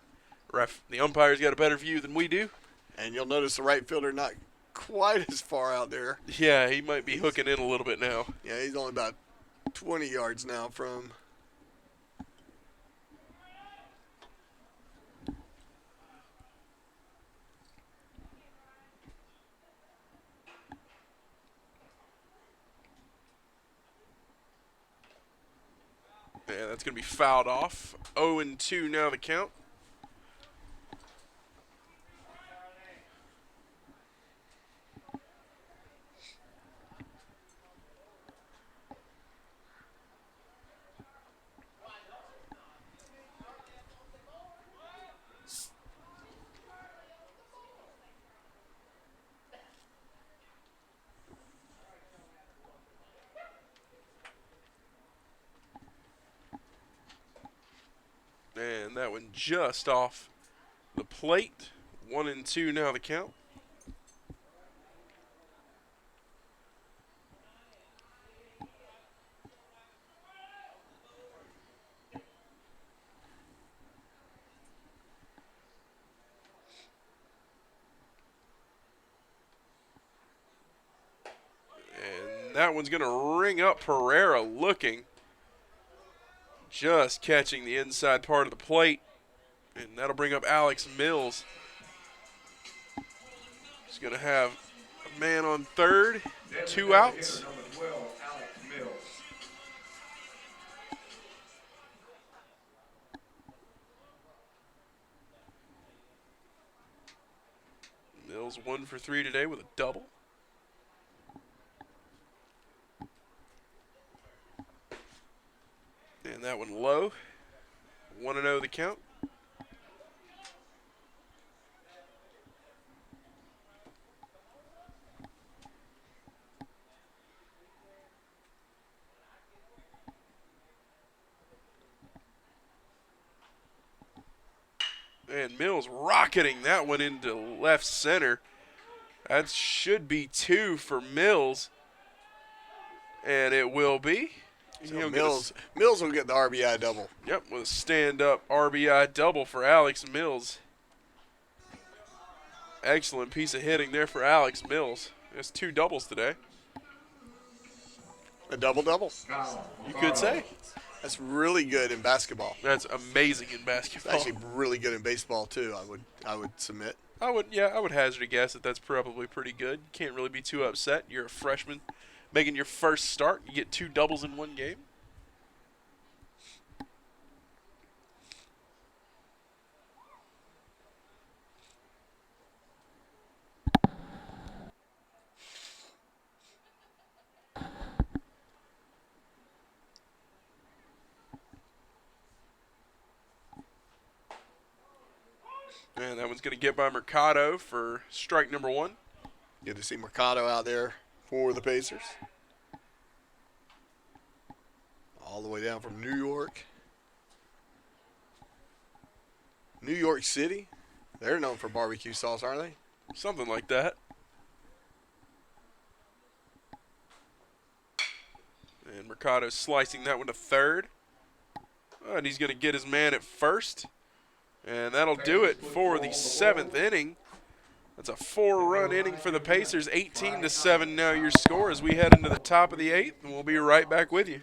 the umpire's got a better view than we do. And you'll notice the right fielder not quite as far out there. Yeah, he might be hooking in a little bit now. Yeah, he's only about 20 yards now from. Yeah, that's going to be fouled off. 0-2 now the count. And that one just off the plate. 1-2 now the count. And that one's going to ring up Pereira looking. Just catching the inside part of the plate. And that'll bring up Alex Mills. He's going to have a man on third, 2 outs. Hitter, number 12, Alex Mills. Mills 1 for 3 today with a double. And that one low. 1-0 the count. And Mills rocketing that one into left center. That should be 2 for Mills. And it will be. So Mills will get the RBI double. Yep, with a stand-up RBI double for Alex Mills. Excellent piece of hitting there for Alex Mills. There's 2 doubles today. A double-double. You could say. That's really good in basketball. That's amazing in It's basketball. actually really good in baseball too. I would submit. I would hazard a guess that that's probably pretty good. You can't really be too upset. You're a freshman making your first start. You get 2 doubles in one game. And that one's going to get by Mercado for strike number 1. Good to see Mercado out there for the Pacers. All the way down from New York. New York City. They're known for barbecue sauce, aren't they? Something like that. And Mercado's slicing that one to third. And he's going to get his man at first. And that'll do it for the 7th inning. That's a 4-run inning for the Pacers. 18-7 now your score as we head into the top of the 8th, and we'll be right back with you.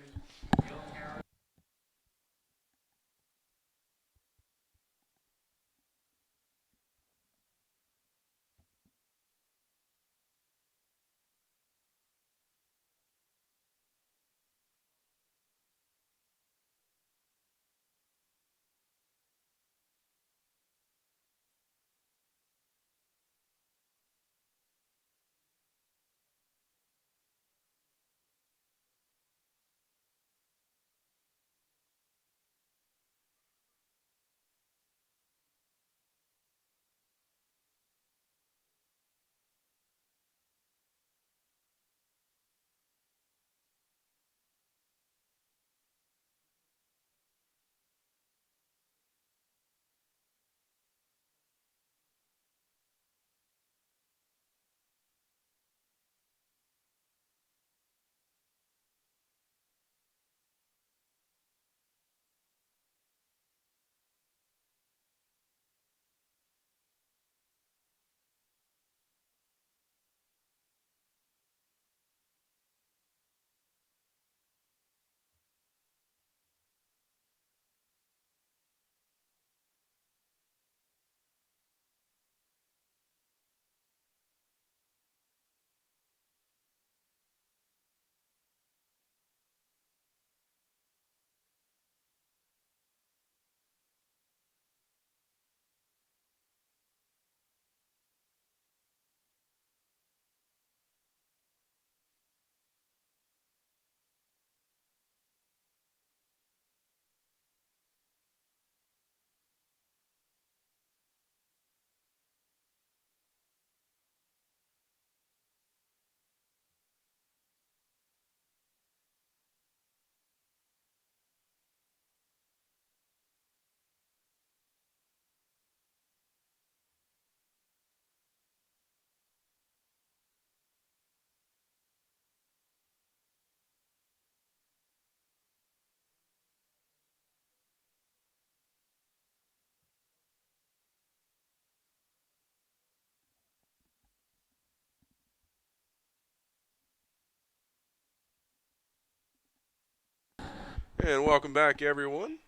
And welcome back, everyone.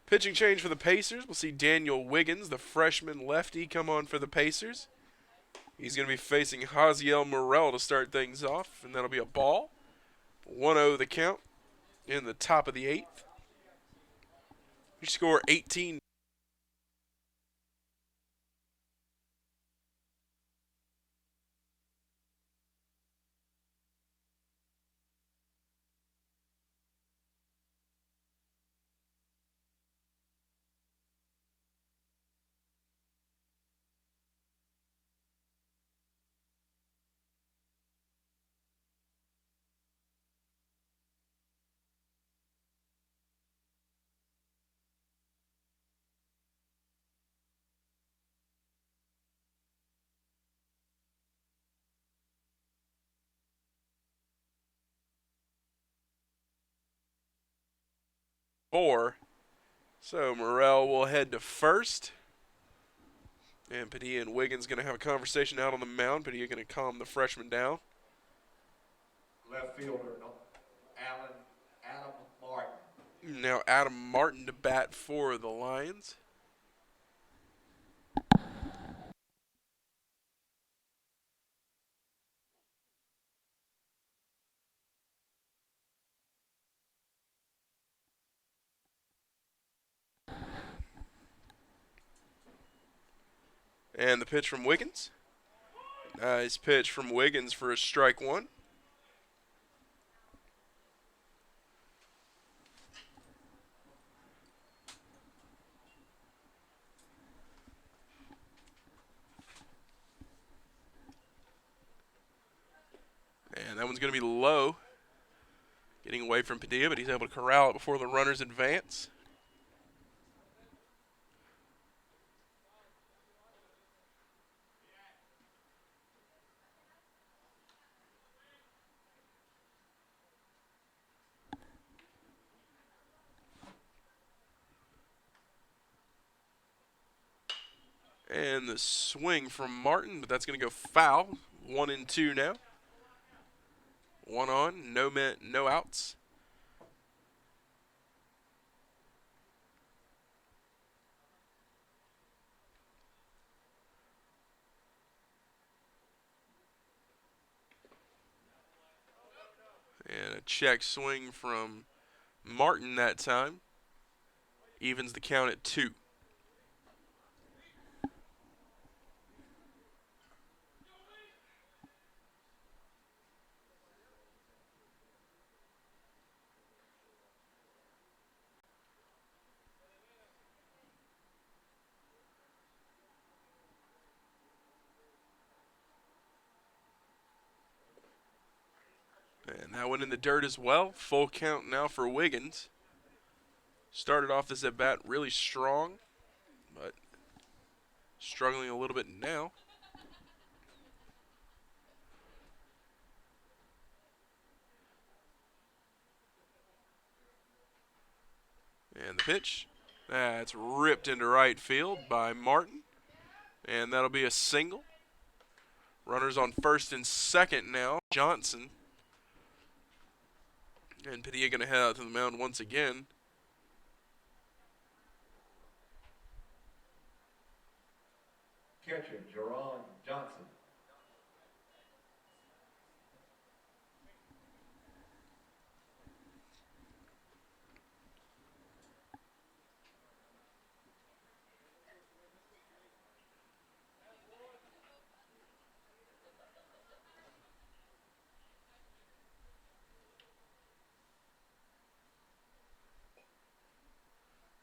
Pitching change for the Pacers. We'll see Daniel Wiggins, the freshman lefty, come on for the Pacers. He's going to be facing Haziel Morel to start things off, and that'll be a ball. 1-0 the count in the top of the 8th. You score 18. Four. So Morel will head to first. And Padilla and Wiggins going to have a conversation out on the mound. Padilla going to calm the freshman down. Left fielder, Adam Martin. Now Adam Martin to bat for the Lions. And the pitch from Wiggins. Nice pitch from Wiggins for a strike one. And that one's going to be low. Getting away from Padilla, but he's able to corral it before the runners advance. And the swing from Martin, but that's going to go foul. 1-2 now. One on, no outs. And a check swing from Martin that time. Evens the count at 2. And that one in the dirt as well. Full count now for Wiggins. Started off this at bat really strong, but struggling a little bit now. And the pitch. That's ripped into right field by Martin. And that'll be a single. Runners on first and second now. Johnson. And Padilla going to head out to the mound once again. Catcher, Jerron Johnson.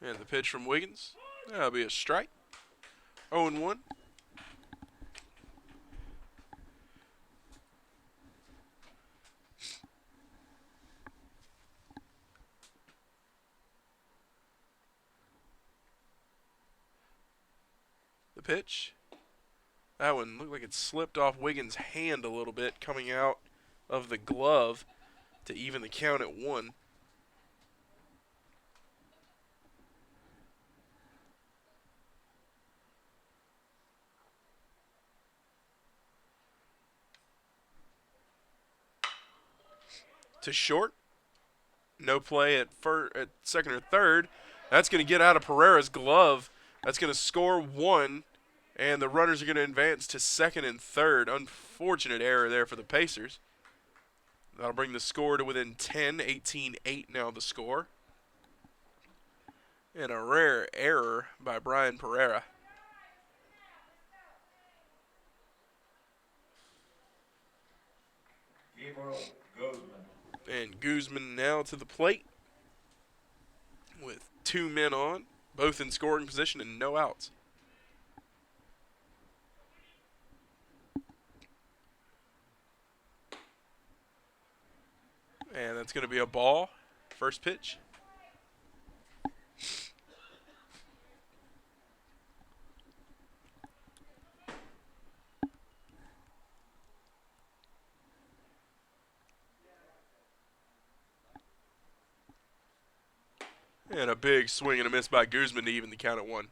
And the pitch from Wiggins. That'll be a strike. 0-1. The pitch. That one looked like it slipped off Wiggins' hand a little bit coming out of the glove to even the count at 1. To short. No play at second or third. That's going to get out of Pereira's glove. That's going to score 1, and the runners are going to advance to second and third. Unfortunate error there for the Pacers. That'll bring the score to within 10, 18-8 now the score. And a rare error by Brian Pereira. Gabriel Guzman. And Guzman now to the plate with 2 men on, both in scoring position and no outs. And that's going to be a ball. First pitch. And a big swing and a miss by Guzman to even the count at 1.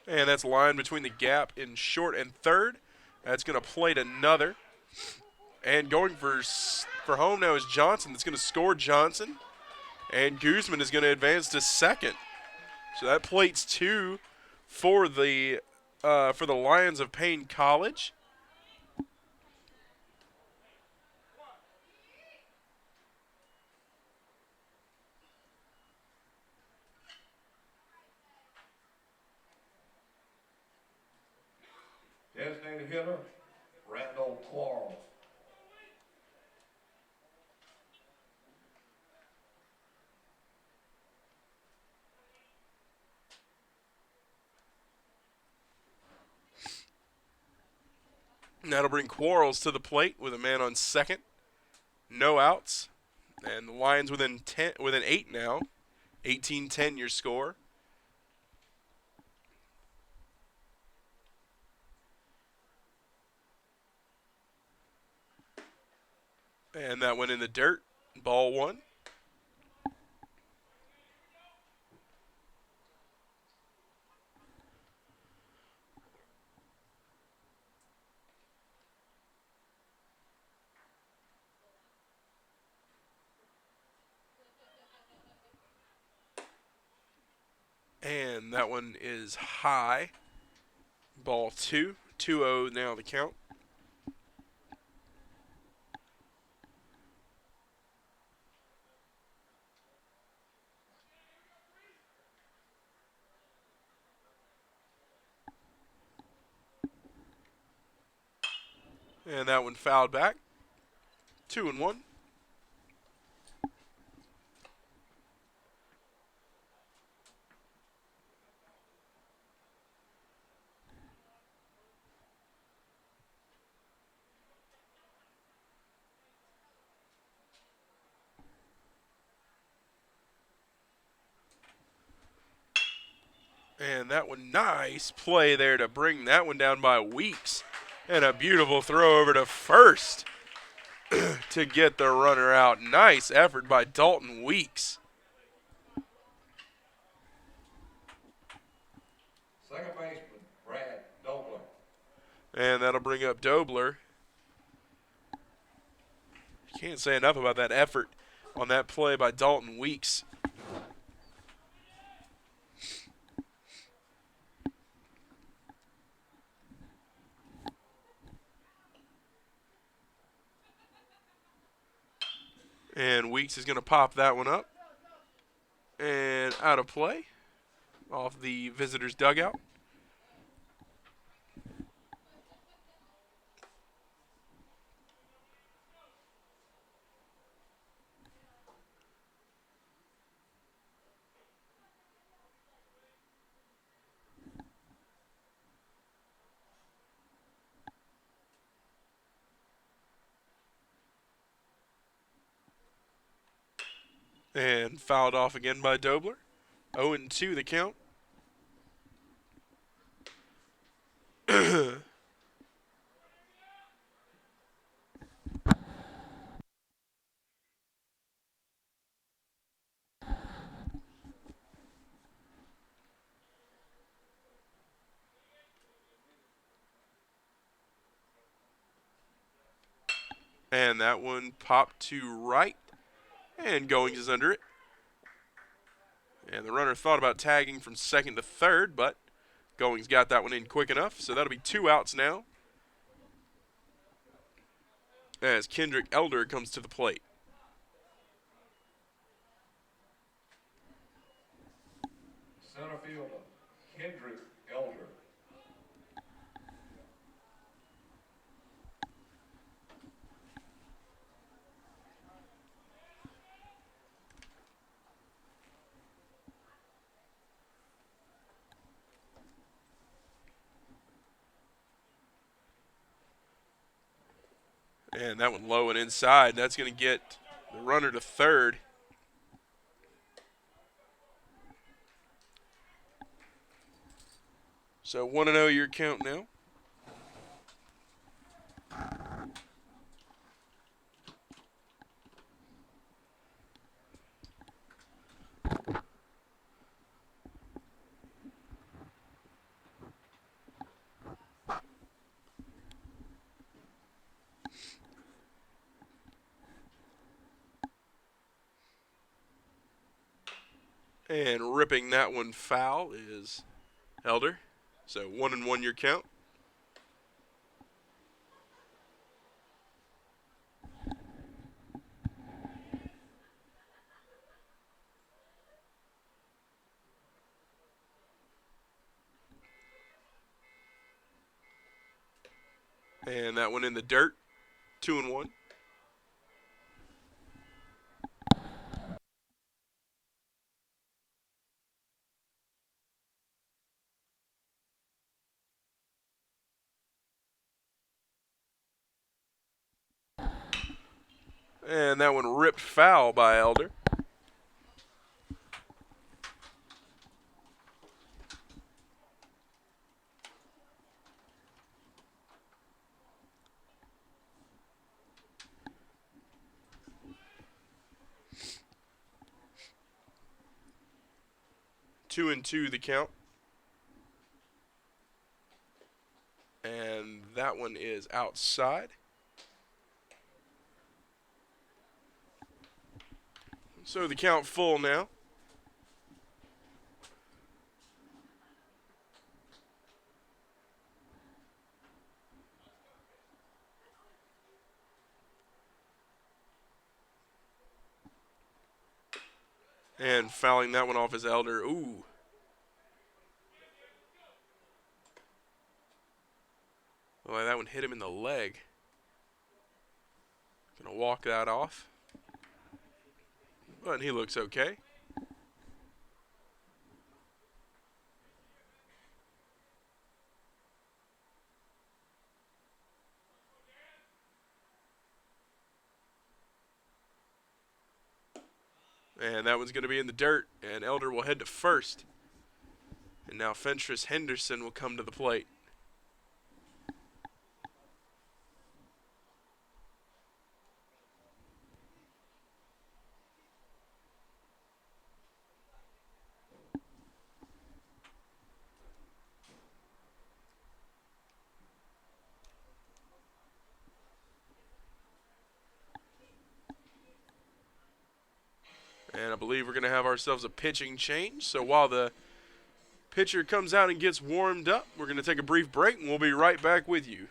And that's line between the gap in short and third. That's going to plate another. And going for home now is Johnson. That's going to score Johnson. And Guzman is going to advance to second. So that plates 2 for the Lions of Paine College. Designated hitter, Randall Quarles. And that'll bring Quarles to the plate with a man on second. No outs. And the Lions within 8 now. 18-10 your score. And that went in the dirt. Ball 1. And that one is high. Ball 2. 2-0 now the count. And that one fouled back. 2-1. And that one, nice play there to bring that one down by Weeks. And a beautiful throw over to first to get the runner out. Nice effort by Dalton Weeks. Second baseman, Brad Dobler. And that'll bring up Dobler. Can't say enough about that effort on that play by Dalton Weeks. And Weeks is going to pop that one up. And out of play off the visitor's dugout. And fouled off again by Dobler. 0-2 the count. And that one popped to right. And Goings is under it. And the runner thought about tagging from second to third, but Goings got that one in quick enough. So that'll be 2 outs now. As Kendrick Elder comes to the plate. Center fielder, Kendrick Elder. And that one low and inside. That's going to get the runner to third. So 1-0 your count now. And ripping that one foul is Elder. So 1-1 your count. And that one in the dirt. 2-1. And that one ripped foul by Elder. Two and two the count. And that one is outside. So the count full now. And fouling that one off is Elder. Ooh. Well, that one hit him in the leg. Gonna walk that off. But he looks okay. And that one's going to be in the dirt. And Elder will head to first. And now Fentress Henderson will come to the plate. And I believe we're going to have ourselves a pitching change. So while the pitcher comes out and gets warmed up, we're going to take a brief break, and we'll be right back with you.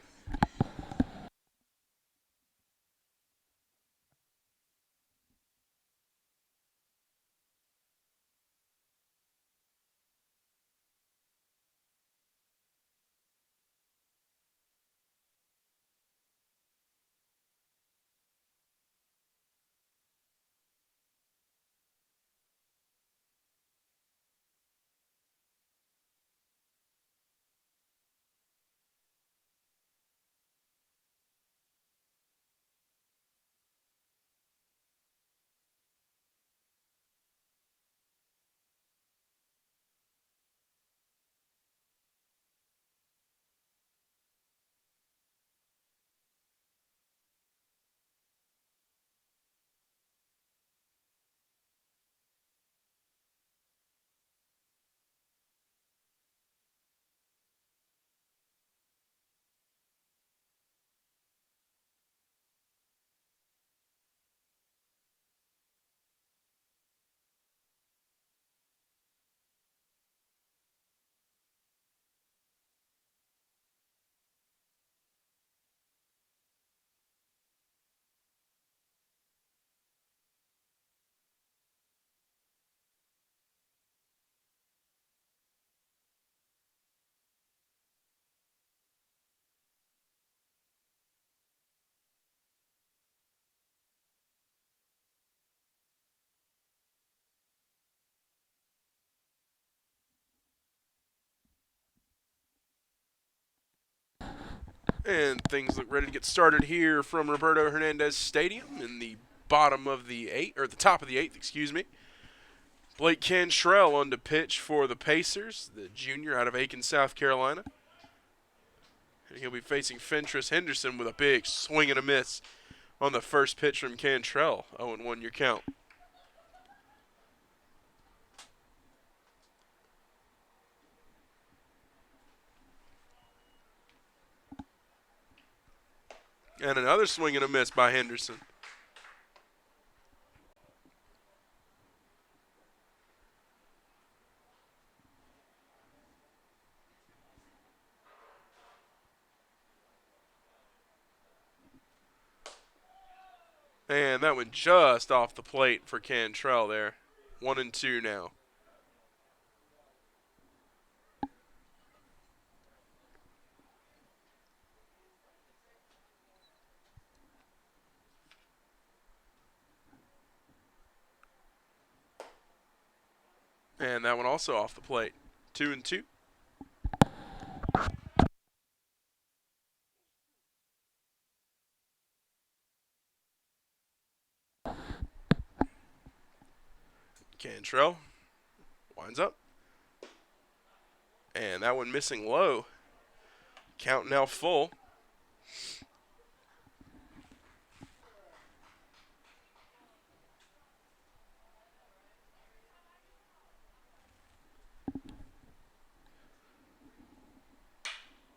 And things look ready to get started here from Roberto Hernandez Stadium in the bottom of the eighth, or the top of the eighth, excuse me. Blake Cantrell on to pitch for the Pacers, the junior out of Aiken, South Carolina. And he'll be facing Fentress Henderson with a big swing and a miss on the first pitch from Cantrell. 0-1 your count. And another swing and a miss by Henderson. And that went just off the plate for Cantrell there. 1-2 now. And that one also off the plate. 2-2. Cantrell winds up. And that one missing low. Count now full.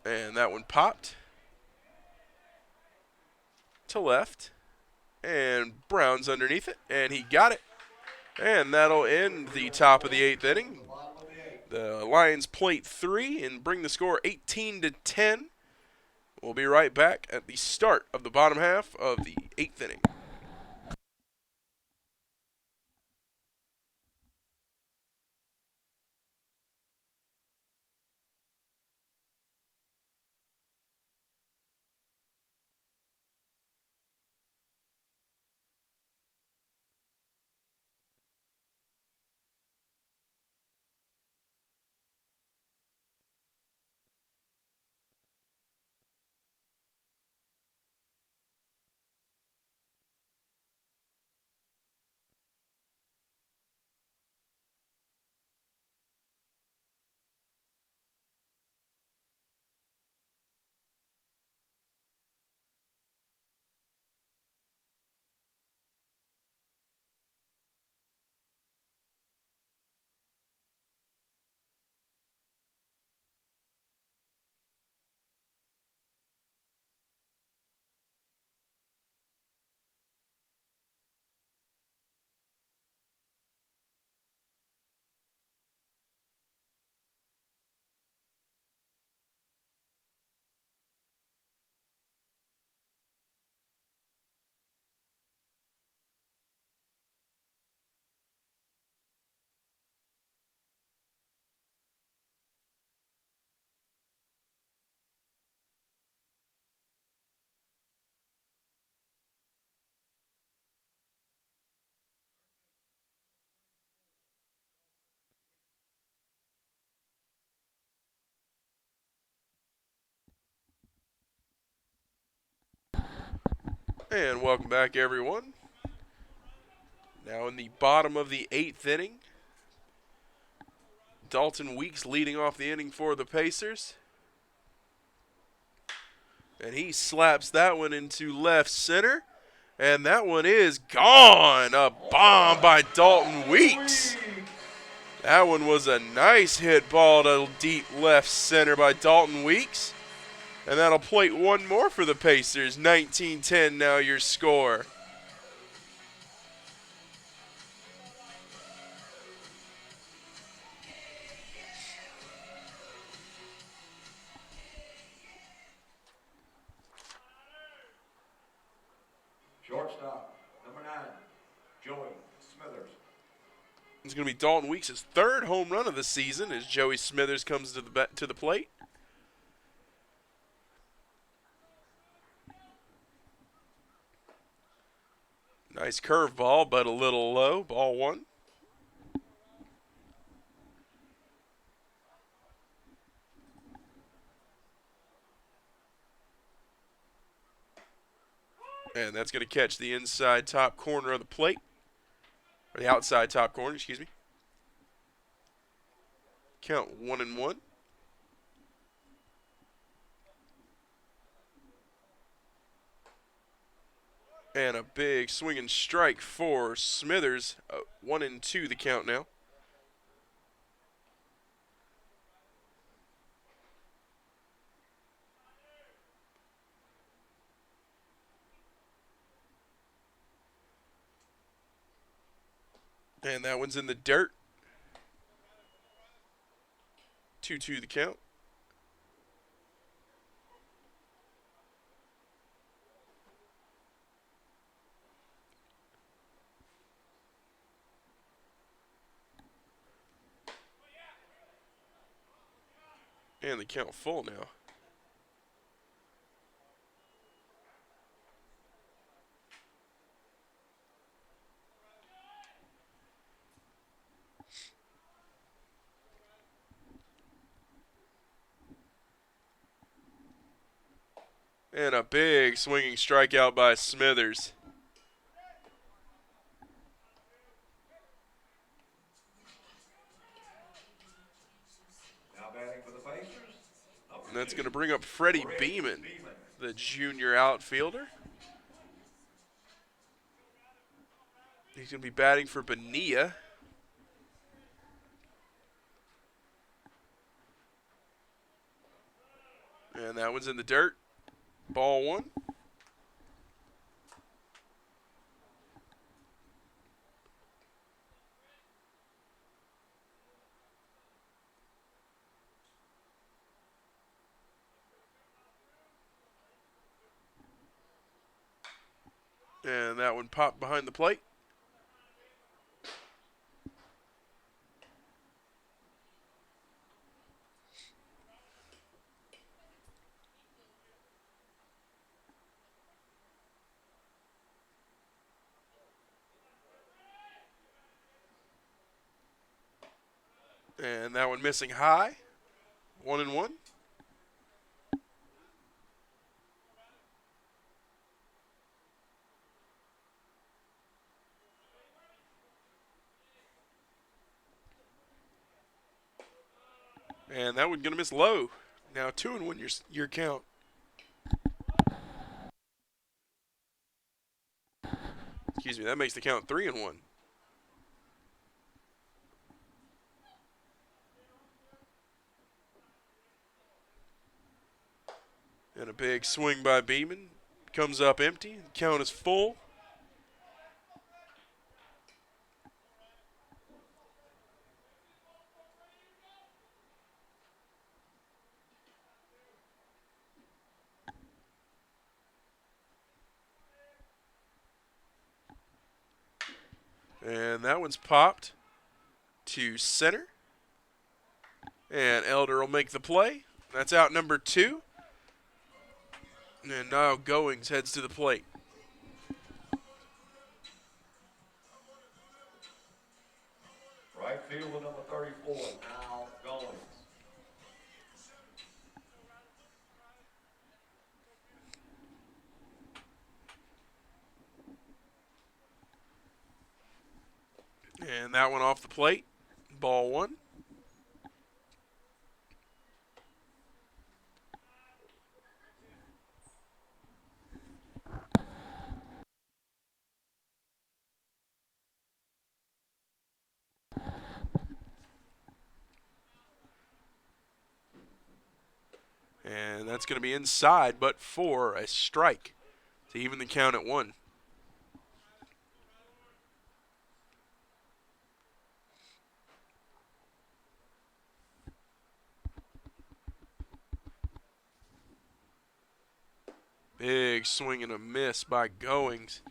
And that one popped to left. And Brown's underneath it. And he got it. And that'll end the top of the 8th inning. The Lions plate 3 and bring the score 18-10. We'll be right back at the start of the bottom half of the 8th inning. And welcome back, everyone. Now in the bottom of the 8th inning. Dalton Weeks leading off the inning for the Pacers. And he slaps that one into left center. And that one is gone. A bomb by Dalton Weeks. That one was a nice hit ball to deep left center by Dalton Weeks. And that'll plate one more for the Pacers. 19-10 now your score. Shortstop, number 9, Joey Smithers. It's going to be Dalton Weeks' 3rd home run of the season as Joey Smithers comes to the plate. Nice curveball, but a little low. Ball 1. And that's going to catch the inside top corner of the plate. Or the outside top corner, excuse me. Count 1-1. And a big swinging strike for Smithers. 1-2 the count now. And that one's in the dirt. 2-2 the count. And the count full now. And a big swinging strikeout by Smithers. Now batting for the Pacers, And that's going to bring up Freddie Beeman, the junior outfielder. He's going to be batting for Bonilla. And that one's in the dirt. Ball one. And that one popped behind the plate. And that one missing high. 1-1. And that one going to miss low. Now 2-1 your count. Excuse me, that makes the count 3-1. And a big swing by Beeman. Comes up empty. Count is full. And that one's popped to center. And Elder will make the play. That's out number 2. And now Goings heads to the plate. right fielder number 34, Al Goings. And that one off the plate. Ball one. And that's going to be inside, but for a strike to even the count at 1. Big swing and a miss by Goings.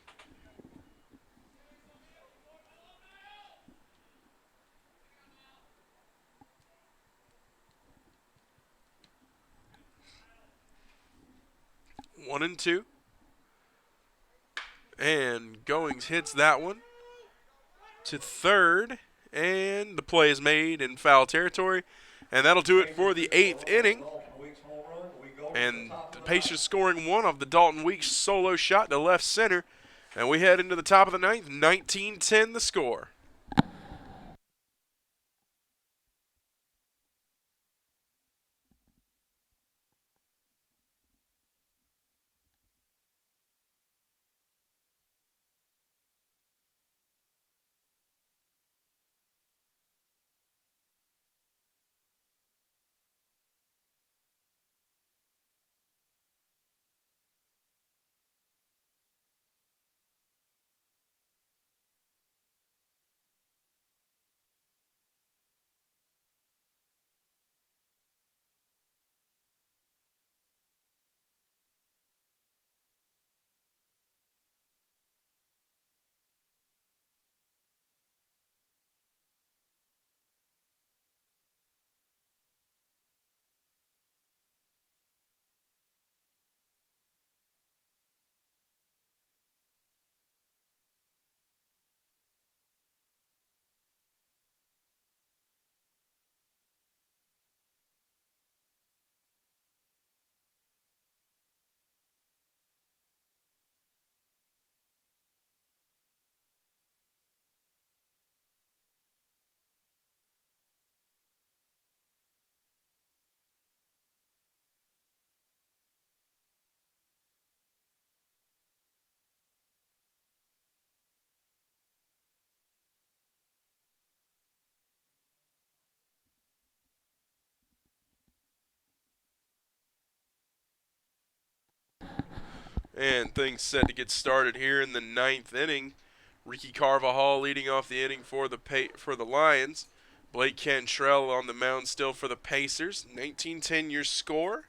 One and two. And Goings hits that one to third. And the play is made in foul territory. And that'll do it for the 8th inning. And the Pacers scoring one of the Dalton Weeks solo shot to left center. And we head into the top of the 9th, 19-10 the score. And things set to get started here in the ninth inning. Ricky Carvajal leading off the inning for the Lions. Blake Cantrell on the mound still for the Pacers. 19-10 your score.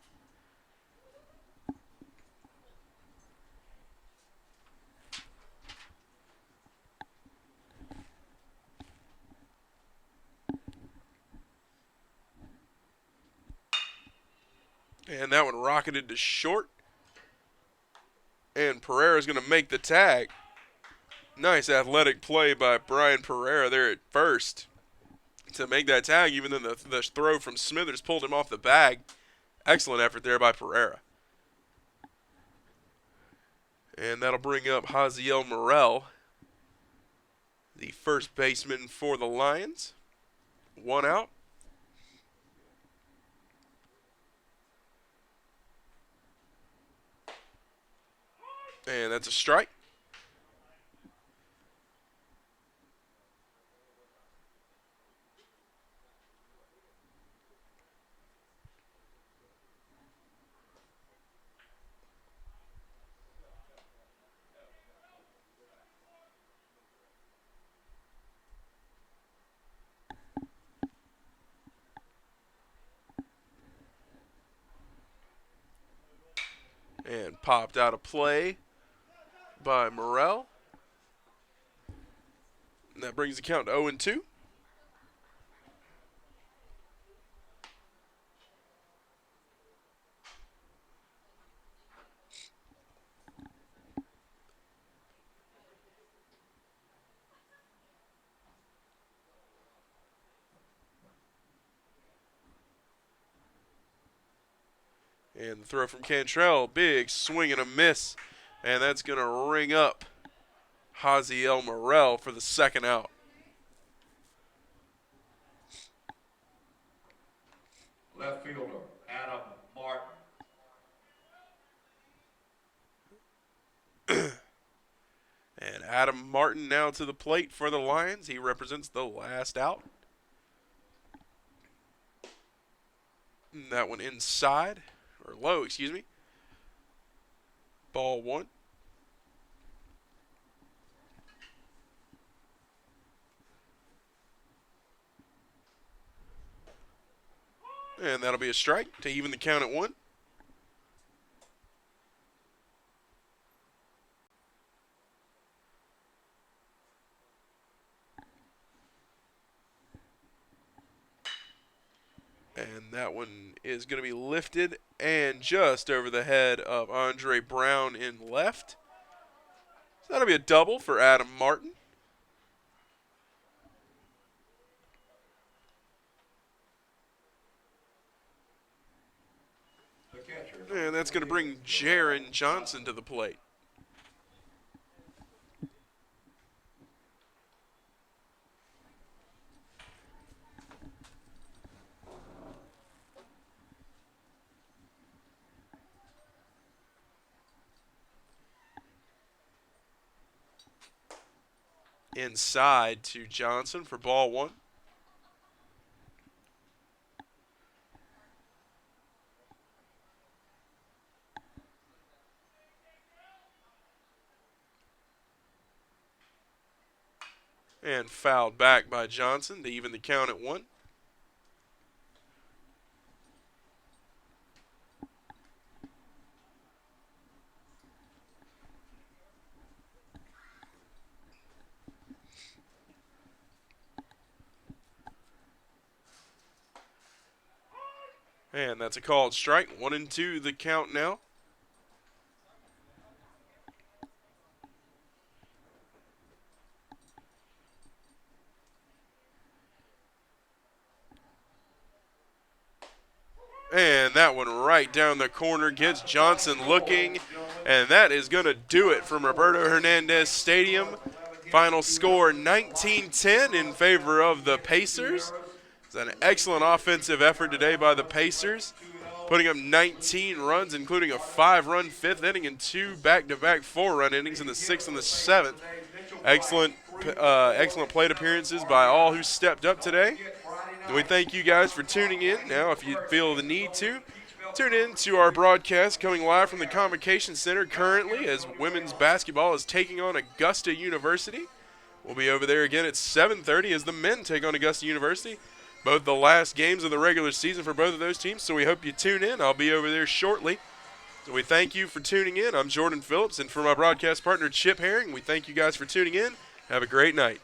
And that one rocketed to short. And Pereira's going to make the tag. Nice athletic play by Brian Pereira there at first to make that tag, even though the throw from Smithers pulled him off the bag. Excellent effort there by Pereira. And that'll bring up Haziel Morel, the first baseman for the Lions. One out. And that's a strike. And popped out of play by Morel. And that brings the count to 0-2. And the throw from Cantrell, big swing and a miss. And that's going to ring up Haziel Morel for the second out. Left fielder, Adam Martin. And Adam Martin now to the plate for the Lions. He represents the last out. And that one inside, or low, excuse me. Ball one. And that'll be a strike to even the count at 1. And that one is going to be lifted and just over the head of Andre Brown in left. So that'll be a double for Adam Martin. The catcher. And that's going to bring Jaron Johnson to the plate. Inside to Johnson for ball one. And fouled back by Johnson to even the count at 1. And that's a called strike. 1-2 the count now. And that one right down the corner gets Johnson looking. And that is going to do it from Roberto Hernandez Stadium. Final score 19-10 in favor of the Pacers. It's an excellent offensive effort today by the Pacers, putting up 19 runs, including a 5-run fifth inning and 2 back-to-back 4-run innings in the 6th and the 7th. Excellent plate appearances by all who stepped up today. And we thank you guys for tuning in. Now, if you feel the need to, Tune in to our broadcast coming live from the Convocation Center currently as women's basketball is taking on Augusta University. We'll be over there again at 7:30 as the men take on Augusta University. Both the last games of the regular season for both of those teams, so we hope you tune in. I'll be over there shortly. So we thank you for tuning in. I'm Jordan Phillips, and for my broadcast partner, Chip Herring, we thank you guys for tuning in. Have a great night.